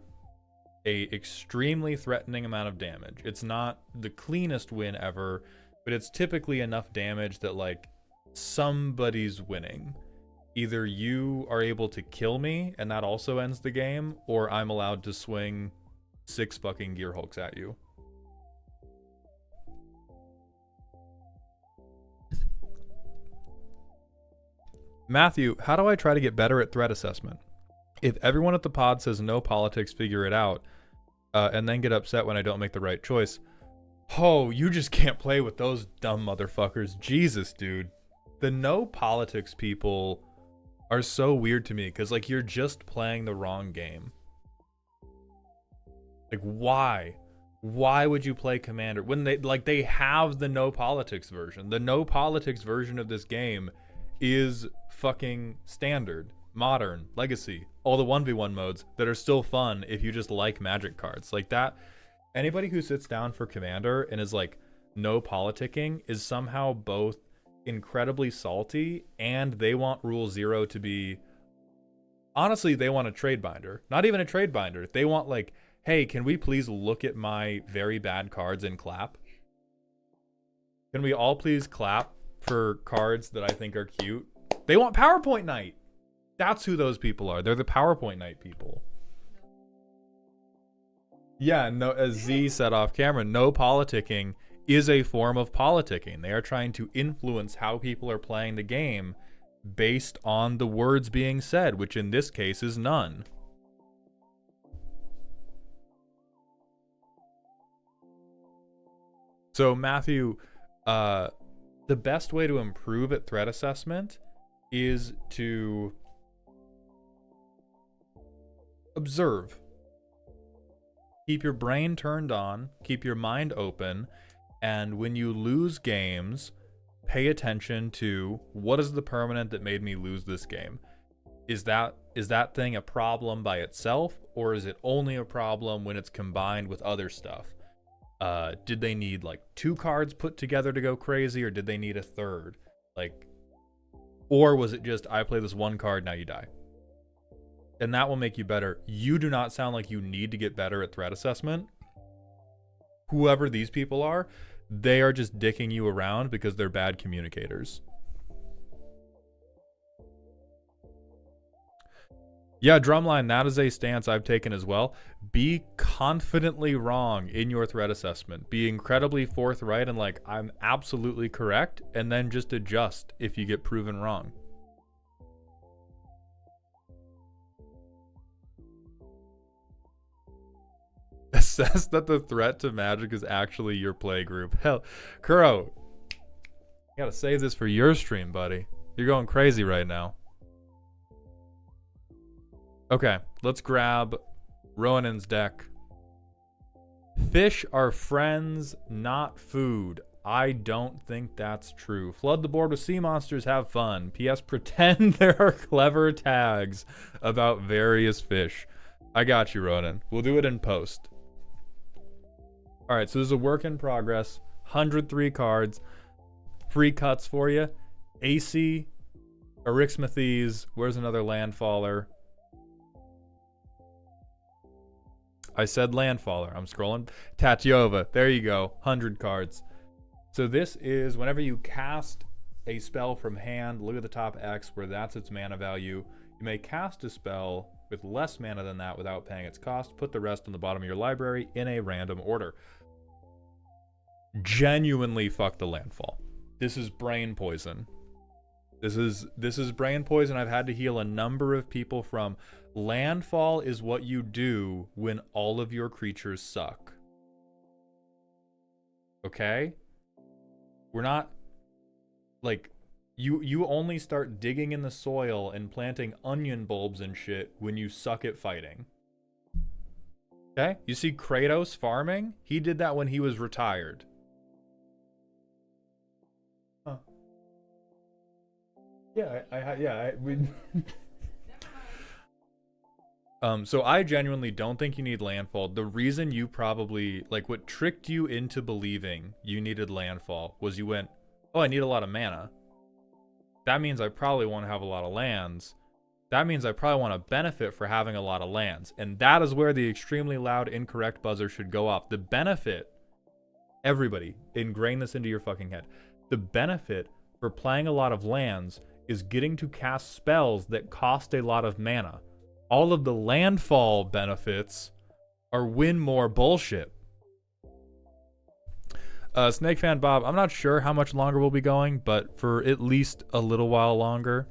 a extremely threatening amount of damage. It's not the cleanest win ever, but it's typically enough damage that like somebody's winning. Either you are able to kill me and that also ends the game, or I'm allowed to swing 6 fucking Gearhulks at you. Matthew, how do I try to get better at threat assessment? If everyone at the pod says no politics, figure it out, and then get upset when I don't make the right choice. Oh, you just can't play with those dumb motherfuckers. Jesus, dude. The no politics people are so weird to me, because like you're just playing the wrong game. Like why? Why would you play Commander when they have the no politics version? The no politics version of this game is fucking standard, modern, legacy, all the 1v1 modes that are still fun if you just like Magic cards. Like that, anybody who sits down for Commander and is like no politicking is somehow both incredibly salty and they want Rule 0 to be, honestly, they want a trade binder. Not even a trade binder. They want like, hey, can we please look at my very bad cards and clap? Can we all please clap for cards that I think are cute? They want PowerPoint night. That's who those people are. They're the PowerPoint night people. Yeah, no, as Z said off camera, no politicking is a form of politicking. They are trying to influence how people are playing the game based on the words being said, which in this case is none. So Matthew, the best way to improve at threat assessment is to observe. Keep your brain turned on, keep your mind open, and when you lose games, pay attention to what is the permanent that made me lose this game. Is that thing a problem by itself, or is it only a problem when it's combined with other stuff? Did they need like 2 cards put together to go crazy, or did they need a third? Like, or was it just, I play this 1 card, now you die? And that will make you better. You do not sound like you need to get better at threat assessment. Whoever these people are, they are just dicking you around because they're bad communicators. Yeah, drumline, that is a stance I've taken as well. Be confidently wrong in your threat assessment. Be incredibly forthright and like, I'm absolutely correct, and then just adjust if you get proven wrong. Assess that the threat to magic is actually your play group. Hell, Kuro, you gotta save this for your stream, buddy. You're going crazy right now. Okay, let's grab Ronin's deck. Fish are friends, not food. I don't think that's true. Flood the board with sea monsters, have fun. P.S. Pretend there are clever tags about various fish. I got you, Ronin. We'll do it in post. Alright, so there's a work in progress. 103 cards. Free cuts for you. AC, Erixmathes, where's another landfaller? I said landfaller. I'm scrolling. Tatiova. There you go. 100 cards. So this is whenever you cast a spell from hand, look at the top X where that's its mana value. You may cast a spell with less mana than that without paying its cost. Put the rest on the bottom of your library in a random order. Genuinely fuck the landfall. This is brain poison. This is brain poison I've had to heal a number of people from. Landfall is what you do when all of your creatures suck. Okay? We're not like you only start digging in the soil and planting onion bulbs and shit when you suck at fighting. Okay? You see Kratos farming? He did that when he was retired. Huh. Yeah, we so I genuinely don't think you need landfall. The reason you probably, like, what tricked you into believing you needed landfall was you went, oh, I need a lot of mana. That means I probably want to have a lot of lands. That means I probably want to benefit for having a lot of lands. And that is where the extremely loud incorrect buzzer should go off. The benefit, everybody, ingrain this into your fucking head. The benefit for playing a lot of lands is getting to cast spells that cost a lot of mana. All of the landfall benefits are win more bullshit. Snake Fan Bob, I'm not sure how much longer we'll be going, but for at least a little while longer.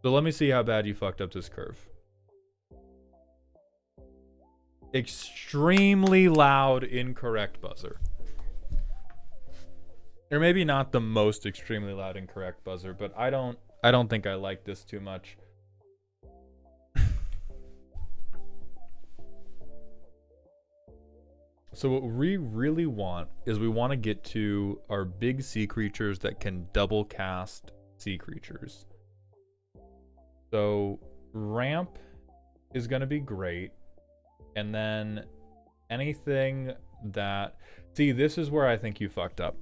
So let me see how bad you fucked up this curve. Extremely loud incorrect buzzer. Or maybe not the most extremely loud incorrect buzzer, but I don't think I like this too much. So what we really want is we want to get to our big sea creatures that can double cast sea creatures. So ramp is going to be great. And then anything that... See, this is where I think you fucked up.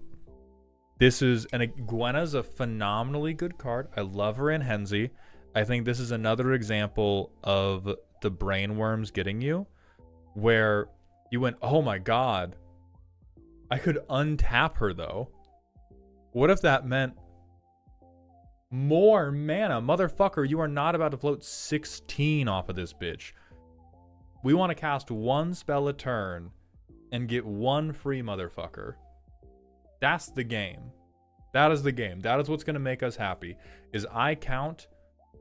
This is... And Gwenna's a phenomenally good card. I love her in Henzi. I think this is another example of the brainworms getting you. Where you went, oh my god. I could untap her though. What if that meant more mana? Motherfucker, you are not about to float 16 off of this bitch. We want to cast one spell a turn and get one free motherfucker. That's the game. That is the game. That is what's going to make us happy. Is I count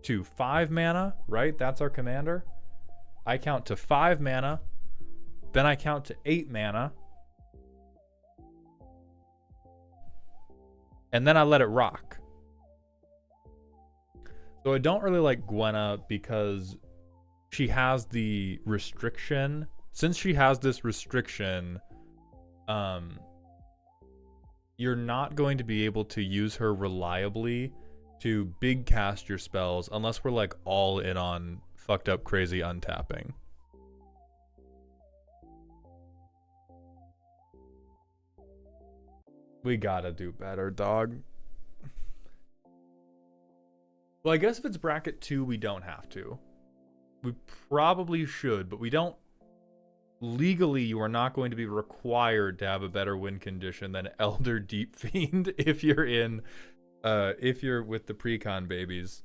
to 5 mana, right? That's our commander. I count to 5 mana. Then I count to 8 mana. And then I let it rock. So I don't really like Gwenna because she has the restriction. Since she has this restriction, you're not going to be able to use her reliably to big cast your spells unless we're like all in on fucked up crazy untapping. We gotta do better, dog. Well, I guess if it's bracket 2, we don't have to. We probably should, but we don't. Legally, you are not going to be required to have a better win condition than Elder Deep Fiend if you're in If you're with the pre-con babies.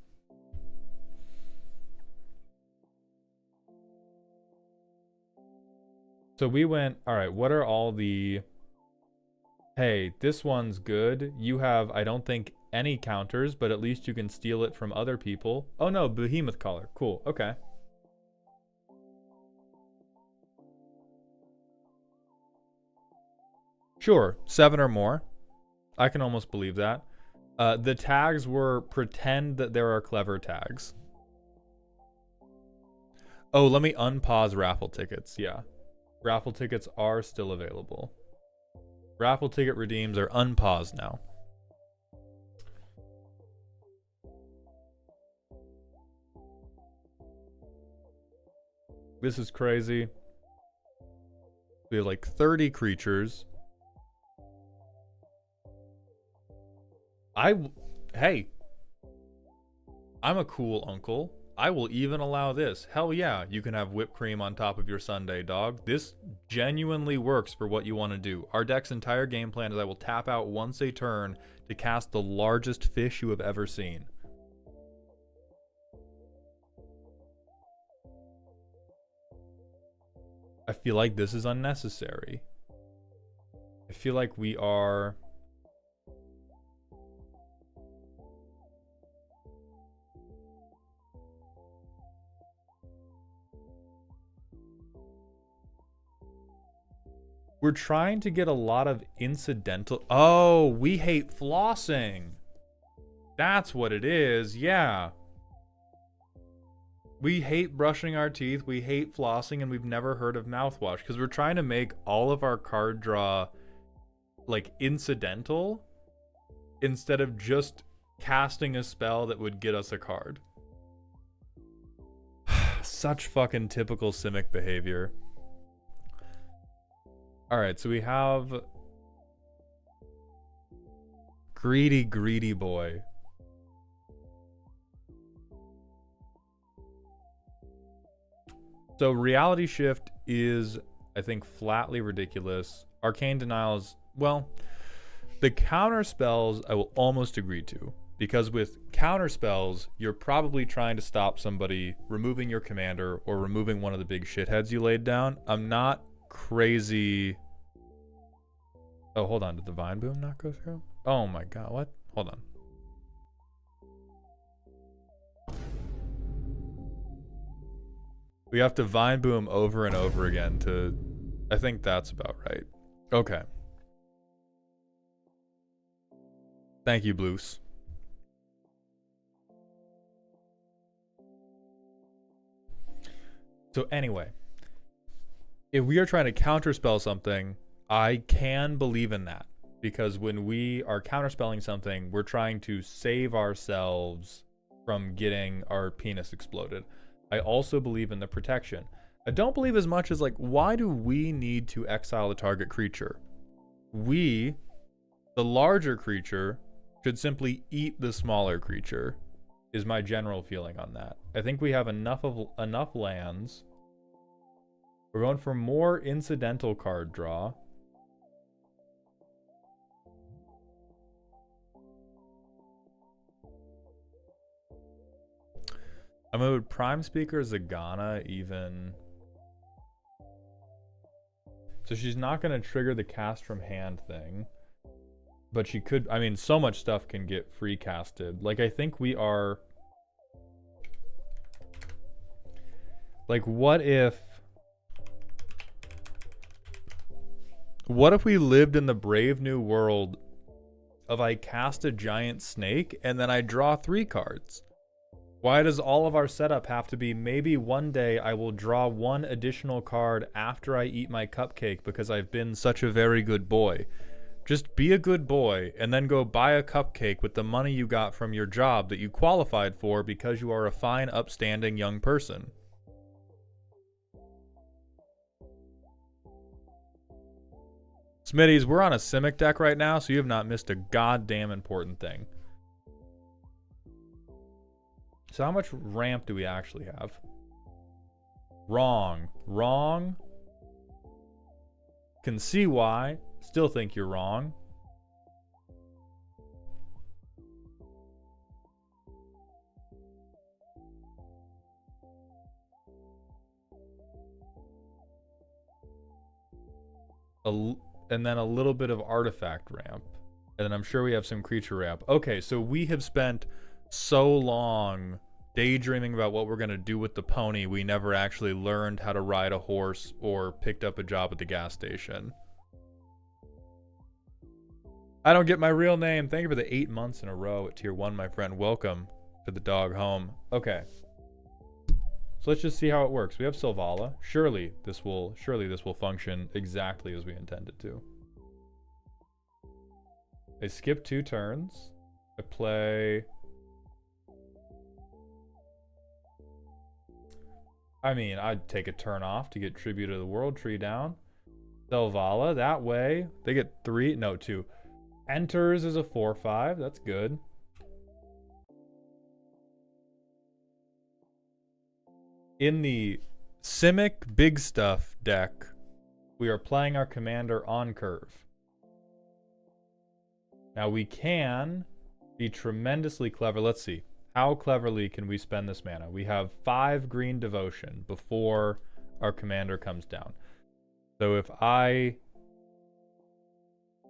So we went, all right, what are all the... Hey, this one's good. You have, I don't think, any counters, but at least you can steal it from other people. Oh no, behemoth collar. Cool, okay. Sure, 7 or more. I can almost believe that. The tags were pretend that there are clever tags. Oh, let me unpause raffle tickets. Yeah. Raffle tickets are still available. Raffle ticket redeems are unpaused now. This is crazy. We have like 30 creatures. Hey, I'm a cool uncle. I will even allow this. Hell yeah, you can have whipped cream on top of your sundae, dog. This genuinely works for what you want to do. Our deck's entire game plan is I will tap out once a turn to cast the largest fish you have ever seen. I feel like this is unnecessary. I feel like we are... We're trying to get a lot of incidental... Oh, we hate flossing. That's what it is, yeah. We hate brushing our teeth, we hate flossing, and we've never heard of mouthwash. Because we're trying to make all of our card draw, like, incidental, instead of just casting a spell that would get us a card. Such fucking typical Simic behavior. Alright, so we have... Greedy, greedy boy. So Reality Shift is, I think, flatly ridiculous. Arcane Denials, well, the counter spells I will almost agree to. Because with counter spells, you're probably trying to stop somebody removing your commander or removing one of the big shitheads you laid down. I'm not crazy. Oh, hold on. Did the Vine Boom not go through? Oh my god, what? Hold on. We have to Vine Boom over and over again to... I think that's about right. Okay. Thank you, Blues. So anyway, if we are trying to counterspell something, I can believe in that. Because when we are counterspelling something, we're trying to save ourselves from getting our penis exploded. I also believe in the protection. I don't believe as much as, like, why do we need to exile the target creature? We, the larger creature, should simply eat the smaller creature, is my general feeling on that. I think we have enough lands. We're going for more incidental card draw. I mean, would Prime Speaker Zagana even... So she's not going to trigger the cast from hand thing. But she could... I mean, so much stuff can get free casted. Like, I think we are... Like, what if... What if we lived in the brave new world of I cast a giant snake and then I draw 3 cards? Why does all of our setup have to be maybe one day I will draw 1 additional card after I eat my cupcake because I've been such a very good boy? Just be a good boy and then go buy a cupcake with the money you got from your job that you qualified for because you are a fine, upstanding young person. Smitties, we're on a Simic deck right now, so you have not missed a goddamn important thing. So how much ramp do we actually have? Wrong. Wrong. Can see why. Still think you're wrong. And then a little bit of artifact ramp. And then I'm sure we have some creature ramp. Okay, so we have spent so long daydreaming about what we're going to do with the pony, we never actually learned how to ride a horse or picked up a job at the gas station. I don't get my real name. Thank you for the 8 months in a row at tier 1, my friend. Welcome to the dog home. Okay. So let's just see how it works. We have Selvala. Surely this will function exactly as we intended to. I skip 2 turns. I play... I mean, I'd take a turn off to get Tribute of the World Tree down. Selvala, that way. They get 2. Enters as a 4/5. That's good. In the Simic Big Stuff deck, we are playing our commander on curve. Now we can be tremendously clever. Let's see. How cleverly can we spend this mana? We have 5 green devotion before our commander comes down. So if I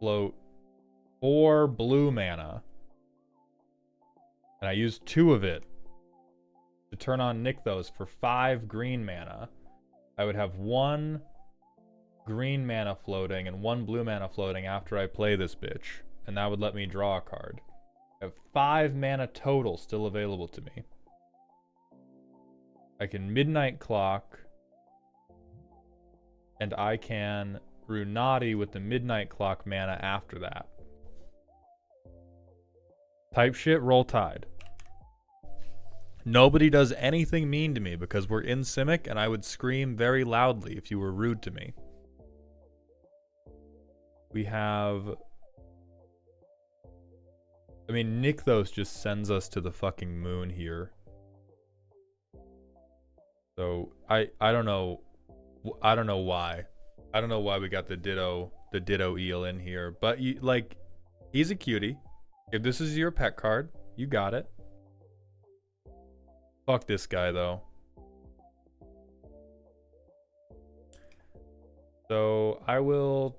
float 4 blue mana, and I use 2 of it to turn on Nykthos for 5 green mana, I would have 1 green mana floating and 1 blue mana floating after I play this bitch. And that would let me draw a card. I have 5 mana total still available to me. I can Midnight Clock, and I can Runati with the Midnight Clock mana after that. Type shit, roll tide. Nobody does anything mean to me because we're in Simic, and I would scream very loudly if you were rude to me. We have... I mean, Nykthos just sends us to the fucking moon here. So, I don't know why. I don't know why we got the Ditto eel in here. But, he's a cutie. If this is your pet card, you got it. Fuck this guy, though. So, I will...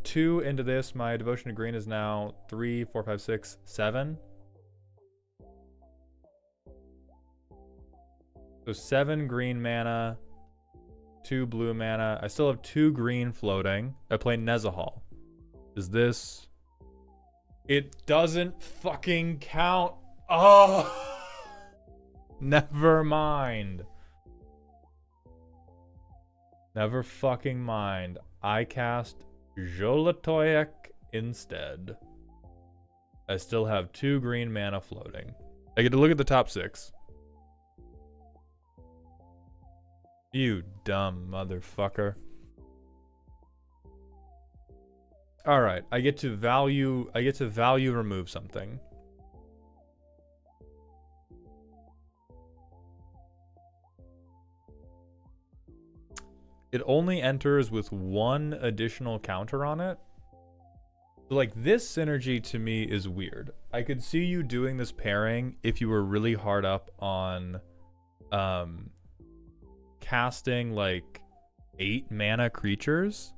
2 into this. My devotion to green is now 3, 4, 5, 6, 7. So 7 green mana, 2 blue mana. I still have 2 green floating. I play Nezahal. Is this... It doesn't fucking count. Oh! Never mind. Never fucking mind. I cast... Jolatoyak instead. I still have 2 green mana floating. I get to look at the top 6. You dumb motherfucker. Alright, I get to value remove something. It only enters with 1 additional counter on it. So, like, this synergy to me is weird. I could see you doing this pairing if you were really hard up on casting, like, 8 mana creatures.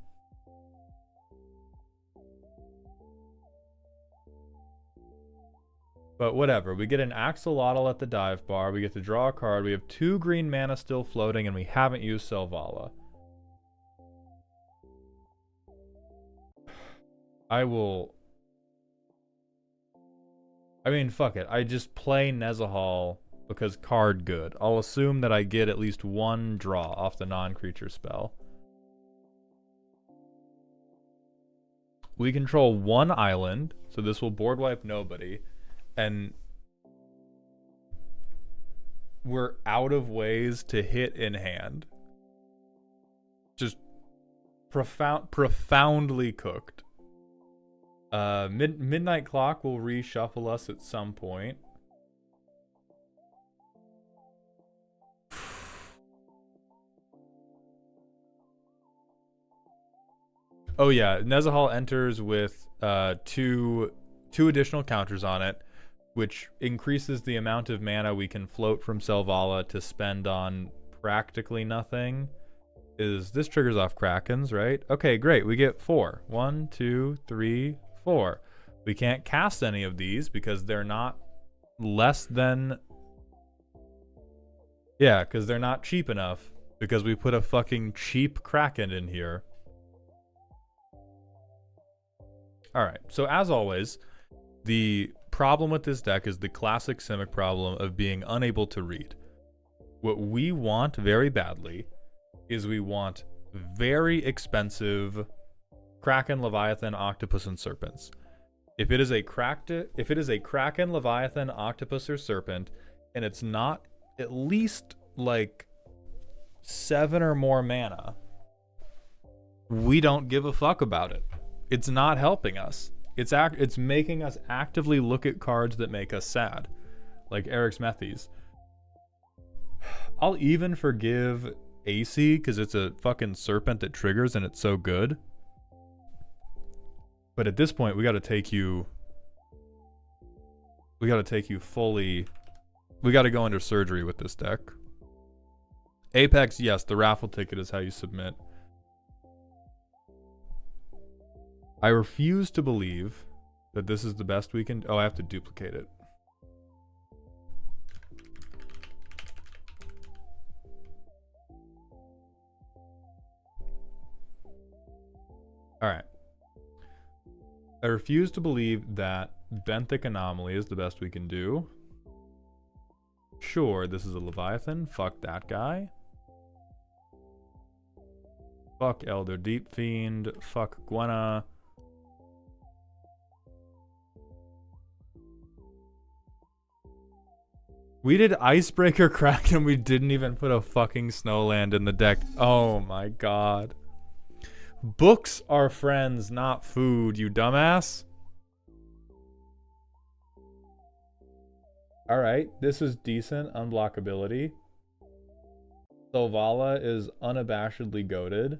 But whatever. We get an Axolotl at the dive bar. We get to draw a card. We have 2 green mana still floating, and we haven't used Selvala. I mean, fuck it. I just play Nezahal because card good. I'll assume that I get at least 1 draw off the non-creature spell. We control 1 island, so this will board wipe nobody. And we're out of ways to hit in hand. Just profoundly cooked. Midnight Clock will reshuffle us at some point. Oh yeah, Nezahal enters with 2 additional counters on it, which increases the amount of mana we can float from Selvala to spend on practically nothing is this triggers off Krakens, right? Okay, great. We get 4. 1, 2, 3, 4. We can't cast any of these because they're not less than... Yeah, because they're not cheap enough. Because we put a fucking cheap Kraken in here. Alright, so as always, the problem with this deck is the classic Simic problem of being unable to read. What we want very badly is we want very expensive Kraken, Leviathan, Octopus, and Serpents. If it is a Kraken, Leviathan, Octopus, or Serpent, and it's not at least like 7 or more mana, we don't give a fuck about it. It's not helping us. It's making us actively look at cards that make us sad, like Eric's Methes. I'll even forgive AC because it's a fucking Serpent that triggers and it's so good. But at this point, we got to take you fully. We got to go under surgery with this deck. Apex, yes, the raffle ticket is how you submit. I refuse to believe that this is the best we can... Oh, I have to duplicate it. Alright. I refuse to believe that Benthic Anomaly is the best we can do. Sure, this is a Leviathan. Fuck that guy. Fuck Elder Deep Fiend. Fuck Gwenna. We did Icebreaker Kraken and we didn't even put a fucking Snowland in the deck. Oh my god. Books are friends, not food, you dumbass. Alright, this is decent unblockability. Selvala is unabashedly goated.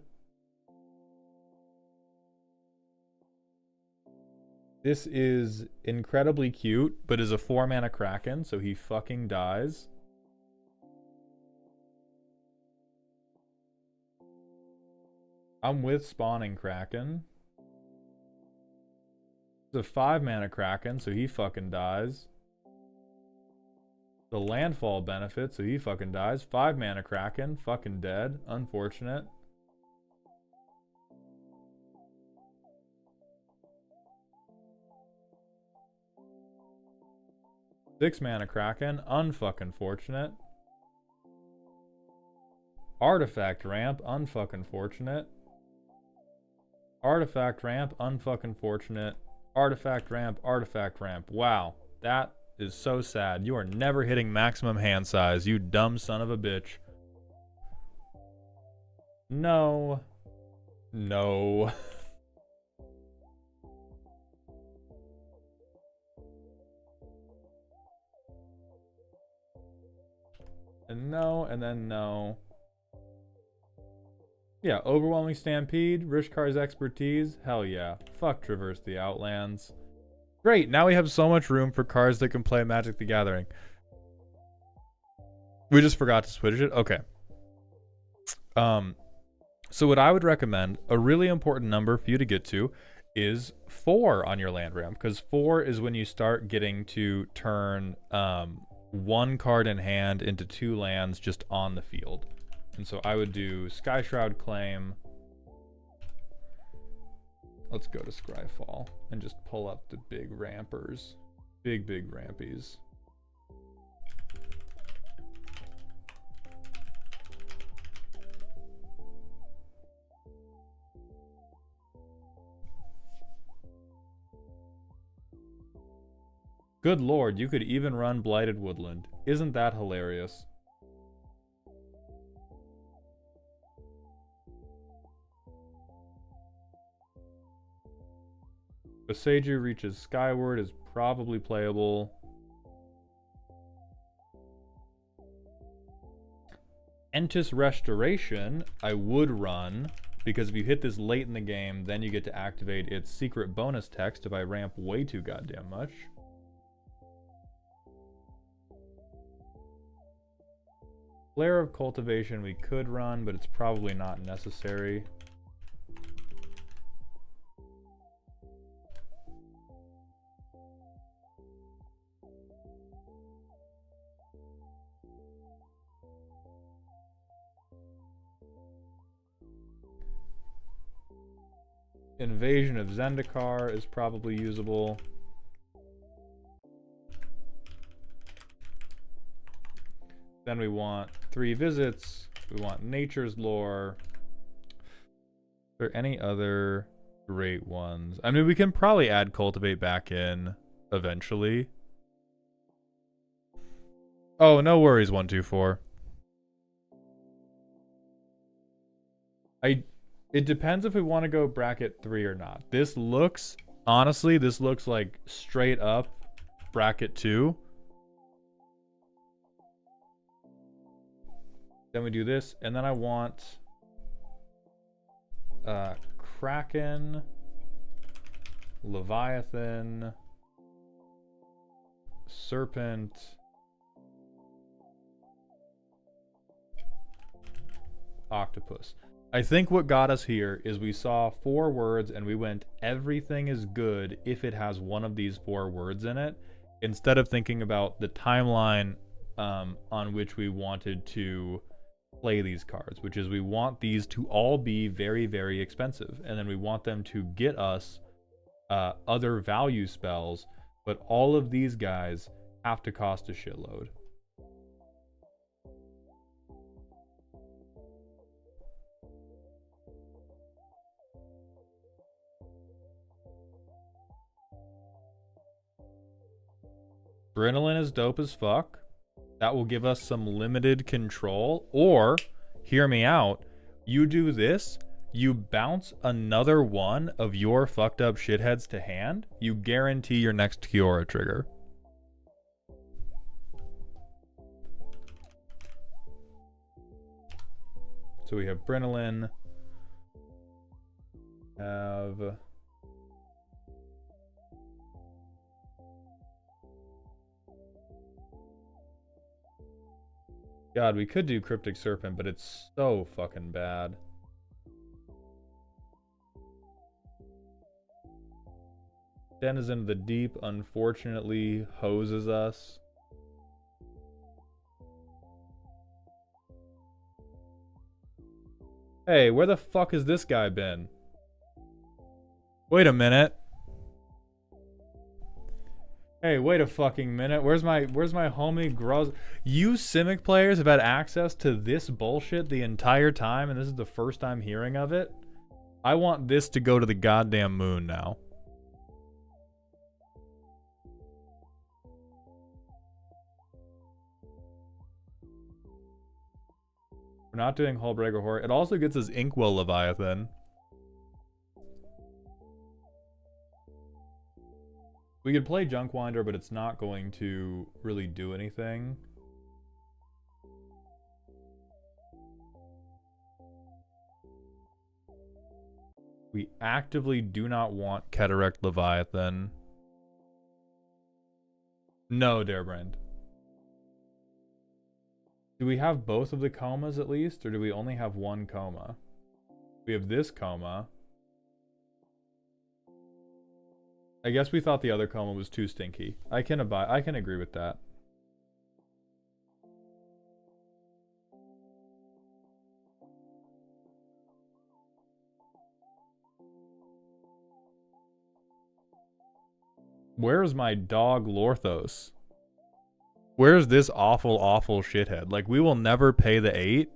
This is incredibly cute, but is a 4-mana Kraken, so he fucking dies. I'm with spawning Kraken. It's a 5-mana Kraken, so he fucking dies. The landfall benefit, so he fucking dies. 5-mana Kraken, fucking dead. Unfortunate. Six-mana Kraken, unfucking fortunate. Artifact ramp, unfucking fortunate. Artifact ramp, unfucking fortunate. Artifact ramp, artifact ramp. Wow, that is so sad. You are never hitting maximum hand size, you dumb son of a bitch. No. No. And no, and then no. Yeah, Overwhelming Stampede, Rishkar's Expertise, hell yeah. Fuck Traverse the Outlands. Great, now we have so much room for cards that can play Magic the Gathering. We just forgot to switch it? Okay. So what I would recommend, a really important number for you to get to, is 4 on your land ramp. Because 4 is when you start getting to turn 1 card in hand into 2 lands just on the field. And so I would do Sky Shroud Claim. Let's go to Scryfall and just pull up the big rampers. Big rampies. Good lord, you could even run Blighted Woodland. Isn't that hilarious? Boseiju reaches Skyward is probably playable. Entis Restoration, I would run, because if you hit this late in the game, then you get to activate its secret bonus text if I ramp way too goddamn much. Flare of Cultivation we could run, but it's probably not necessary. Invasion of Zendikar is probably usable. Then we want 3 visits. We want Nature's Lore. Are there any other great ones? I mean, we can probably add Cultivate back in eventually. Oh, no worries, 124. It depends if we want to go bracket 3 or not. This looks, honestly, this looks like straight up bracket 2. Then we do this, and then I want Kraken, Leviathan, Serpent, Octopus. I think what got us here is we saw 4 words and we went, everything is good if it has one of these 4 words in it, instead of thinking about the timeline on which we wanted to play these cards, which is we want these to all be very, very expensive, and then we want them to get us other value spells, but all of these guys have to cost a shitload. Adrenaline is dope as fuck. That will give us some limited control. Or, hear me out, you do this, you bounce another one of your fucked up shitheads to hand, you guarantee your next Kiora trigger. So we have Adrenaline. Have... God, we could do Cryptic Serpent, but it's so fucking bad. Denizen of the Deep, unfortunately, hoses us. Hey, where the fuck has this guy been? Wait a minute. Hey, wait a fucking minute. Where's my homie Groz? You Simic players have had access to this bullshit the entire time, and this is the first I'm hearing of it? I want this to go to the goddamn moon now. We're not doing Hullbreaker Horror. It also gets us Inkwell Leviathan. We could play Junkwinder, but it's not going to really do anything. We actively do not want Cataract Leviathan. No, Darebrand. Do we have both of the comas at least, or do we only have one coma? We have this coma. I guess we thought the other coma was too stinky. I can agree with that. Where's my dog Lorthos? Where's this awful, awful shithead? Like, we will never pay the 8.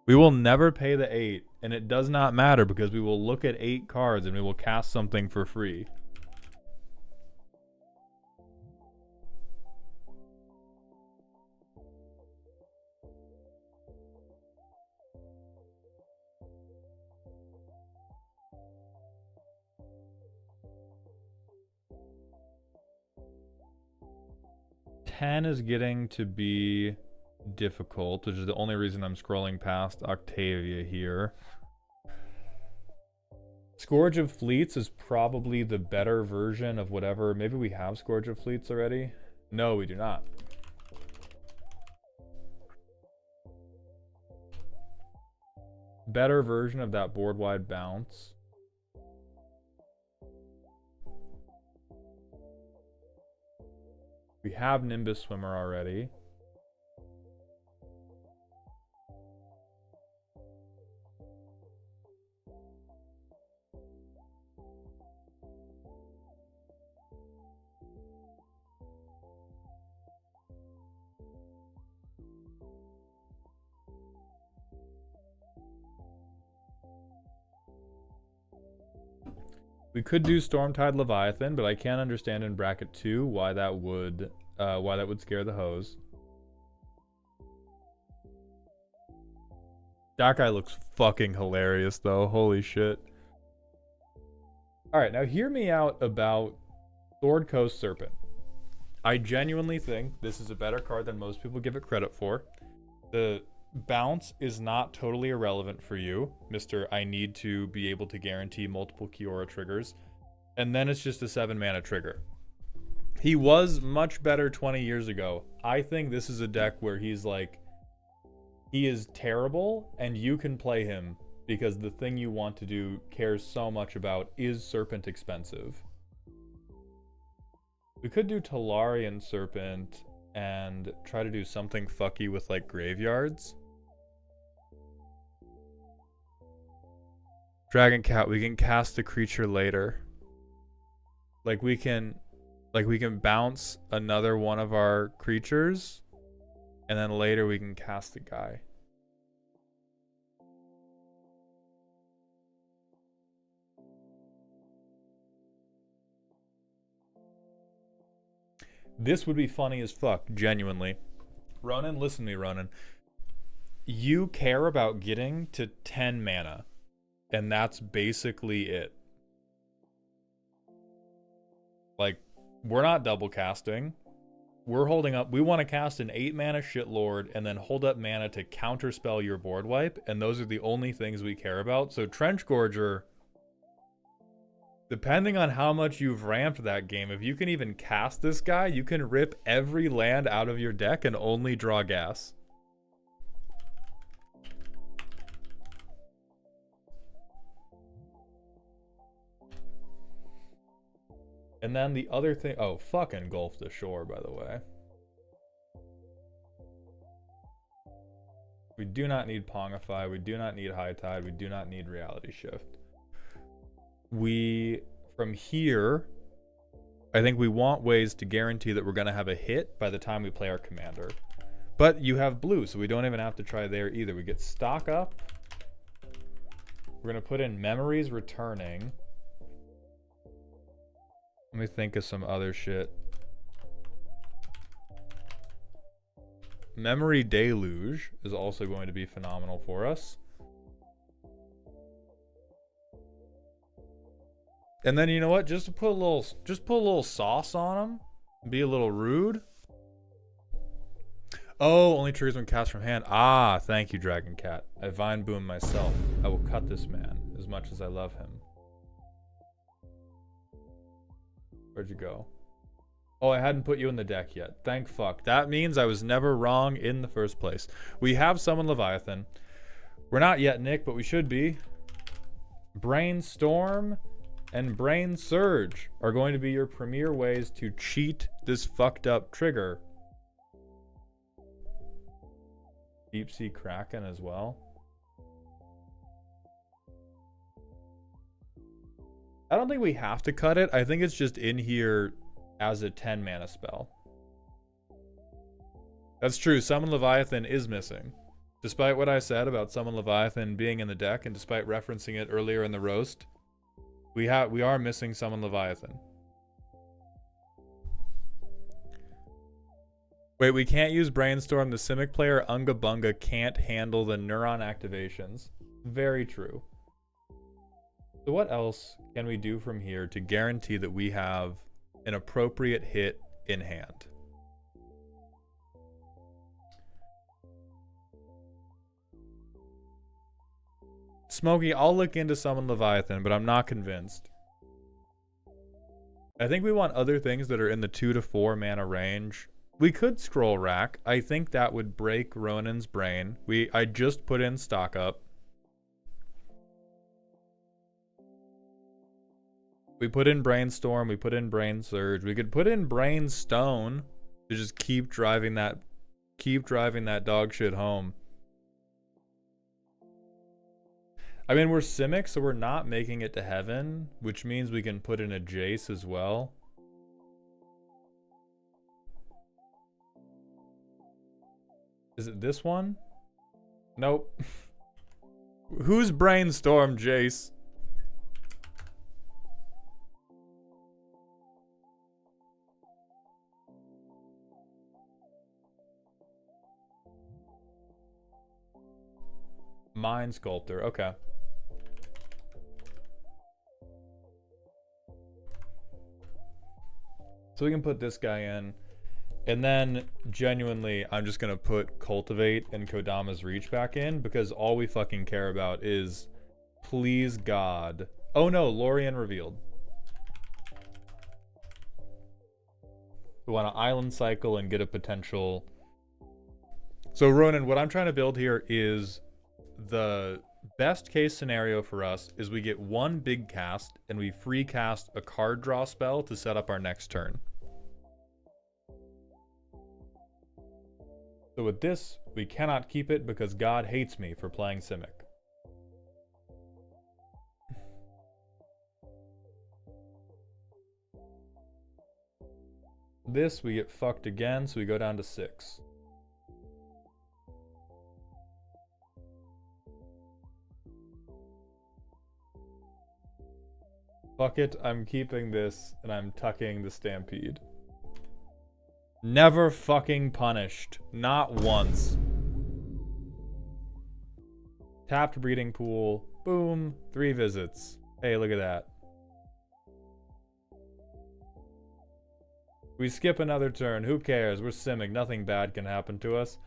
We will never pay the 8, and it does not matter because we will look at 8 cards and we will cast something for free. Ten is getting to be difficult, which is the only reason I'm scrolling past Octavia here. Scourge of Fleets is probably the better version of whatever. Maybe we have Scourge of Fleets already? No, we do not. better version of that board-wide bounce. We have Nimbus Swimmer already. We could do Stormtide Leviathan, but I can't understand in bracket 2 why that would scare the hose. That guy looks fucking hilarious though. Holy shit. Alright, now hear me out about Sword Coast Serpent. I genuinely think this is a better card than most people give it credit for. The bounce is not totally irrelevant for you, Mr. I need to be able to guarantee multiple Kiora triggers. And then it's just a 7 mana trigger. He was much better 20 years ago. I think this is a deck where he's like, he is terrible and you can play him because the thing you want to do cares so much about is Serpent expensive. We could do Talarian Serpent and try to do something fucky with like graveyards. Dragon Cat, we can cast the creature later. Like we can bounce another one of our creatures and then later we can cast the guy. This would be funny as fuck, genuinely. Ronan, listen to me, Ronan. You care about getting to 10 mana. And that's basically it. Like, we're not double casting. We're holding up. We want to cast an 8 mana Shitlord and then hold up mana to counterspell your board wipe. And those are the only things we care about. So Trench Gorger, depending on how much you've ramped that game, if you can even cast this guy, you can rip every land out of your deck and only draw gas. And then the other thing... Oh, fuck Engulf the Shore, by the way. We do not need Pongify. We do not need High Tide. We do not need Reality Shift. We, from here, I think we want ways to guarantee that we're going to have a hit by the time we play our commander. But you have blue, so we don't even have to try there either. We get stock up. We're going to put in Memories Returning. Let me think of some other shit. Memory Deluge is also going to be phenomenal for us. And then you know what? Just put a little sauce on them. Be a little rude. Oh, only triggers when cast from hand. Ah, thank you, Dragon Cat. I Vine Boom myself. I will cut this man as much as I love him. Where'd you go? Oh, I hadn't put you in the deck yet. Thank fuck. That means I was never wrong in the first place. We have Summon Leviathan. We're not yet, Nick, but we should be. Brainstorm and Brain Surge are going to be your premier ways to cheat this fucked up trigger. Deep Sea Kraken as well. I don't think we have to cut it. I think it's just in here as a 10 mana spell. That's true. Summon Leviathan is missing. Despite what I said about Summon Leviathan being in the deck and despite referencing it earlier in the roast, we are missing Summon Leviathan. Wait, we can't use Brainstorm. The Simic player Unga Bunga can't handle the neuron activations. Very true. So what else can we do from here to guarantee that we have an appropriate hit in hand? Smokey, I'll look into Summon Leviathan, but I'm not convinced. I think we want other things that are in the 2 to 4 mana range. We could Scroll Rack. I think that would break Ronan's brain. I just put in Stock Up. We put in Brainstorm, we put in Brain Surge. We could put in Brainstone to just keep driving that dog shit home. I mean, we're Simic, so we're not making it to heaven, which means we can put in a Jace as well. Is it this one? Nope. Who's Brainstorm, Jace? Mind Sculptor, okay. So we can put this guy in. And then, genuinely, I'm just gonna put Cultivate and Kodama's Reach back in, because all we fucking care about is, please God. Oh no, Lorien revealed. We want to Island Cycle and get a potential. So Ronan, what I'm trying to build here is the best case scenario for us is we get one big cast and we free cast a card draw spell to set up our next turn. So with this, we cannot keep it because God hates me for playing Simic. This, we get fucked again, so we go down to 6. Fuck it, I'm keeping this, and I'm tucking the Stampede. Never fucking punished. Not once. Tapped Breeding Pool. Boom. 3 visits. Hey, look at that. We skip another turn. Who cares? We're Simic. Nothing bad can happen to us.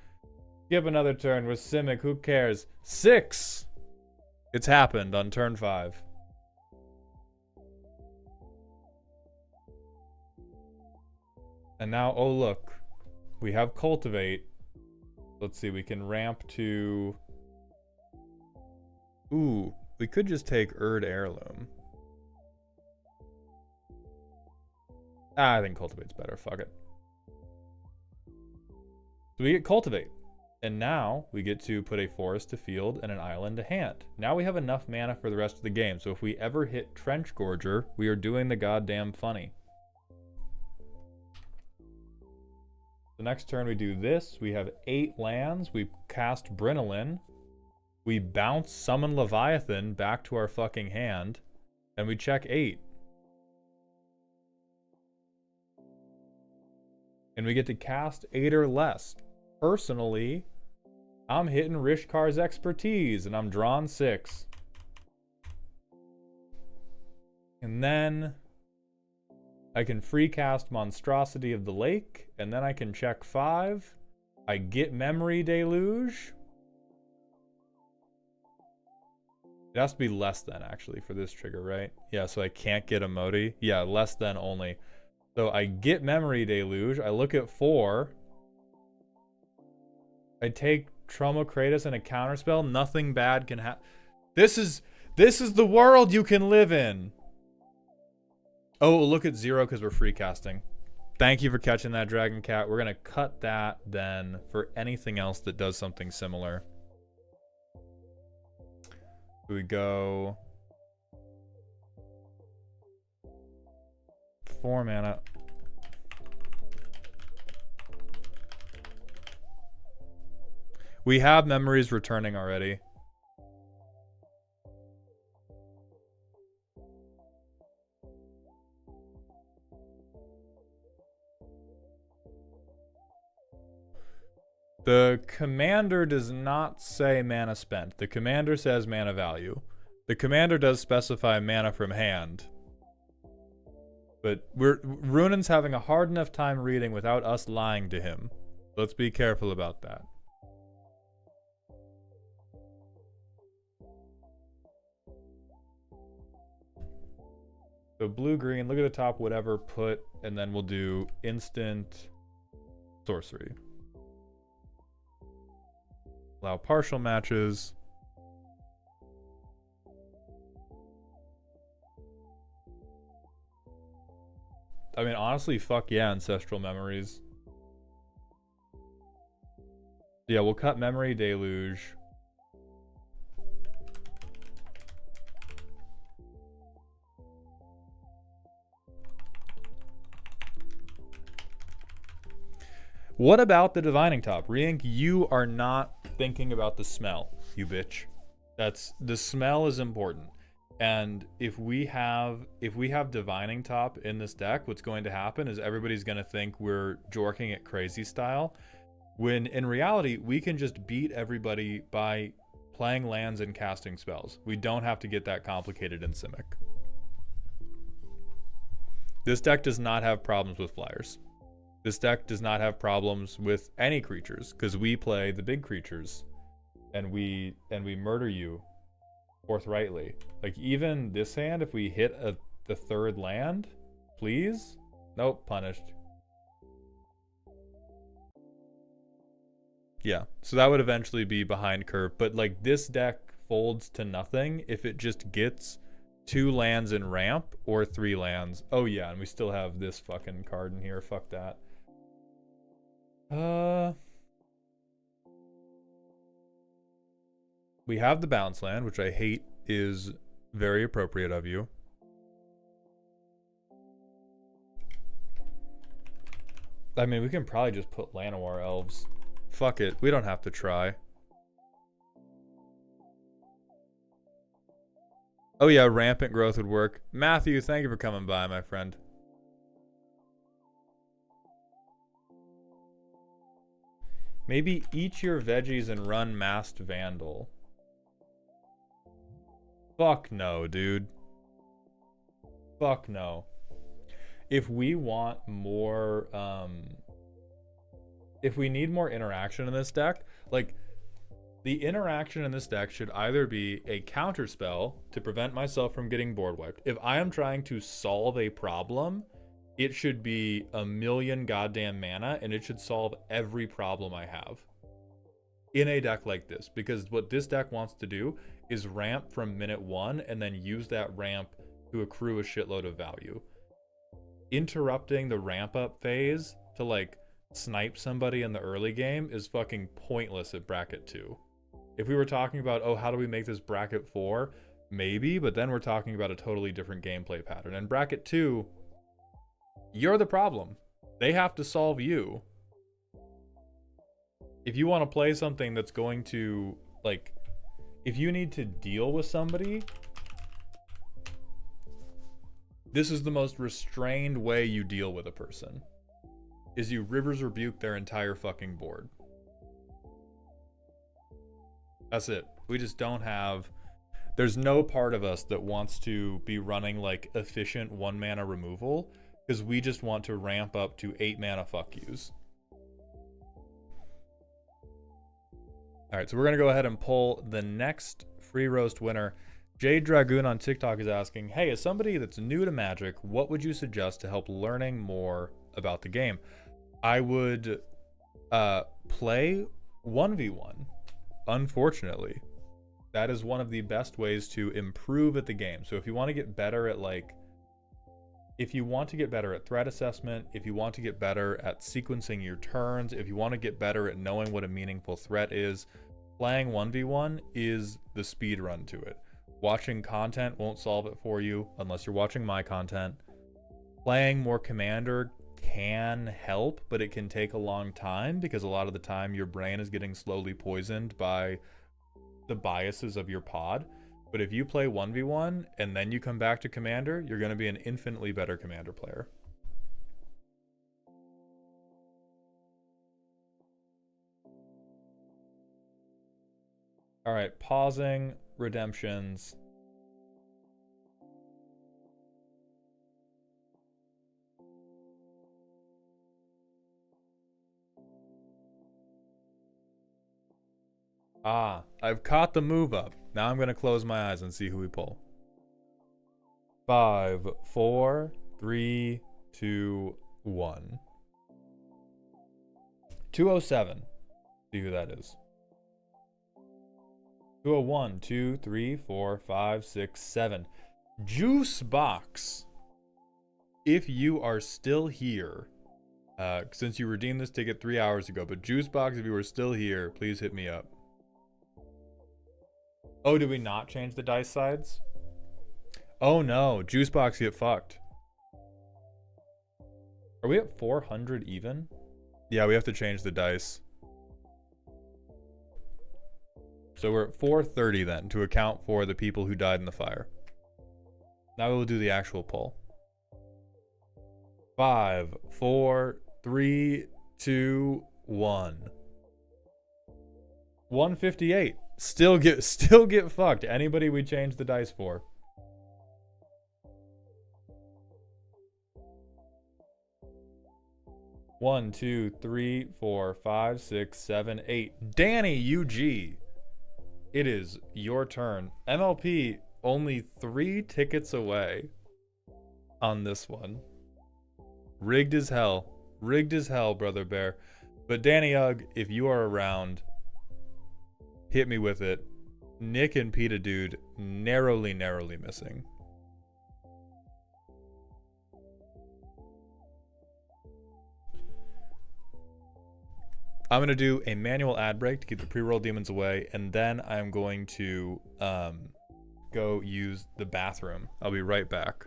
Skip another turn. We're Simic. Who cares? 6! It's happened on turn 5. And now, oh look, we have Cultivate. Let's see, we can ramp to... Ooh, we could just take Erd Heirloom. I think Cultivate's better, fuck it. So we get Cultivate. And now we get to put a forest to field and an island to hand. Now we have enough mana for the rest of the game, so if we ever hit Trench Gorger, we are doing the goddamn funny. The next turn we do this. We have 8 lands. We cast Brynolin. We bounce Summon Leviathan back to our fucking hand. And we check 8. And we get to cast 8 or less. Personally, I'm hitting Rishkar's Expertise and I'm drawn 6. And then I can free cast Monstrosity of the Lake, and then I can check 5. I get Memory Deluge. It has to be less than, actually, for this trigger, right? Yeah, so I can't get Emoti. Yeah, less than only. So I get Memory Deluge. I look at 4. I take Trauma Kratos and a counterspell. Nothing bad can happen. This is the world you can live in. Oh, look at 0 because we're free casting. Thank you for catching that, Dragon Cat. We're going to cut that then for anything else that does something similar. We go 4 mana. We have memories returning already. The commander does not say mana spent. The commander says mana value. The commander does specify mana from hand. But Runan's having a hard enough time reading without us lying to him. Let's be careful about that. So blue-green, look at the top, whatever, put, and then we'll do instant sorcery. Allow partial matches. Honestly, fuck yeah, Ancestral Memories. Yeah, we'll cut Memory Deluge. What about the Divining Top? Reink, you are not thinking about the smell, you bitch. The smell is important. And if we have Divining Top in this deck, what's going to happen is everybody's going to think we're jorking it crazy style, when in reality we can just beat everybody by playing lands and casting spells. We don't have to get that complicated in Simic. This deck does not have problems with flyers. This deck does not have problems with any creatures, because we play the big creatures and we murder you forthrightly. Like, even this hand, if we hit the third land, please? Nope, punished. Yeah, so that would eventually be behind curve, but like, this deck folds to nothing if it just gets 2 lands in ramp or 3 lands. Oh yeah, and we still have this fucking card in here. Fuck that. We have the bounce land, which I hate is very appropriate of you. I mean, we can probably just put Llanowar Elves. Fuck it, we don't have to try. Oh yeah, Rampant Growth would work. Matthew, thank you for coming by, my friend. Maybe eat your veggies and run Masked Vandal. Fuck no, dude. Fuck no. If we want more, if we need more interaction in this deck, like, the interaction in this deck should either be a counter spell to prevent myself from getting board wiped. If I am trying to solve a problem, it should be 1,000,000 goddamn mana, and it should solve every problem I have in a deck like this. Because what this deck wants to do is ramp from minute 1 and then use that ramp to accrue a shitload of value. Interrupting the ramp up phase to like snipe somebody in the early game is fucking pointless at bracket 2. If we were talking about, oh, how do we make this bracket 4? Maybe, but then we're talking about a totally different gameplay pattern. And bracket 2, you're the problem. They have to solve you. If you want to play something that's going to, like, if you need to deal with somebody, this is the most restrained way you deal with a person, is you Rivers Rebuke their entire fucking board. That's it. We just don't have... There's no part of us that wants to be running, like, efficient 1-mana removal, because we just want to ramp up to 8-mana fuck yous. Alright, so we're going to go ahead and pull the next free roast winner. Jade Dragoon on TikTok is asking, hey, as somebody that's new to Magic, what would you suggest to help learning more about the game? I would play 1v1. Unfortunately, that is one of the best ways to improve at the game. So if you want to get better at, like, if you want to get better at threat assessment, if you want to get better at sequencing your turns, if you want to get better at knowing what a meaningful threat is, playing 1v1 is the speed run to it. Watching content won't solve it for you unless you're watching my content. Playing more Commander can help, but it can take a long time because a lot of the time your brain is getting slowly poisoned by the biases of your pod. But if you play 1v1 and then you come back to Commander, you're going to be an infinitely better Commander player. All right, pausing redemptions. Ah, I've caught the move up. Now I'm going to close my eyes and see who we pull. 5, 4, 3, 2, 1. 207. See who that is. 201, 2, 3, 4, 5, 6, 7. Juice Box. if you are still here, since you redeemed this ticket 3 hours ago, but Juicebox, if you are still here, please hit me up. Oh, did we not change the dice sides? Oh no, Juicebox get fucked. Are we at 400 even? Yeah, we have to change the dice. So we're at 430 then, to account for the people who died in the fire. Now we'll do the actual poll. 5, 4, 3, 2, 1. 158. Still get fucked. Anybody we change the dice for. One, 2, 3, 4, 5, 6, 7, 8. Danny UG. It is your turn. MLP only 3 tickets away on this one. Rigged as hell. Rigged as hell, Brother Bear. But Danny Ugg, if you are around, hit me with it. Nick and Peta Dude, narrowly missing. I'm going to do a manual ad break to keep the pre-roll demons away, and then I'm going to go use the bathroom. I'll be right back.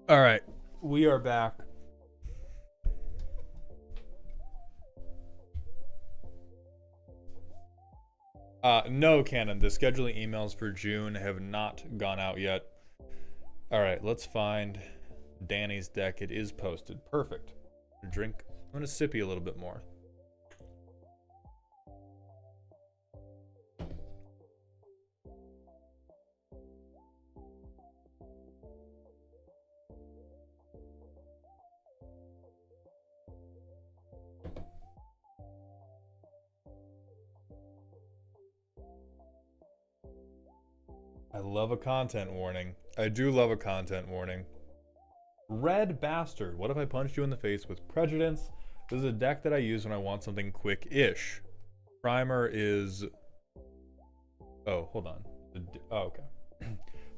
All right, we are back. No, Canon. The scheduling emails for June have not gone out yet. All right, let's find Danny's deck. It is posted. Perfect. Drink. I'm gonna sippy a little bit more. I love a content warning. I do love a content warning. Red Bastard. What if I punched you in the face with Prejudice? This is a deck that I use when I want something quick-ish. Primer is... Oh, hold on. Oh, okay.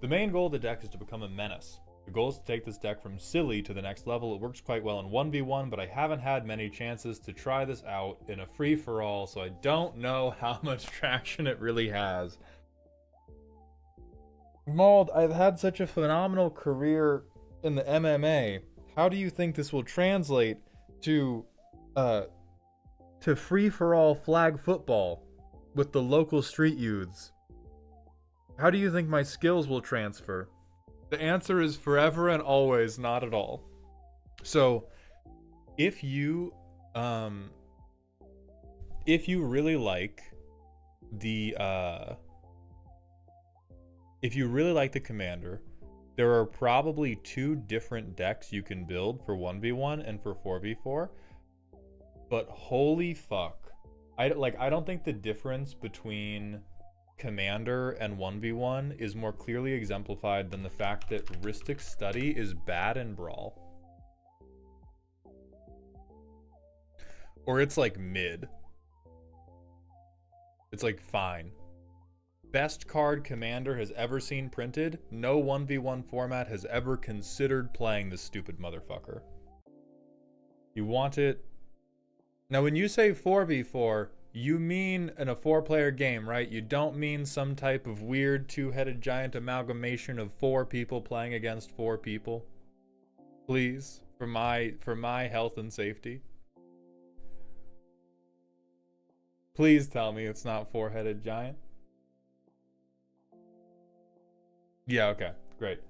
The main goal of the deck is to become a menace. The goal is to take this deck from silly to the next level. It works quite well in 1v1, but I haven't had many chances to try this out in a free-for-all, so I don't know how much traction it really has. Mauled, I've had such a phenomenal career in the MMA. How do you think this will translate to free-for-all flag football with the local street youths? How do you think my skills will transfer? The answer is forever and always not at all. So, if you really like the commander, There are probably 2 different decks you can build for 1v1 and for 4v4. But holy fuck. I don't think the difference between Commander and 1v1 is more clearly exemplified than the fact that Rhystic Study is bad in Brawl. Or it's like mid. It's like fine. Best card Commander has ever seen printed. No 1v1 format has ever considered playing this stupid motherfucker. You want it. Now when you say 4v4, you mean in a 4-player game, right? You don't mean some type of weird 2-headed giant amalgamation of 4 people playing against 4 people. Please, for my health and safety. Please tell me it's not 4-headed giant. Yeah, okay, great.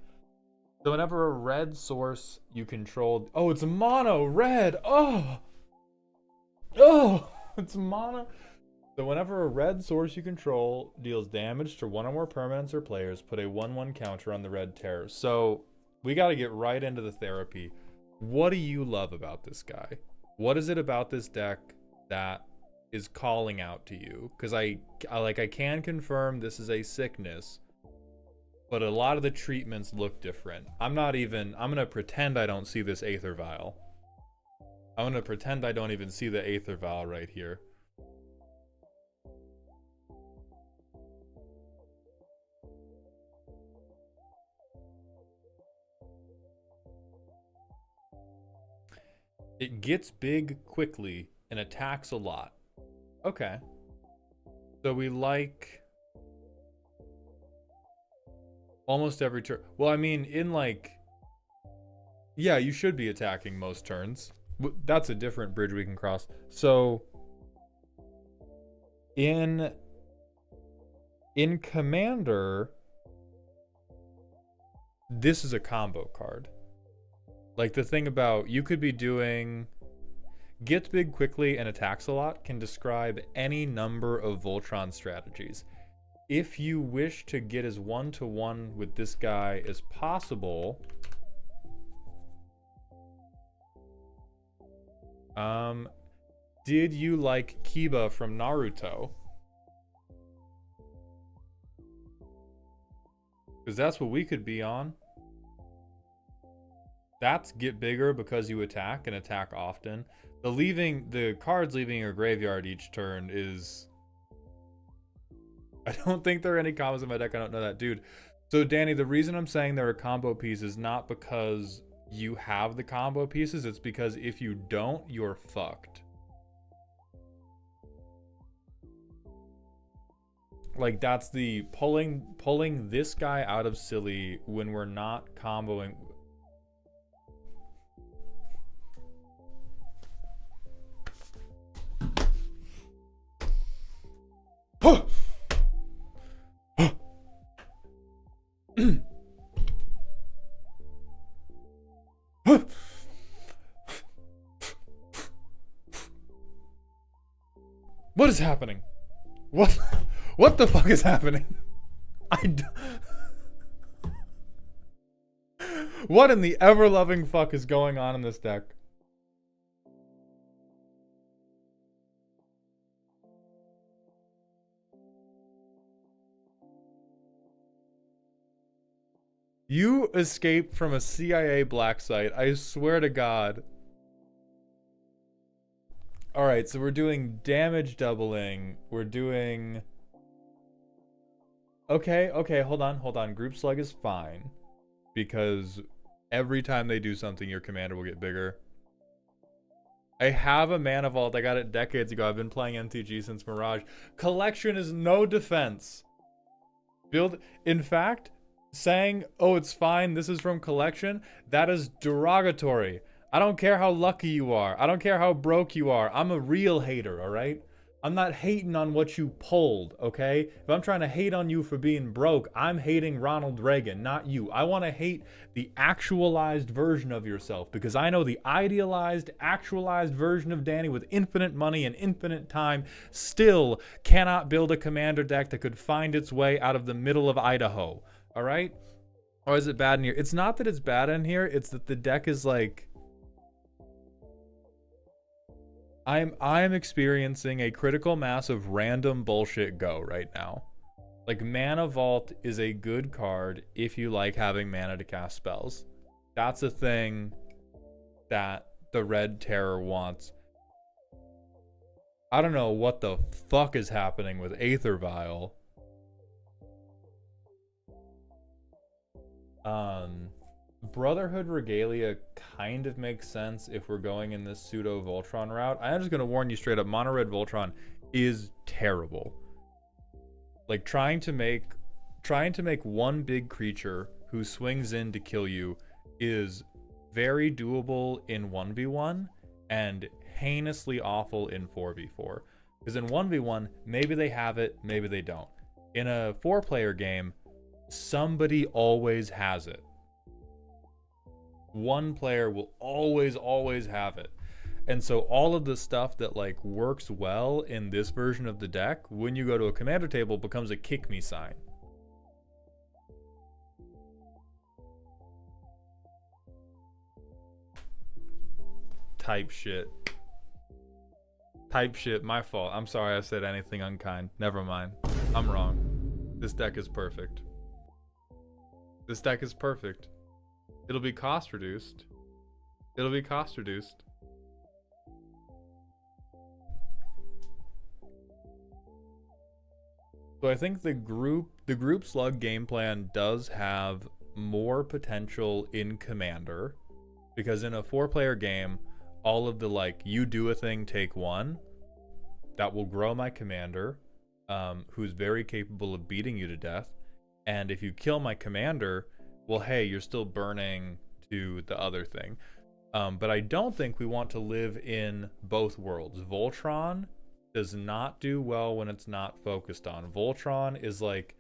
So whenever a red source you control... Oh, it's mono red! Oh! Oh! It's mono... So whenever a red source you control deals damage to 1 or more permanents or players, put a 1/1 counter on the red terror. So we gotta get right into the therapy. What do you love about this guy? What is it about this deck that is calling out to you? Because I can confirm this is a sickness, but a lot of the treatments look different. I'm gonna pretend I don't see this Aether Vial. I'm gonna pretend I don't even see the Aether Vial right here. It gets big quickly and attacks a lot. Okay. So we like almost every turn. Well, I mean, in like... Yeah, you should be attacking most turns. That's a different bridge we can cross. So in Commander, this is a combo card. Like the thing about you could be doing gets big quickly and attacks a lot can describe any number of Voltron strategies. If you wish to get as 1-to-1 with this guy as possible, did you like Kiba from Naruto? Because that's what we could be on. That's get bigger because you attack and attack often. The cards leaving your graveyard each turn is... I don't think there are any combos in my deck. I don't know that, dude. So Danny, the reason I'm saying there are combo pieces is not because you have the combo pieces. It's because if you don't, you're fucked. Like that's the pulling this guy out of silly when we're not comboing. What is happening? What the fuck is happening? What in the ever-loving fuck is going on in this deck? You escaped from a CIA black site. I swear to God. Alright, so we're doing damage doubling. We're doing... Okay, hold on. Group Slug is fine. Because every time they do something, your commander will get bigger. I have a Mana Vault. I got it decades ago. I've been playing MTG since Mirage. Collection is no defense. In fact, saying, oh, it's fine, this is from Collection, that is derogatory. I don't care how lucky you are. I don't care how broke you are. I'm a real hater, alright? I'm not hating on what you pulled, okay? If I'm trying to hate on you for being broke, I'm hating Ronald Reagan, not you. I want to hate the actualized version of yourself because I know the idealized, actualized version of Danny with infinite money and infinite time still cannot build a commander deck that could find its way out of the middle of Idaho, alright? Or is it bad in here? It's not that it's bad in here, it's that the deck is like I'm experiencing a critical mass of random bullshit go right now. Like, Mana Vault is a good card if you like having mana to cast spells. That's a thing that the Red Terror wants. I don't know what the fuck is happening with Aether Vial. Brotherhood Regalia kind of makes sense if we're going in this pseudo Voltron route. I'm just gonna warn you straight up, Mono Red Voltron is terrible. Like, trying to make one big creature who swings in to kill you is very doable in 1v1 and heinously awful in 4v4. Because in 1v1, maybe they have it, maybe they don't. In a 4-player game, somebody always has it. One player will always have it. And so all of the stuff that like works well in this version of the deck, when you go to a commander table, becomes a kick me sign. Type shit, my fault. I'm sorry I said anything unkind. Never mind. I'm wrong. This deck is perfect. This deck is perfect. It'll be cost reduced. It'll be cost reduced. So I think the group slug game plan does have more potential in Commander, because in a 4-player game, all of the like, you do a thing, take one, that will grow my commander, who's very capable of beating you to death. And if you kill my commander, well, hey, you're still burning to the other thing. But I don't think we want to live in both worlds. Voltron does not do well when it's not focused on. Voltron is like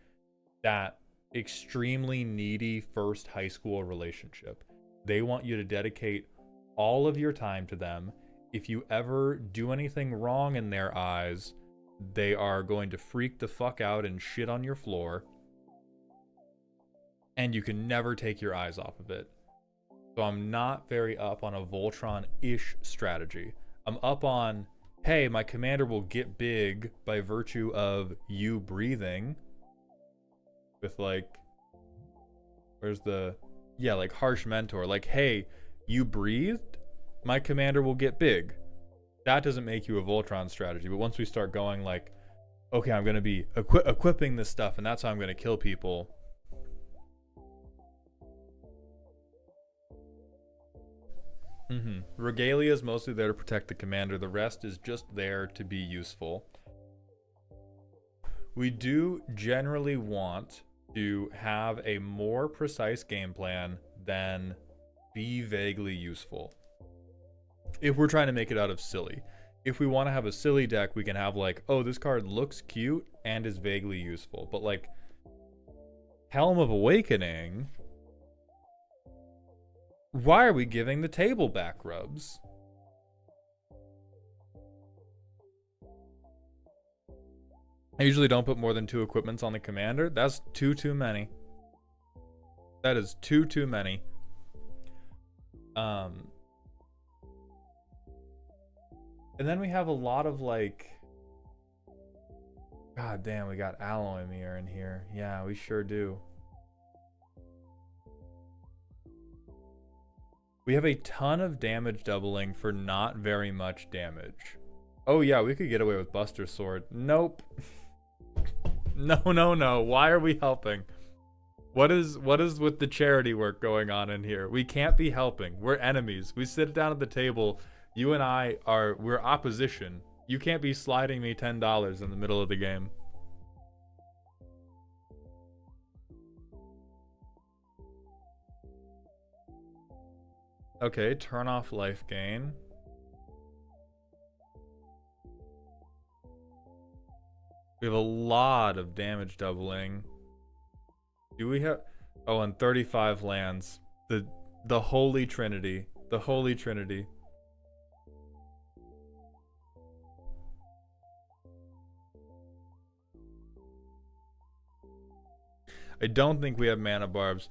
that extremely needy first high school relationship. They want you to dedicate all of your time to them. If you ever do anything wrong in their eyes, they are going to freak the fuck out and shit on your floor. And you can never take your eyes off of it. So I'm not very up on a Voltron-ish strategy. I'm up on, hey, my commander will get big by virtue of you breathing. With like, where's the, yeah, like Harsh Mentor. Like, hey, you breathed, my commander will get big. That doesn't make you a Voltron strategy. But once we start going like, okay, I'm going to be equipping this stuff, and that's how I'm going to kill people. Regalia is mostly there to protect the commander. The rest is just there to be useful. We do generally want to have a more precise game plan than be vaguely useful. If we're trying to make it out of silly. If we want to have a silly deck, we can have like, oh, this card looks cute and is vaguely useful. But like, Helm of Awakening... Why are we giving the table back rubs? I usually don't put more than 2 equipments on the commander. That's too many. That is too many. And then we have a lot of like... God damn, we got Alloy Mirror in here. Yeah, we sure do. We have a ton of damage doubling for not very much damage. Oh yeah, we could get away with Buster Sword. Nope. No. Why are we helping? What is with the charity work going on in here? We can't be helping. We're enemies. We sit down at the table. You and I we're opposition. You can't be sliding me $10 in the middle of the game. Okay, turn off life gain. We have a lot of damage doubling. Do we have... Oh, and 35 lands. The Holy Trinity. The Holy Trinity. I don't think we have mana barbs.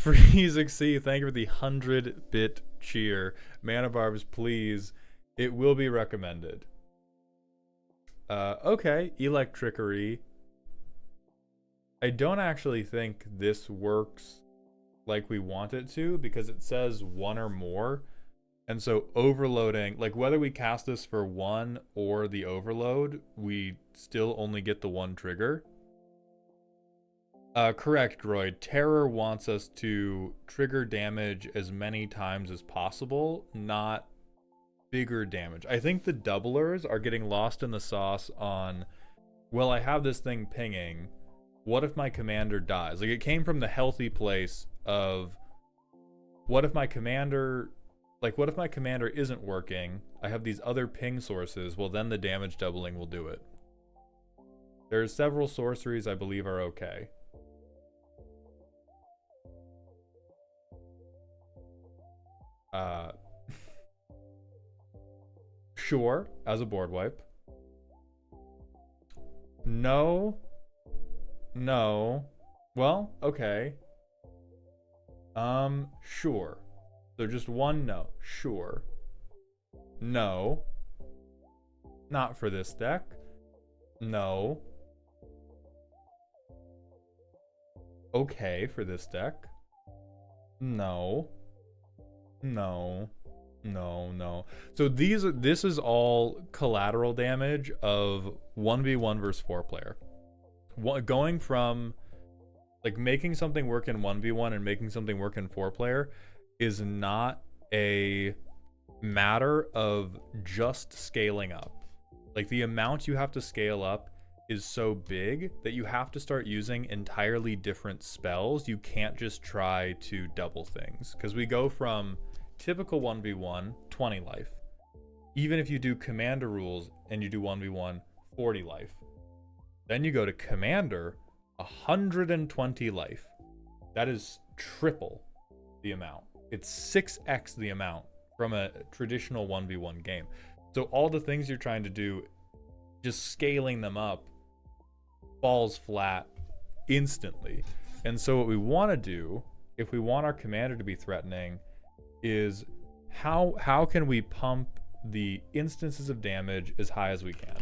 Freeze XC, thank you for the 100-bit cheer. Mana Barbs, please. It will be recommended. Okay, Electrickery. I don't actually think this works like we want it to because it says one or more. And so overloading, like whether we cast this for one or the overload, we still only get the one trigger. Correct, Droid. Terror wants us to trigger damage as many times as possible, not bigger damage. I think the doublers are getting lost in the sauce on, well, I have this thing pinging. What if my commander dies? Like, it came from the healthy place of, what if my commander isn't working? I have these other ping sources. Well, then the damage doubling will do it. There's several sorceries I believe are okay. Sure, as a board wipe. No. Well, okay. Sure. So just one no. Sure. No. Not for this deck. No. Okay for this deck. No. So this is all collateral damage of 1v1 versus 4-player. Going from like making something work in 1v1 and making something work in 4-player is not a matter of just scaling up. Like the amount you have to scale up is so big that you have to start using entirely different spells. You can't just try to double things, because we go from typical 1v1 20 life, even if you do commander rules and you do 1v1 40 life, then you go to commander 120 life. That is triple the amount. It's 6x the amount from a traditional 1v1 game. So all the things you're trying to do, just scaling them up, falls flat instantly. And so what we want to do, if we want our commander to be threatening, is how can we pump the instances of damage as high as we can?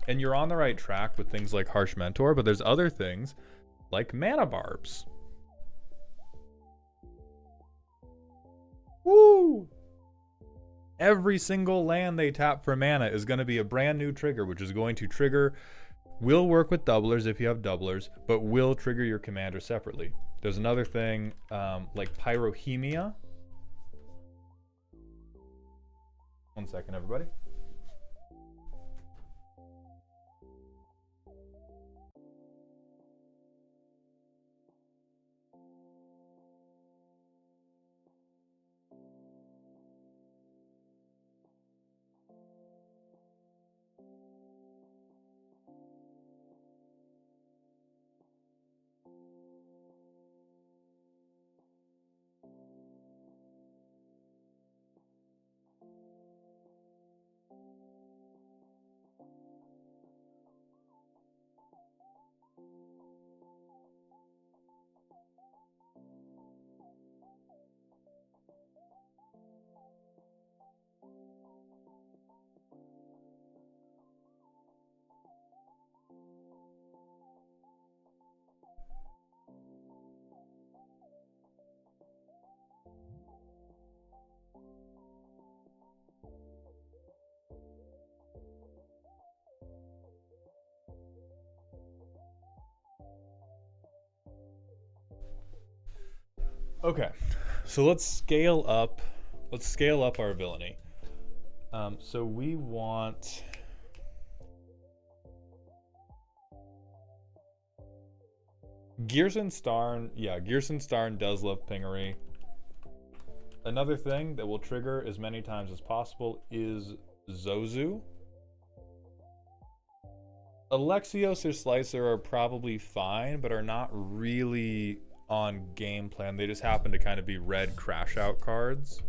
And you're on the right track with things like Harsh Mentor, but there's other things like Mana Barbs. Woo! Every single land they tap for mana is going to be a brand new trigger, which is going to trigger, will work with doublers if you have doublers, but will trigger your commander separately. There's another thing like Pyrohemia. One second, everybody. Okay, so let's scale up our villainy. So we want Gearson Starn. Yeah, Gearson Starn does love pingery. Another thing that will trigger as many times as possible is Zozu. Alexios or Slicer are probably fine, but are not really on game plan. They just happen to kind of be red crash out cards.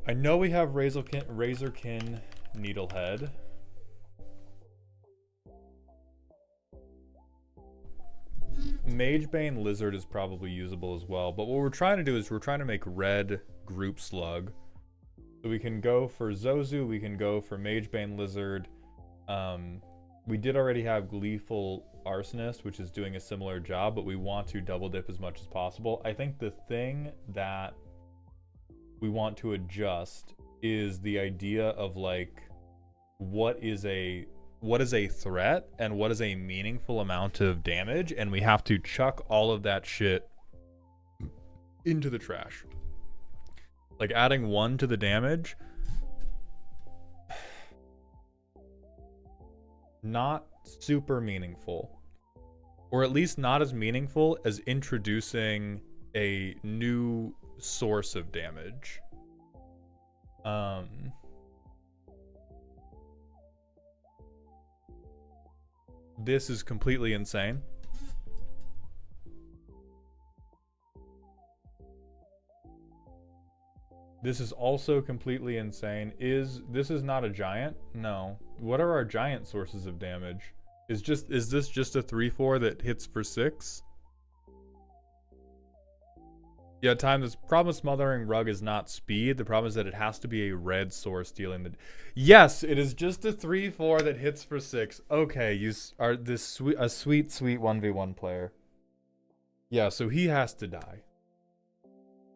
I know we have Razorkin Needlehead. Magebane Lizard is probably usable as well, but what we're trying to do is we're trying to make red group slug. So we can go for Zozu, we can go for Magebane Lizard. We did already have Gleeful Arsonist, which is doing a similar job, but we want to double dip as much as possible. I think the thing that we want to adjust is the idea of like what is a threat and what is a meaningful amount of damage, and we have to chuck all of that shit into the trash. Like adding 1 to the damage, not super meaningful, or at least not as meaningful as introducing a new source of damage. This is completely insane. This is also completely insane. This is not a giant? No. What are our giant sources of damage? Is this just a 3/4 that hits for 6? Yeah, this problem with Smothering Rug is not speed. The problem is that it has to be a red source dealing the... Yes, it is just a 3/4 that hits for 6. Okay, you are a sweet 1v1 player. Yeah, so he has to die.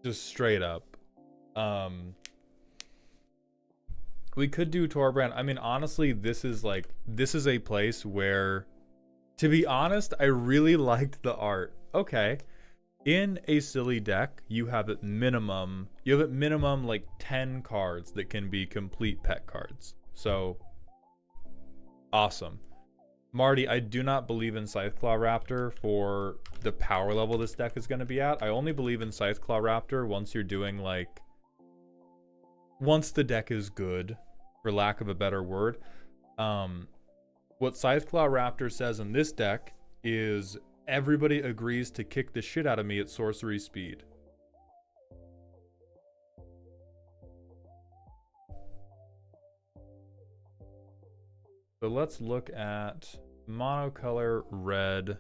Just straight up. We could do Torbrand. I mean, honestly, this is a place where, to be honest, I really liked the art. Okay. In a silly deck, you have at minimum like 10 cards that can be complete pet cards. So awesome. Marty, I do not believe in Scytheclaw Raptor for the power level this deck is going to be at. I only believe in Scytheclaw Raptor once the deck is good, for lack of a better word. What Scytheclaw Raptor says in this deck is everybody agrees to kick the shit out of me at sorcery speed. So let's look at monocolor red.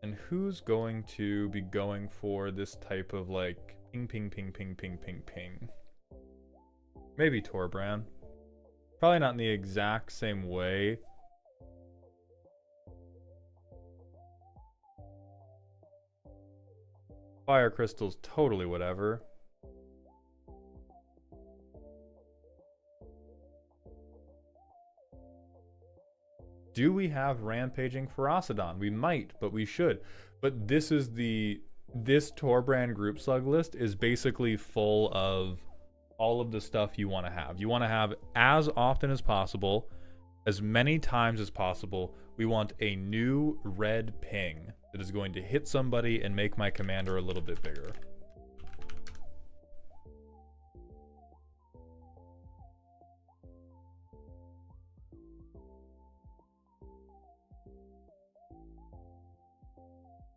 And who's going to be going for this type of like ping, ping, ping, ping, ping, ping, ping? Maybe Torbrand. Probably not in the exact same way. Fire Crystal's totally whatever. Do we have Rampaging Ferocidon? We might, but we should. But this Torbrand group slug list is basically full of all of the stuff you want to have. You want to have as often as possible, as many times as possible. We want a new red ping that is going to hit somebody and make my commander a little bit bigger.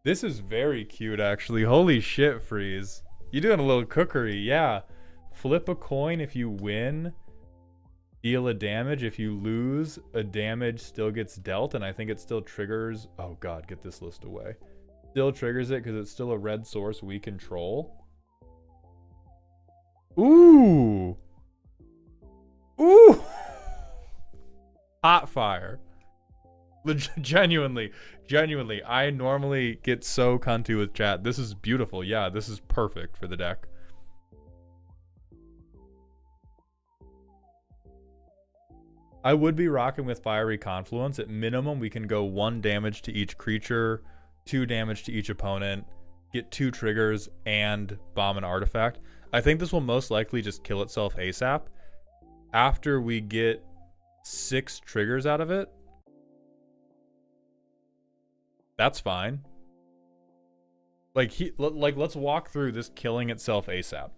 This is very cute, actually. Holy shit, Freeze. You doing a little cookery, yeah. Flip a coin if you win. Deal a damage. If you lose, a damage still gets dealt, and I think it still triggers... Oh god, get this list away. Still triggers it because it's still a red source we control. Ooh! Ooh! Hot fire. Genuinely, I normally get so cunty with chat. This is beautiful. Yeah, this is perfect for the deck. I would be rocking with Fiery Confluence. At minimum, we can go 1 damage to each creature, 2 damage to each opponent, get 2 triggers, and bomb an artifact. I think this will most likely just kill itself ASAP. After we get 6 triggers out of it, that's fine. Let's walk through this killing itself ASAP.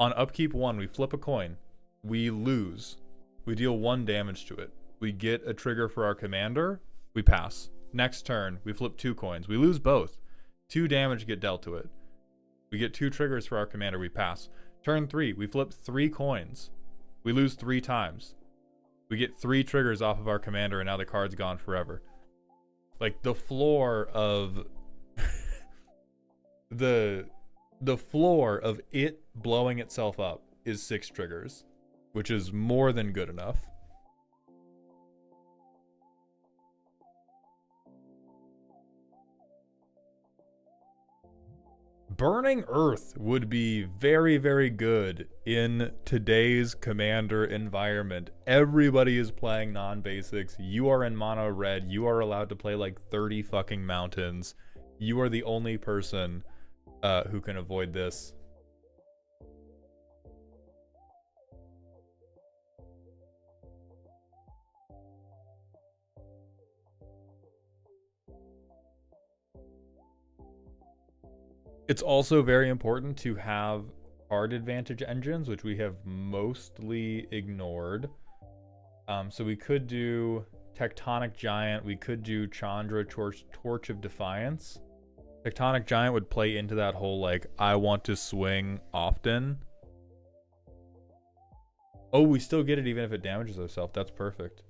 On upkeep 1, we flip a coin. We lose. We deal 1 damage to it. We get a trigger for our commander. We pass. Next turn, we flip 2 coins. We lose both. 2 damage get dealt to it. We get 2 triggers for our commander. We pass. Turn 3, we flip 3 coins. We lose 3 times. We get 3 triggers off of our commander, and now the card's gone forever. Like, the floor of the floor of it blowing itself up is 6 triggers, which is more than good enough. Burning Earth would be very, very good in today's commander environment. Everybody is playing non-basics. You are in mono red. You are allowed to play like 30 fucking mountains. You are the only person who can avoid this. It's also very important to have card advantage engines, which we have mostly ignored. So we could do Tectonic Giant. We could do Chandra Torch of Defiance. Tectonic Giant would play into that whole, like, I want to swing often. Oh, we still get it even if it damages ourselves. That's perfect.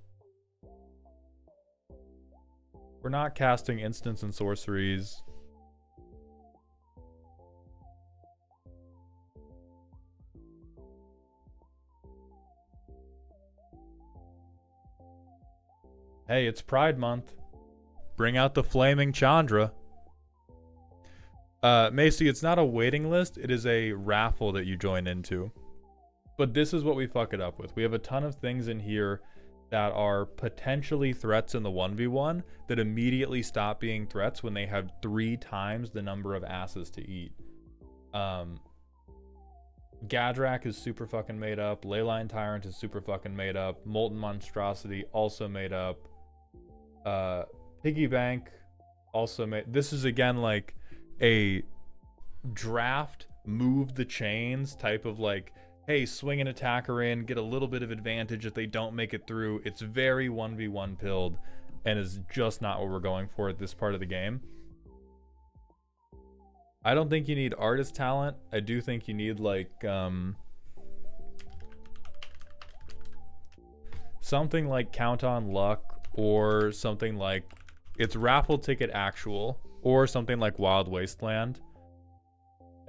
We're not casting instants and sorceries. Hey, it's Pride Month. Bring out the flaming Chandra. Macy, it's not a waiting list. It is a raffle that you join into. But this is what we fuck it up with. We have a ton of things in here that are potentially threats in the 1v1 that immediately stop being threats when they have 3 times the number of asses to eat. Gadrak is super fucking made up. Leyline Tyrant is super fucking made up. Molten Monstrosity also made up. Piggy Bank also made. This is again like a draft move the chains type of, like, hey, swing an attacker in, get a little bit of advantage if they don't make it through. It's very 1v1 pilled and is just not what we're going for at this part of the game. I don't think you need artist talent. I do think you need, like, something like Count on Luck, or something like it's raffle ticket actual, or something like Wild Wasteland.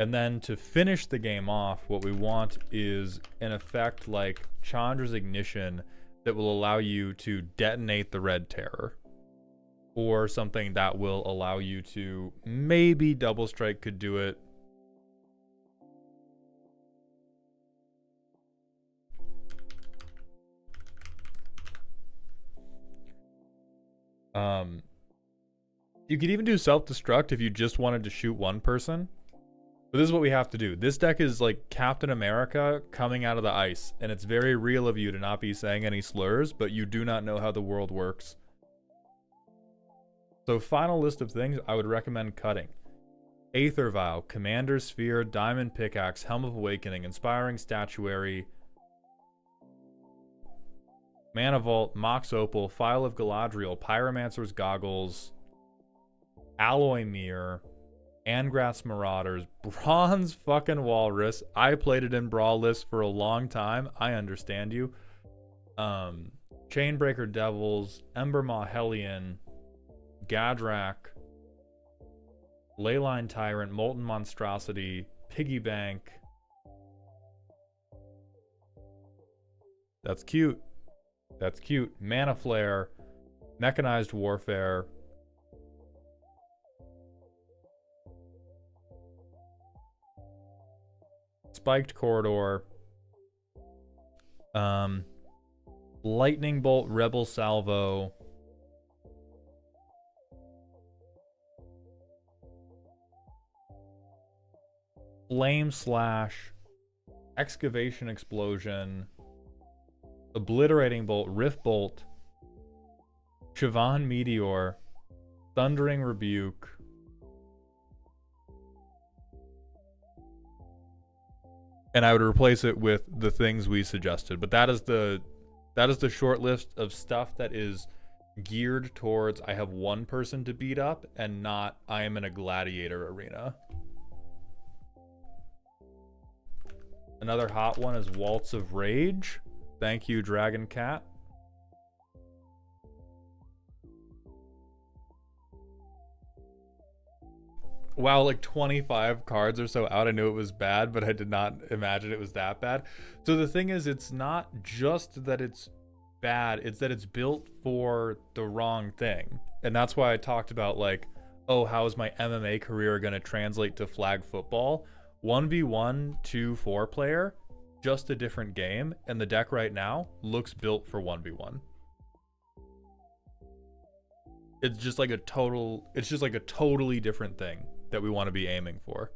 And then to finish the game off, what we want is an effect like Chandra's Ignition that will allow you to detonate the Red Terror, or something that will allow you to, maybe Double Strike could do it. You could even do self-destruct if you just wanted to shoot one person. But this is what we have to do. This deck is like Captain America coming out of the ice, and it's very real of you to not be saying any slurs, but you do not know how the world works. So final list of things I would recommend cutting. Aether Vial, Commander Sphere, Diamond Pickaxe, Helm of Awakening, Inspiring Statuary, Mana Vault, Mox Opal, Phial of Galadriel, Pyromancer's Goggles, Alloy Mirror, Angrass Marauders, Bronze fucking Walrus. I played it in Brawl lists for a long time. I understand you. Chainbreaker Devils, Embermaw Hellion, Gadrak, Leyline Tyrant, Molten Monstrosity, Piggy Bank. That's cute. That's cute. Mana Flare, Mechanized Warfare, Spiked Corridor, Lightning Bolt, Rebel Salvo, Flame Slash, Excavation Explosion, Obliterating Bolt, Rift Bolt, Siobhan Meteor, Thundering Rebuke, and I would replace it with the things we suggested. But that is the short list of stuff that is geared towards I have one person to beat up and not I am in a gladiator arena. Another hot one is Waltz of Rage. Thank you, Dragon Cat. Wow, like 25 cards or so out, I knew it was bad, but I did not imagine it was that bad. So the thing is, it's not just that it's bad, it's that it's built for the wrong thing. And that's why I talked about, like, oh, how is my MMA career going to translate to flag football? 1v1 2-4 player, just a different game, and the deck right now looks built for 1v1. It's just like a totally different thing that we want to be aiming for.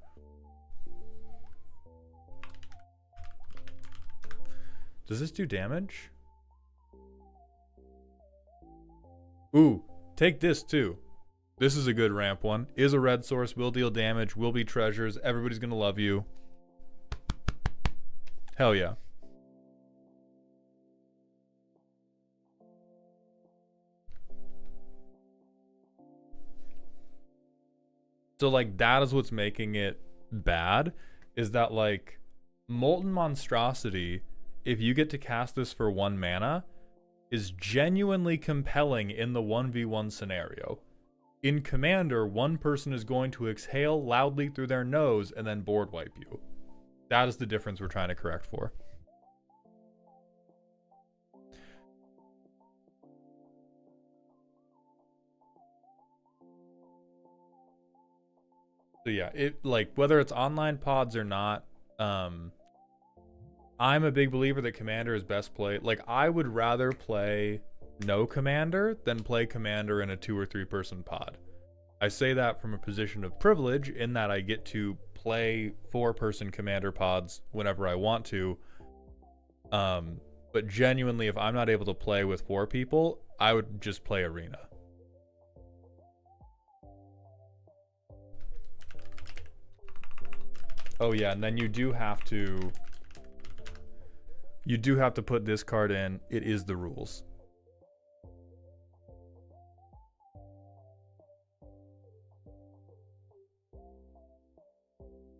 Does this do damage? Ooh, take this too. This is a good ramp one. Is a red source, will deal damage, will be treasures. Everybody's gonna love you. Hell yeah. So like that is what's making it bad, is that like Molten Monstrosity, if you get to cast this for 1 mana, is genuinely compelling in the 1v1 scenario. In Commander, one person is going to exhale loudly through their nose and then board wipe you. That is the difference we're trying to correct for. So yeah, it like whether it's online pods or not, I'm a big believer that Commander is best played. Like I would rather play no Commander than play Commander in a 2 or 3 person pod. I say that from a position of privilege in that I get to play 4-person Commander pods whenever I want to. But genuinely, if I'm not able to play with 4 people, I would just play Arena. Oh yeah, and then you do have to put this card in. It is the rules.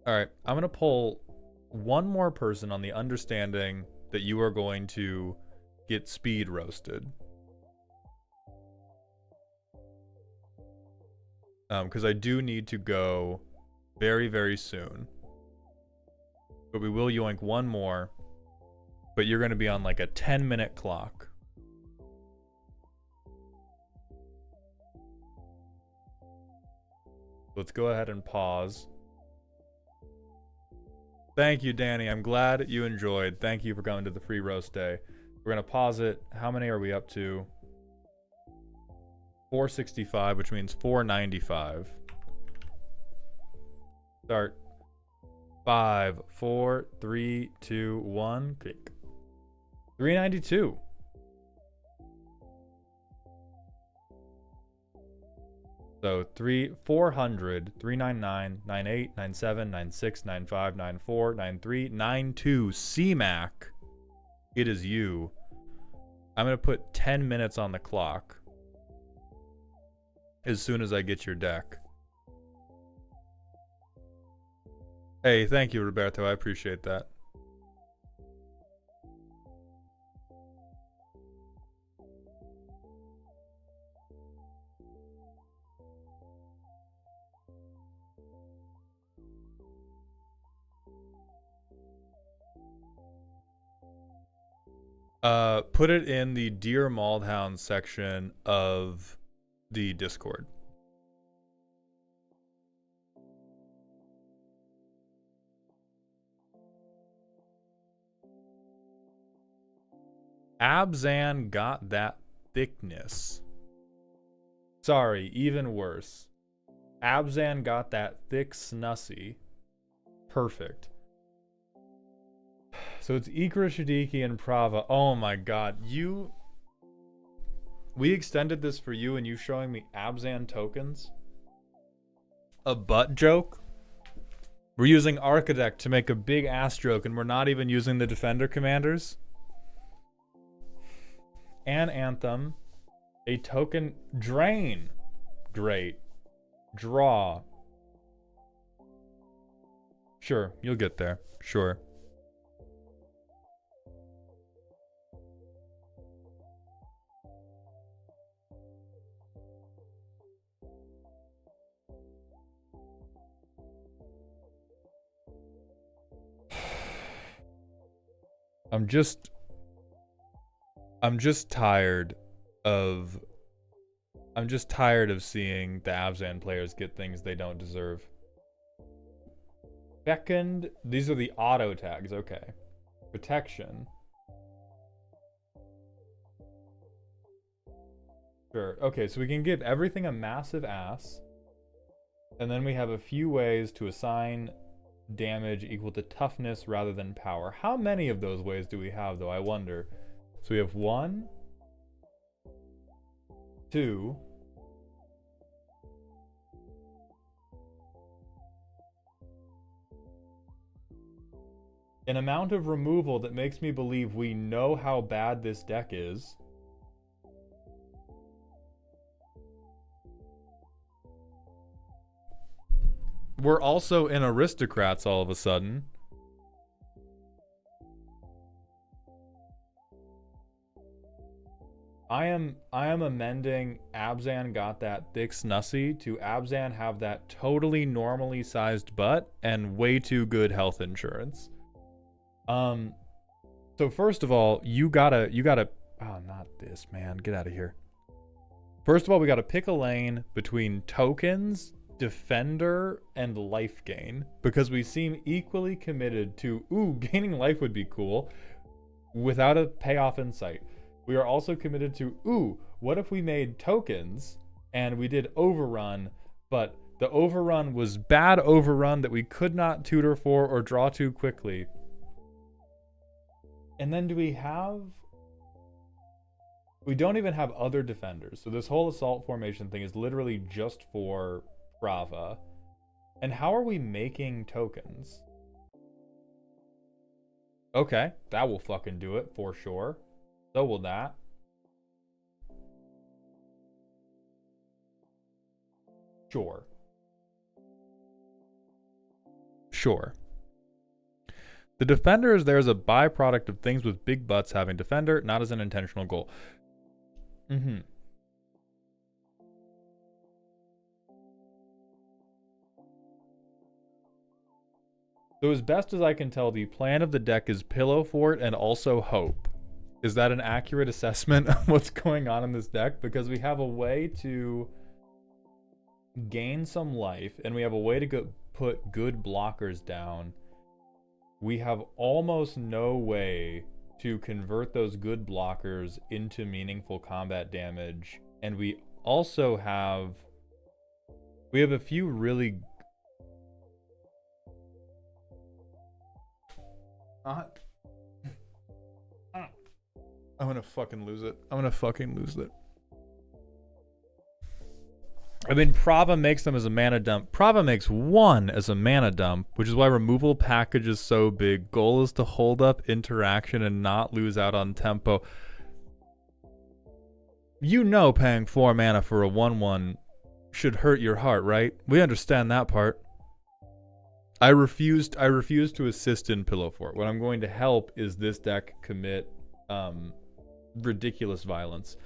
All right, I'm going to pull one more person on the understanding that you are going to get speed roasted. Because I do need to go very, very soon. But we will yoink one more. But you're going to be on like a 10-minute clock. Let's go ahead and pause. Thank you, Danny. I'm glad you enjoyed. Thank you for coming to the free roast day. We're going to pause it. How many are we up to? 465, which means 495. Start. 5, 4, 3, 2, 1. Click. 392. So 400, 399, 98, 97, 96, 95, 94, 93, 92. CMAC. It is you. I'm going to put 10 minutes on the clock as soon as I get your deck. Hey, thank you, Roberto. I appreciate that. Put it in the Dear Maldhound section of the Discord. Abzan got that thickness. Sorry, even worse. Abzan got that thick snussy. Perfect. So it's Ikra, Shadiki, and Prava. Oh my god. We extended this for you and you showing me Abzan tokens? A butt joke? We're using Architect to make a big ass joke and we're not even using the Defender commanders? An Anthem. A token. Drain. Great. Draw. Sure, you'll get there. Sure. I'm just tired of seeing the Abzan players get things they don't deserve. Second, these are the auto tags, okay. Protection. Sure. Okay, so we can give everything a massive ass. And then we have a few ways to assign damage equal to toughness rather than power. How many of those ways do we have, though? I wonder. So we have 1, 2, an amount of removal that makes me believe we know how bad this deck is. We're also in aristocrats all of a sudden. I am amending Abzan got that thick snussy to Abzan have that totally normally sized butt and way too good health insurance. So first of all, you gotta oh, not this, man, get out of here. First of all, we gotta pick a lane between tokens, defender, and life gain, because we seem equally committed to, ooh, gaining life would be cool, without a payoff in sight. We are also committed to, ooh, what if we made tokens and we did overrun, but the overrun was bad overrun that we could not tutor for or draw too quickly. And then do we have... We don't even have other defenders. So this whole assault formation thing is literally just for Brava. And how are we making tokens? Okay, that will fucking do it for sure. So will that. Sure. Sure. The defender is there as a byproduct of things with big butts having defender, not as an intentional goal. Mm-hmm. So as best as I can tell, the plan of the deck is Pillow Fort and also Hope. Is that an accurate assessment of what's going on in this deck? Because we have a way to gain some life, and we have a way to put good blockers down. We have almost no way to convert those good blockers into meaningful combat damage. And we also have... We have a few really... I'm gonna fucking lose it. I'm gonna fucking lose it. I mean, Prava makes them as a mana dump. Prava makes 1 as a mana dump, which is why removal package is so big. Goal is to hold up interaction and not lose out on tempo. You know paying 4 mana for a 1/1 should hurt your heart, right? We understand that part. I refuse to assist in Pillow Fort. What I'm going to help is this deck commit ridiculous violence.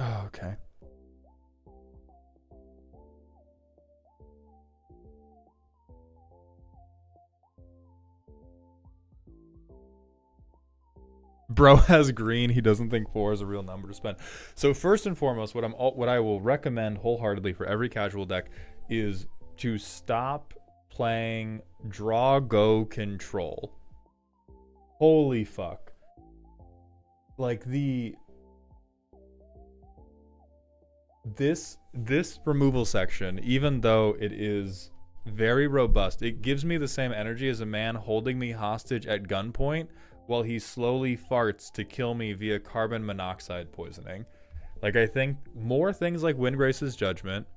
Oh, okay. Bro has green. He doesn't think 4 is a real number to spend. So first and foremost, what I will recommend wholeheartedly for every casual deck is to stop playing draw go control. Holy fuck. Like this removal section, even though it is very robust, it gives me the same energy as a man holding me hostage at gunpoint while he slowly farts to kill me via carbon monoxide poisoning. Like, I think more things like Windgrace's Judgment,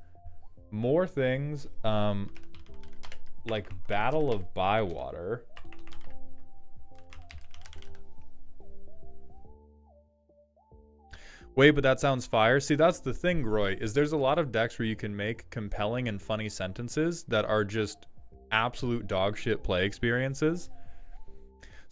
more things like Battle of Bywater. Wait, but that sounds fire. See, that's the thing, Groy, is there's a lot of decks where you can make compelling and funny sentences that are just absolute dog shit play experiences.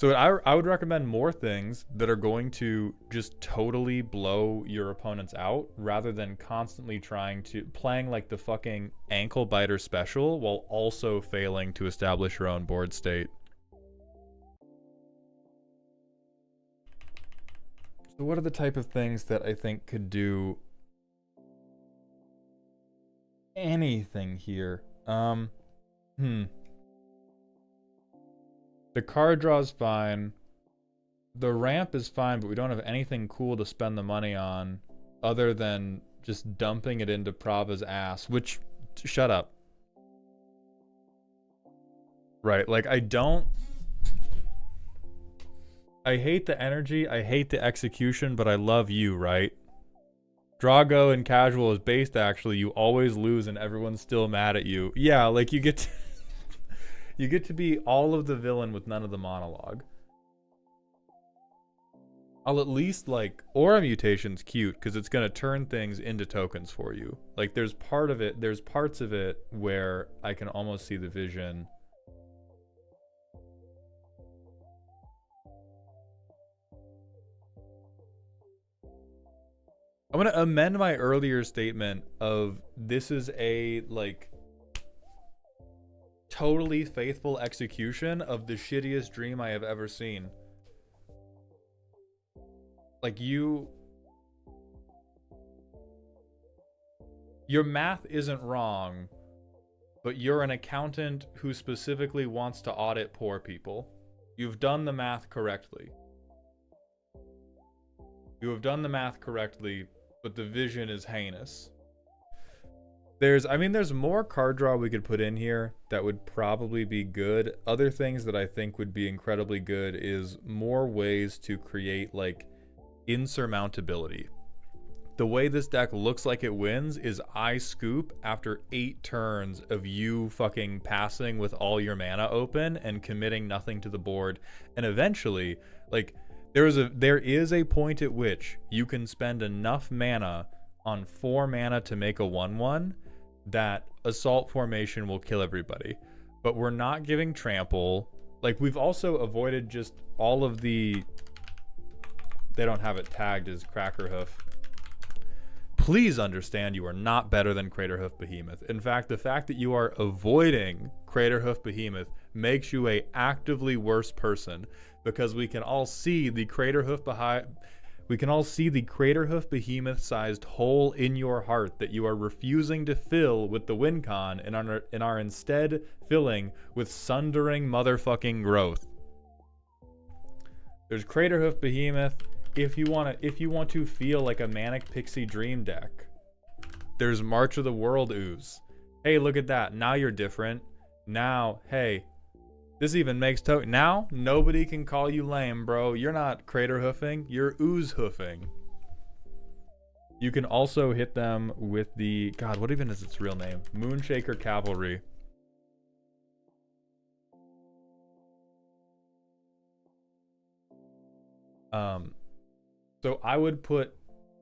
So I would recommend more things that are going to just totally blow your opponents out rather than constantly playing like the fucking ankle biter special while also failing to establish your own board state. So what are the type of things that I think could do anything here? The card draw's fine. The ramp is fine, but we don't have anything cool to spend the money on other than just dumping it into Prava's ass, which, shut up. Right, like I hate the energy, I hate the execution, but I love you, right? Drago in casual is based actually, you always lose and everyone's still mad at you. Yeah, like you get to you get to be all of the villain with none of the monologue. I'll at least like Aura Mutation's cute because it's gonna turn things into tokens for you. Like there's parts of it where I can almost see the vision. I'm gonna amend my earlier statement of this is a like totally faithful execution of the shittiest dream I have ever seen. Like your math isn't wrong, but you're an accountant who specifically wants to audit poor people. You've done the math correctly. You have done the math correctly, but the vision is heinous. There's more card draw we could put in here that would probably be good. Other things that I think would be incredibly good is more ways to create like insurmountability. The way this deck looks like it wins is I scoop after 8 turns of you fucking passing with all your mana open and committing nothing to the board. And eventually, like, there is a point at which you can spend enough mana on 4 mana to make a 1/1 that Assault Formation will kill everybody. But we're not giving Trample. Like, we've also avoided just all of the... They don't have it tagged as Crackerhoof. Please understand you are not better than Craterhoof Behemoth. In fact, the fact that you are avoiding Craterhoof Behemoth makes you a actively worse person, because we can all see the Craterhoof Behemoth-sized hole in your heart that you are refusing to fill with the win con and are instead filling with sundering motherfucking growth. There's Craterhoof Behemoth. If you want to feel like a Manic Pixie Dream deck, there's March of the World Ooze. Hey, look at that. Now you're different. Now, hey, this even makes now nobody can call you lame, bro. You're not Crater Hoofing, you're Ooze Hoofing. You can also hit them with the... God, what even is its real name? Moonshaker Cavalry. So I would put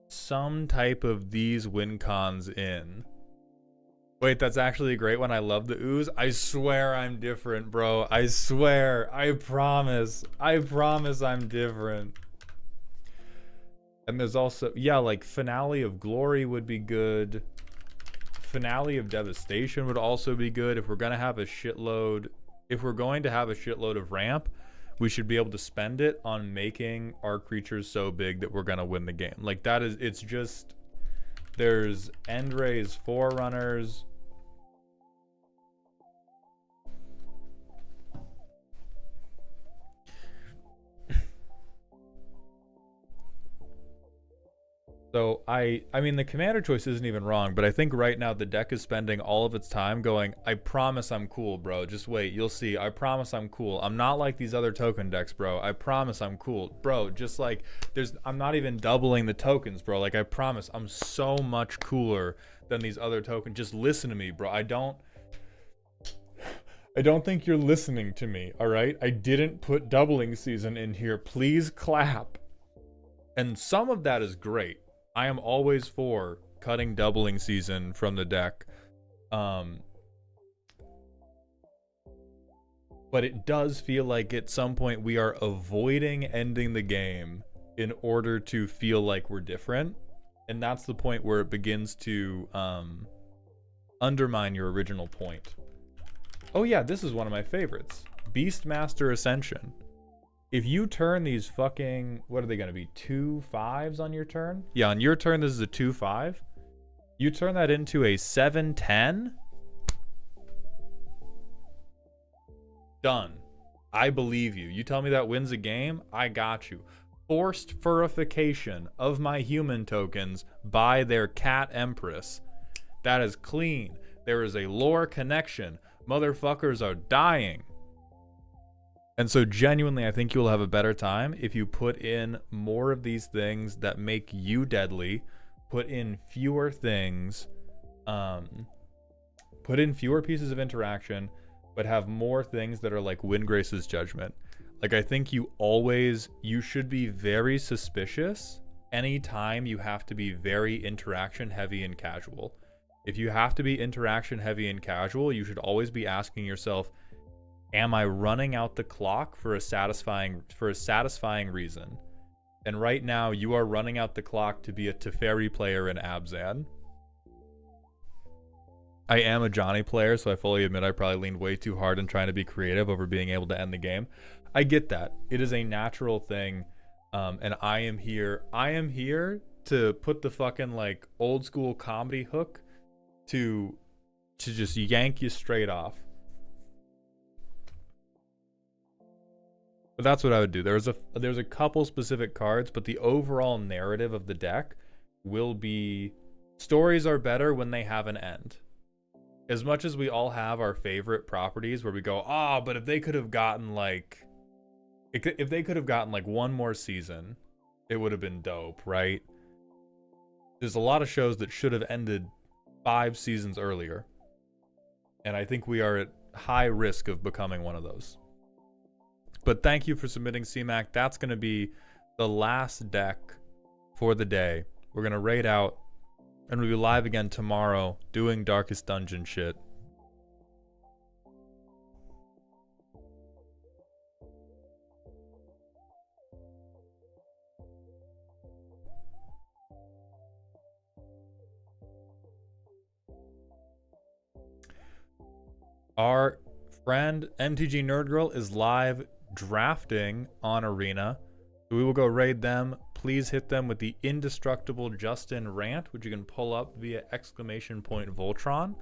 some type of these win cons in. Wait, that's actually a great one. I love the ooze. I swear I'm different, bro. I swear. I promise. I promise I'm different. And there's also, yeah, like Finale of Glory would be good. Finale of Devastation would also be good. If we're going to have a shitload of ramp, we should be able to spend it on making our creatures so big that we're going to win the game. Like that is, it's just, there's Endray's Forerunners. So I mean, the commander choice isn't even wrong, but I think right now the deck is spending all of its time going, I promise I'm cool, bro. Just wait, you'll see. I promise I'm cool. I'm not like these other token decks, bro. I promise I'm cool. Bro, just like, I'm not even doubling the tokens, bro. Like, I promise I'm so much cooler than these other tokens. Just listen to me, bro. I don't think you're listening to me, all right? I didn't put doubling season in here. Please clap. And some of that is great. I am always for cutting doubling season from the deck. But it does feel like at some point we are avoiding ending the game in order to feel like we're different. And that's the point where it begins to undermine your original point. Oh yeah, this is one of my favorites. Beastmaster Ascension. If you turn these fucking, what are they going to be, 2 5s on your turn? Yeah, on your turn this is a 2-5. You turn that into a 7-10. Done. I believe you. You tell me that wins a game, I got you. Forced furification of my human tokens by their cat empress. That is clean. There is a lore connection. Motherfuckers are dying. And so genuinely, I think you'll have a better time if you put in more of these things that make you deadly, put in fewer things, put in fewer pieces of interaction, but have more things that are like Windgrace's Judgment. Like, I think you should be very suspicious anytime you have to be very interaction heavy and casual. If you have to be interaction heavy and casual, you should always be asking yourself, am I running out the clock for a satisfying reason? And right now, you are running out the clock to be a Teferi player in Abzan. I am a Johnny player, so I fully admit I probably leaned way too hard in trying to be creative over being able to end the game. I get that. It is a natural thing, and I am here to put the fucking like old school comedy hook to just yank you straight off. But that's what I would do. There's a couple specific cards, but the overall narrative of the deck will be, stories are better when they have an end. As much as we all have our favorite properties where we go, but if they could have gotten like one more season, it would have been dope, right? There's a lot of shows that should have ended 5 seasons earlier. And I think we are at high risk of becoming one of those. But thank you for submitting, CMAC. That's going to be the last deck for the day. We're going to raid out, and we'll be live again tomorrow doing Darkest Dungeon shit. Our friend MTG Nerd Girl is live drafting on Arena. So we will go raid them. Please hit them with the indestructible Justin rant, which you can pull up via !Voltron.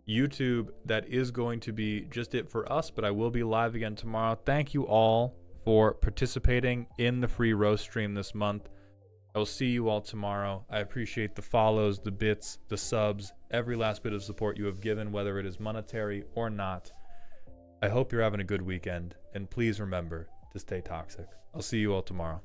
YouTube, that is going to be just it for us, but I will be live again tomorrow. Thank you all for participating in the free roast stream this month. I will see you all tomorrow. I appreciate the follows, the bits, the subs, every last bit of support you have given, whether it is monetary or not. I hope you're having a good weekend, and please remember to stay toxic. I'll see you all tomorrow.